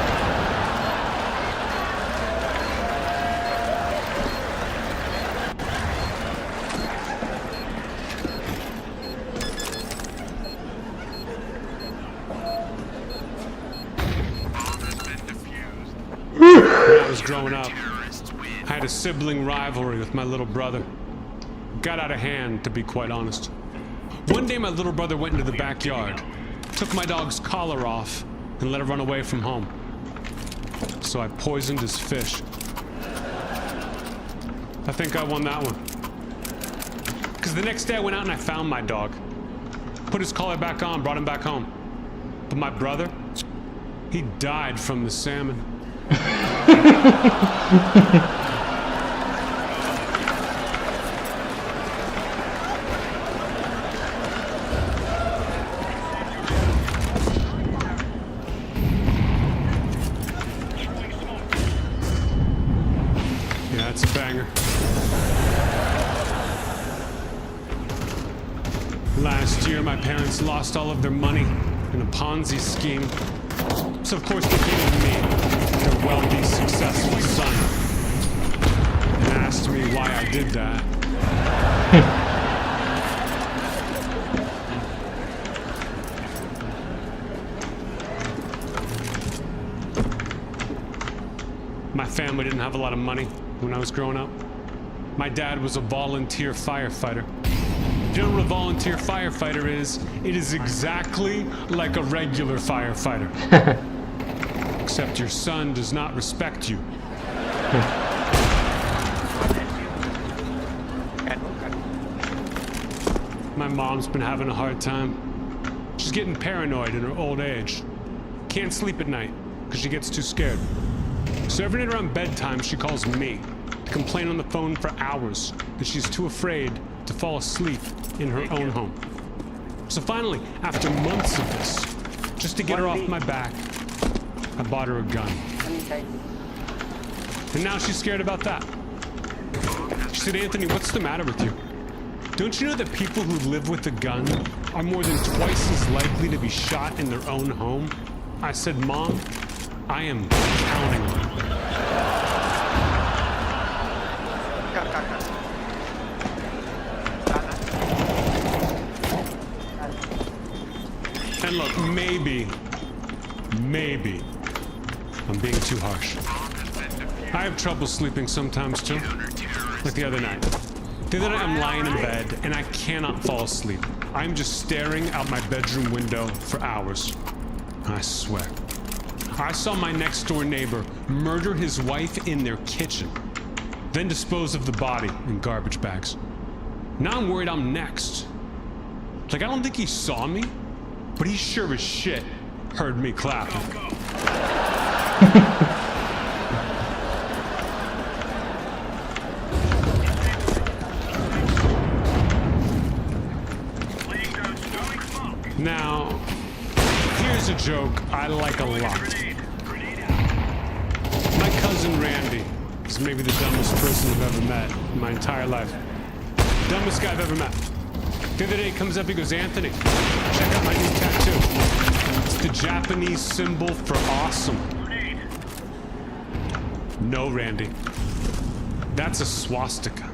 When I was growing up, I had a sibling rivalry with my little brother. Got out of hand, to be quite honest. One day my little brother went into the backyard, took my dog's collar off, and let it run away from home. So I poisoned his fish. I think I won that one. Because the next day I went out and I found my dog. Put his collar back on, brought him back home. But my brother, he died from the salmon. Yeah, it's a banger. Last year, my parents lost all of their money in a Ponzi scheme. So of course they came to me, their wealthy, successful son, and asked me why I did that. My family didn't have a lot of money when I was growing up. My dad was a volunteer firefighter. If you know what a volunteer firefighter is, it is exactly like a regular firefighter. Except your son does not respect you. My mom's been having a hard time. She's getting paranoid in her old age. Can't sleep at night because she gets too scared. So every night around bedtime, she calls me to complain on the phone for hours that she's too afraid to fall asleep in her own home. So finally, after months of this, just to get her off my back, I bought her a gun. And now she's scared about that. She said, Anthony, what's the matter with you? Don't you know that people who live with a gun are more than twice as likely to be shot in their own home? I said, Mom, I am counting on it. And look, maybe I'm being too harsh. I have trouble sleeping sometimes too. Like the other night. The other night I'm lying in bed and I cannot fall asleep. I'm just staring out my bedroom window for hours. I swear. I saw my next door neighbor murder his wife in their kitchen, then dispose of the body in garbage bags. Now I'm worried I'm next. Like, I don't think he saw me, but he sure as shit heard me clapping. Now, here's a joke I like a lot. My cousin Randy is maybe the dumbest person I've ever met in my entire life. Dumbest guy I've ever met. The other day he comes up, he goes, Anthony, check out my new tattoo. It's the Japanese symbol for awesome. No, Randy. That's a swastika.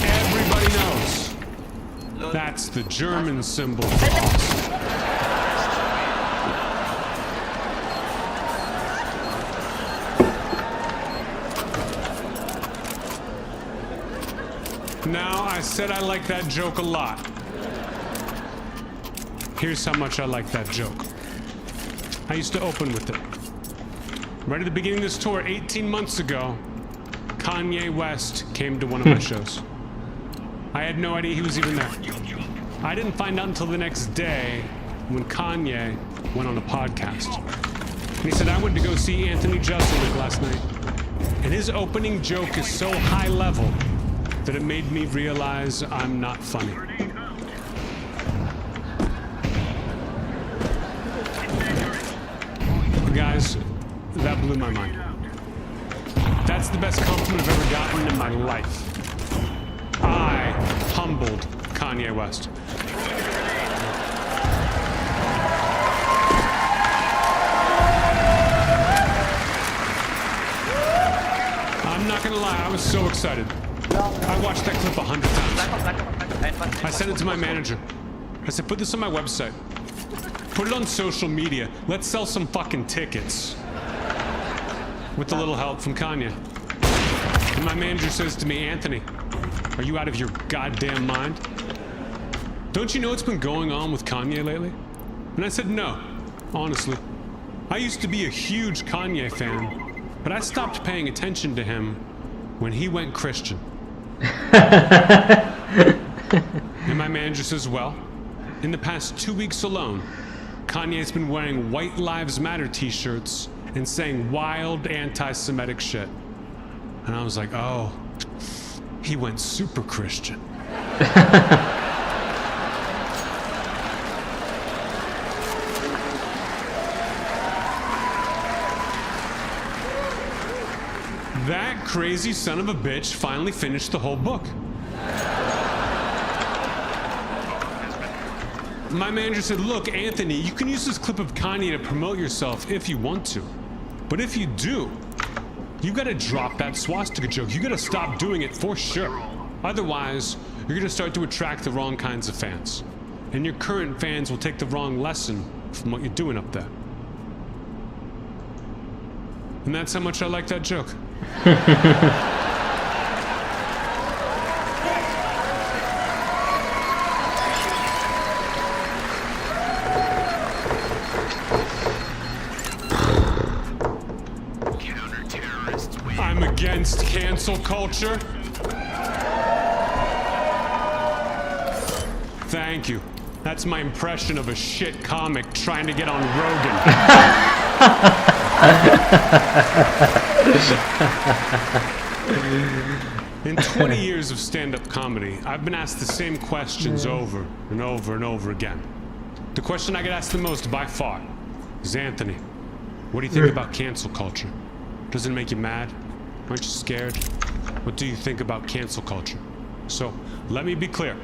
Everybody knows. That's the German symbol for awesome. Now, I said I like that joke a lot. Here's how much I like that joke. I used to open with it. Right at the beginning of this tour, 18 months ago, Kanye West came to one of my shows. I had no idea he was even there. I didn't find out until the next day when Kanye went on a podcast. And he said, I went to go see Anthony Jeselnik last night. And his opening joke is so high level that it made me realize I'm not funny. Guys, that blew my mind. That's the best compliment I've ever gotten in my life. I humbled Kanye West. I'm not gonna lie, I was so excited. I watched that clip 100 times. I sent it to my manager. I said, put this on my website. Put it on social media. Let's sell some fucking tickets. With a little help from Kanye. And my manager says to me, Anthony, are you out of your goddamn mind? Don't you know what's been going on with Kanye lately? And I said, no, honestly. I used to be a huge Kanye fan, but I stopped paying attention to him when he went Christian. And my manager says, well, in the past 2 weeks alone, Kanye's been wearing White Lives Matter t-shirts and saying wild anti-Semitic shit. And I was like, oh, he went super Christian. That crazy son of a bitch finally finished the whole book. My manager said, look, Anthony, you can use this clip of Kanye to promote yourself if you want to. But if you do, you gotta drop that swastika joke. You gotta stop doing it for sure. Otherwise, you're gonna start to attract the wrong kinds of fans. And your current fans will take the wrong lesson from what you're doing up there. And that's how much I like that joke. I'm against cancel culture. Thank you. That's my impression of a shit comic trying to get on Rogan. In 20 years of stand-up comedy, I've been asked the same questions over and over and over again. The question I get asked the most by far is, Anthony, what do you think about cancel culture? Does it make you mad? Aren't you scared? What do you think about cancel culture? So, let me be clear.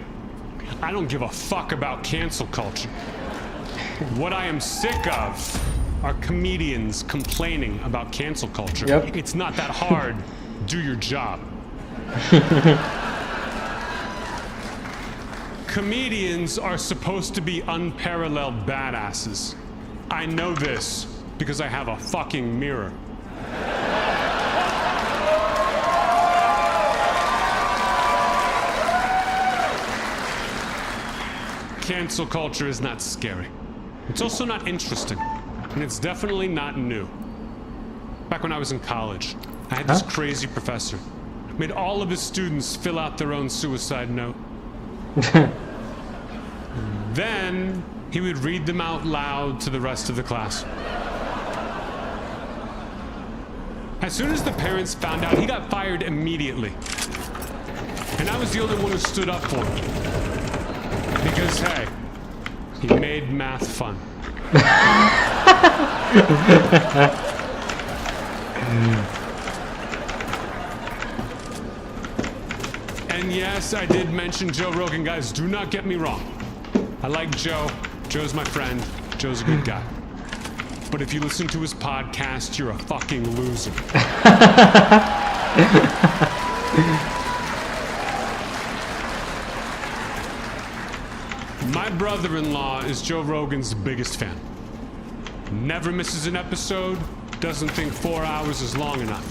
I don't give a fuck about cancel culture. What I am sick of are comedians complaining about cancel culture. Yep. It's not that hard. Do your job. Comedians are supposed to be unparalleled badasses. I know this because I have a fucking mirror. Cancel culture is not scary. It's also not interesting. And it's definitely not new. Back when I was in college, I had this crazy professor. Made all of his students fill out their own suicide note. Then he would read them out loud to the rest of the class. As soon as the parents found out, he got fired immediately. And I was the only one who stood up for him. Because, hey, he made math fun. And yes, I did mention Joe Rogan, guys. Do not get me wrong. I like Joe. Joe's my friend. Joe's a good guy. But if you listen to his podcast, you're a fucking loser. My brother-in-law is Joe Rogan's biggest fan. Never misses an episode, doesn't think 4 hours is long enough.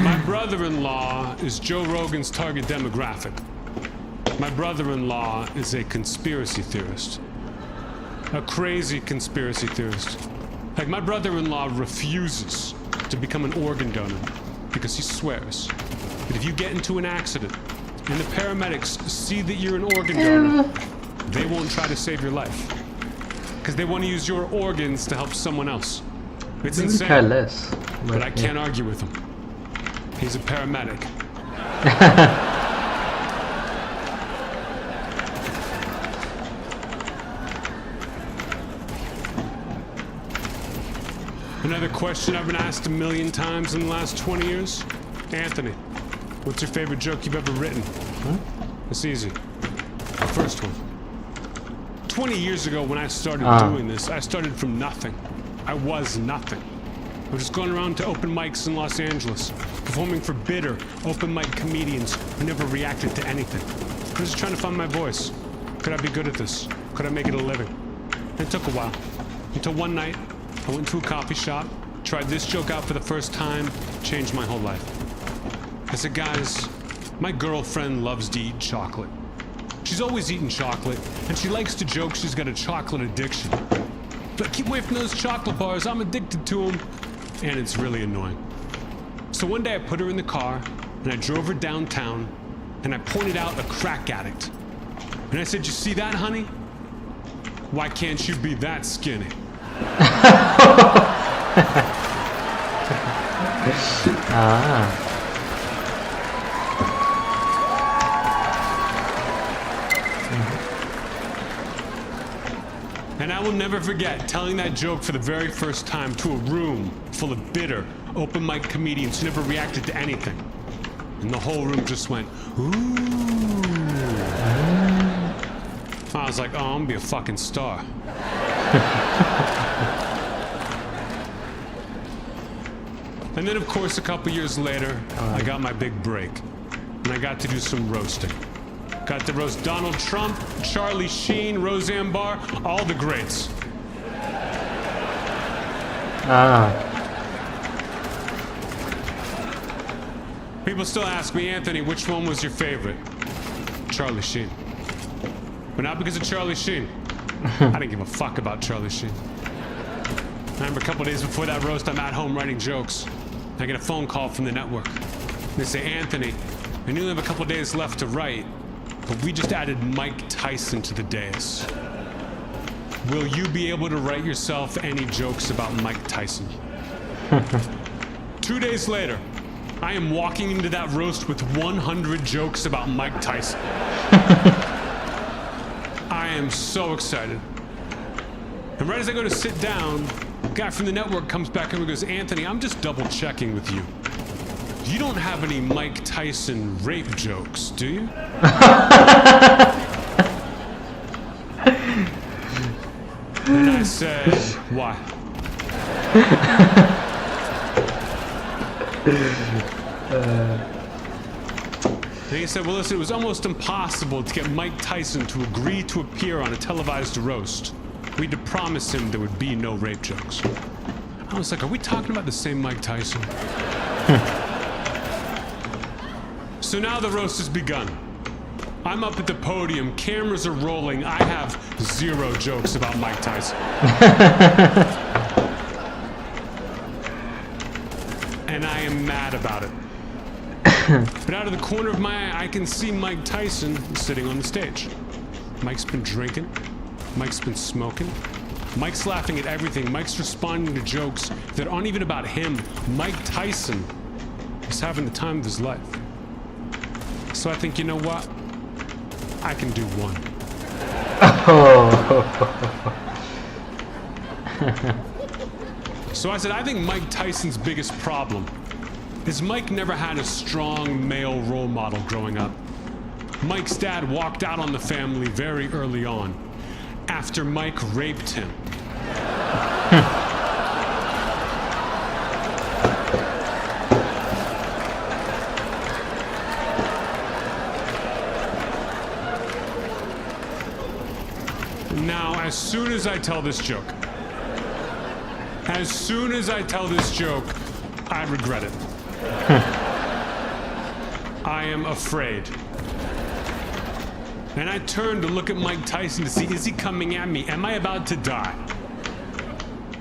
My brother-in-law is Joe Rogan's target demographic. My brother-in-law is a conspiracy theorist. A crazy conspiracy theorist. Like, my brother-in-law refuses to become an organ donor because he swears that if you get into an accident and the paramedics see that you're an organ donor, they won't try to save your life. Because they want to use your organs to help someone else. It's insane. Careless. But I can't argue with him. He's a paramedic. Another question I've been asked a million times in the last 20 years. Anthony, what's your favorite joke you've ever written? It's easy. First one. 20 years ago when I started doing this, I started from nothing. I was nothing. I was just going around to open mics in Los Angeles, performing for bitter, open mic comedians who never reacted to anything. I was just trying to find my voice. Could I be good at this? Could I make it a living? And it took a while. Until one night, I went to a coffee shop, tried this joke out for the first time, changed my whole life. I said, guys, my girlfriend loves to eat chocolate. She's always eating chocolate, and she likes to joke she's got a chocolate addiction. But keep away from those chocolate bars, I'm addicted to them. And it's really annoying. So one day I put her in the car, and I drove her downtown, and I pointed out a crack addict. And I said, you see that, honey? Why can't you be that skinny? And I will never forget telling that joke for the very first time to a room full of bitter, open mic comedians who never reacted to anything. And the whole room just went, ooh. I was like, oh, I'm gonna be a fucking star. And then, of course, a couple years later, I got my big break. And I got to do some roasting. Got to roast Donald Trump, Charlie Sheen, Roseanne Barr, all the greats. People still ask me, Anthony, which one was your favorite? Charlie Sheen. But not because of Charlie Sheen. I didn't give a fuck about Charlie Sheen. I remember a couple days before that roast, I'm at home writing jokes. I get a phone call from the network. They say, Anthony, I only have a couple days left to write, but we just added Mike Tyson to the dais. Will you be able to write yourself any jokes about Mike Tyson? 2 days later, I am walking into that roast with 100 jokes about Mike Tyson. I am so excited. And right as I go to sit down, the guy from the network comes back and goes, Anthony, I'm just double checking with you. You don't have any Mike Tyson rape jokes, do you? And I said, why? And he said, well, listen, it was almost impossible to get Mike Tyson to agree to appear on a televised roast. We had to promise him there would be no rape jokes. I was like, are we talking about the same Mike Tyson? So now the roast has begun. I'm up at the podium, cameras are rolling, I have 0 jokes about Mike Tyson. And I am mad about it. But out of the corner of my eye, I can see Mike Tyson sitting on the stage. Mike's been drinking. Mike's been smoking. Mike's laughing at everything. Mike's responding to jokes that aren't even about him. Mike Tyson is having the time of his life. So I think, you know what? I can do one. So I said, I think Mike Tyson's biggest problem is Mike never had a strong male role model growing up. Mike's dad walked out on the family very early on, after Mike raped him. Now, as soon as I tell this joke, I regret it. I am afraid. And I turned to look at Mike Tyson to see, is he coming at me? Am I about to die?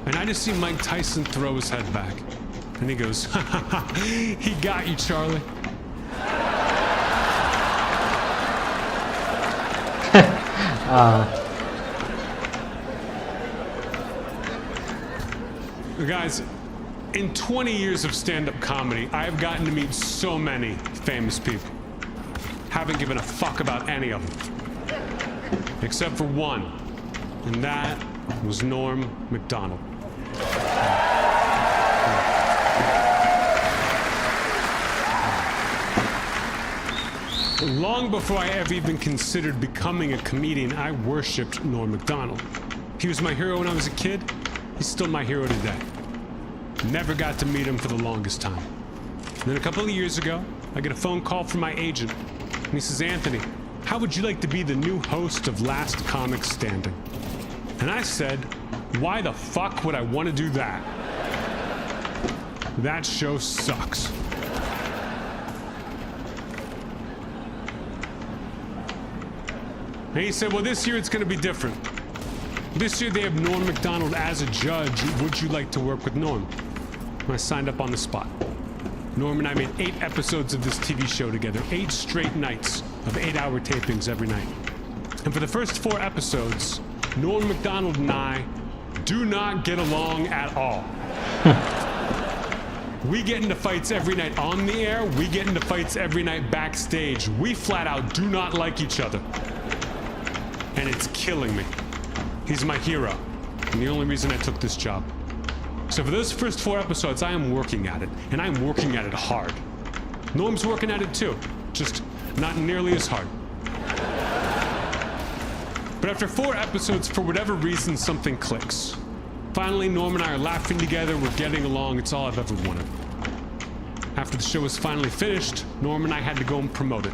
And I just see Mike Tyson throw his head back. And he goes, ha ha ha, he got you, Charlie. Guys, in 20 years of stand-up comedy, I have gotten to meet so many famous people. Haven't given a fuck about any of them. Except for one. And that was Norm Macdonald. Long before I ever even considered becoming a comedian, I worshipped Norm Macdonald. He was my hero when I was a kid. He's still my hero today. Never got to meet him for the longest time. And then a couple of years ago, I get a phone call from my agent. And he says, Anthony, how would you like to be the new host of Last Comic Standing? And I said, why the fuck would I want to do that? That show sucks. And he said, well, this year it's going to be different. This year they have Norm Macdonald as a judge. Would you like to work with Norm? And I signed up on the spot. Norm and I made 8 episodes of this TV show together, 8 straight nights of 8-hour tapings every night. And for the first 4 episodes, Norm Macdonald and I do not get along at all. We get into fights every night on the air. We get into fights every night backstage. We flat out do not like each other. And it's killing me. He's my hero, and the only reason I took this job. So for those first 4 episodes, I am working at it, and I'm working at it hard. Norm's working at it too, just not nearly as hard. But after 4 episodes, for whatever reason, something clicks. Finally, Norm and I are laughing together, we're getting along, it's all I've ever wanted. After the show was finally finished, Norm and I had to go and promote it.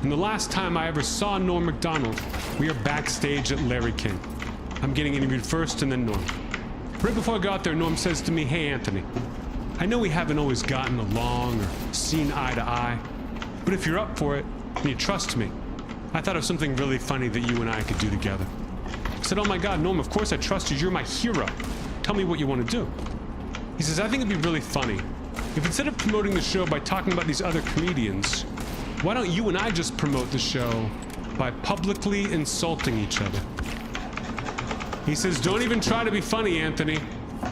And the last time I ever saw Norm Macdonald, we are backstage at Larry King. I'm getting interviewed first and then Norm. Right before I go out there, Norm says to me, hey Anthony, I know we haven't always gotten along or seen eye to eye, but if you're up for it and you trust me, I thought of something really funny that you and I could do together. I said, oh my God, Norm, of course I trust you. You're my hero. Tell me what you want to do. He says, I think it'd be really funny if instead of promoting the show by talking about these other comedians, why don't you and I just promote the show by publicly insulting each other? He says, don't even try to be funny, Anthony.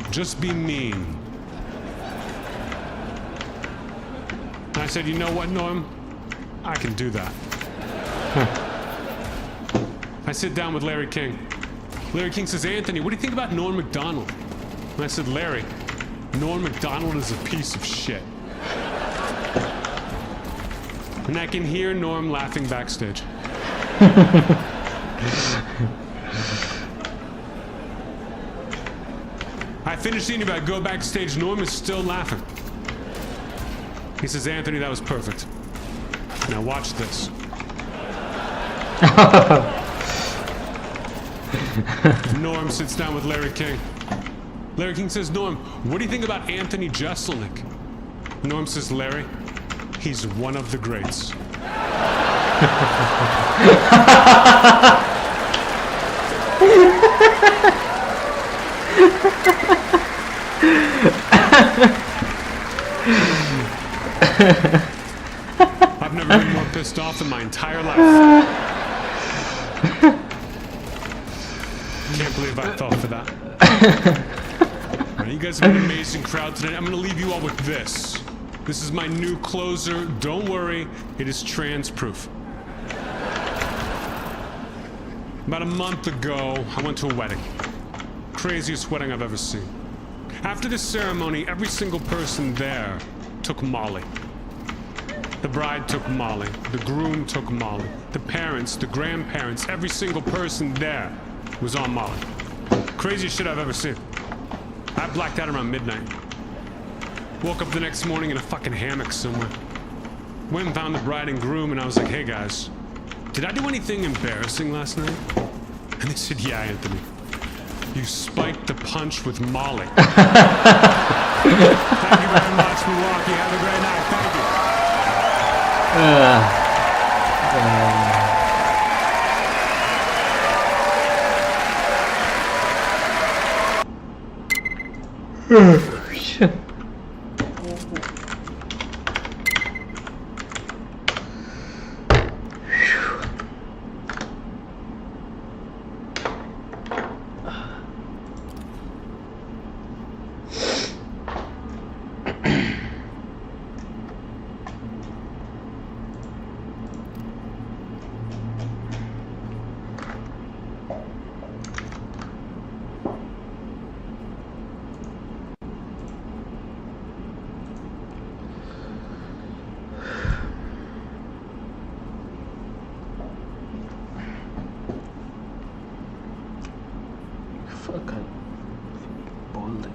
Just be mean. And I said, you know what, Norm? I can do that. I sit down with Larry King. Larry King says, Anthony, what do you think about Norm Macdonald? And I said, Larry, Norm Macdonald is a piece of shit. And I can hear Norm laughing backstage. I finished the interview, I go backstage, Norm is still laughing. He says, Anthony, that was perfect. Now watch this. Norm sits down with Larry King. Larry King says, Norm, what do you think about Anthony Jeselnik? Norm says, Larry, he's one of the greats. I've never been more pissed off in my entire life. Can't believe I fell for that. You guys have been an amazing crowd tonight. I'm gonna leave you all with this. This is my new closer. Don't worry, it is trans-proof. About a month ago, I went to a wedding. Craziest wedding I've ever seen. After the ceremony, every single person there took Molly. The bride took Molly. The groom took Molly. The parents, the grandparents, every single person there was on Molly. Craziest shit I've ever seen. I blacked out around midnight. Woke up the next morning in a fucking hammock somewhere. Went and found the bride and groom, and I was like, hey guys, did I do anything embarrassing last night? And they said, yeah, Anthony. You spiked the punch with Molly. Thank you very much, Milwaukee. Have a great night. Thank you. Shit. Fuck, I'm balding.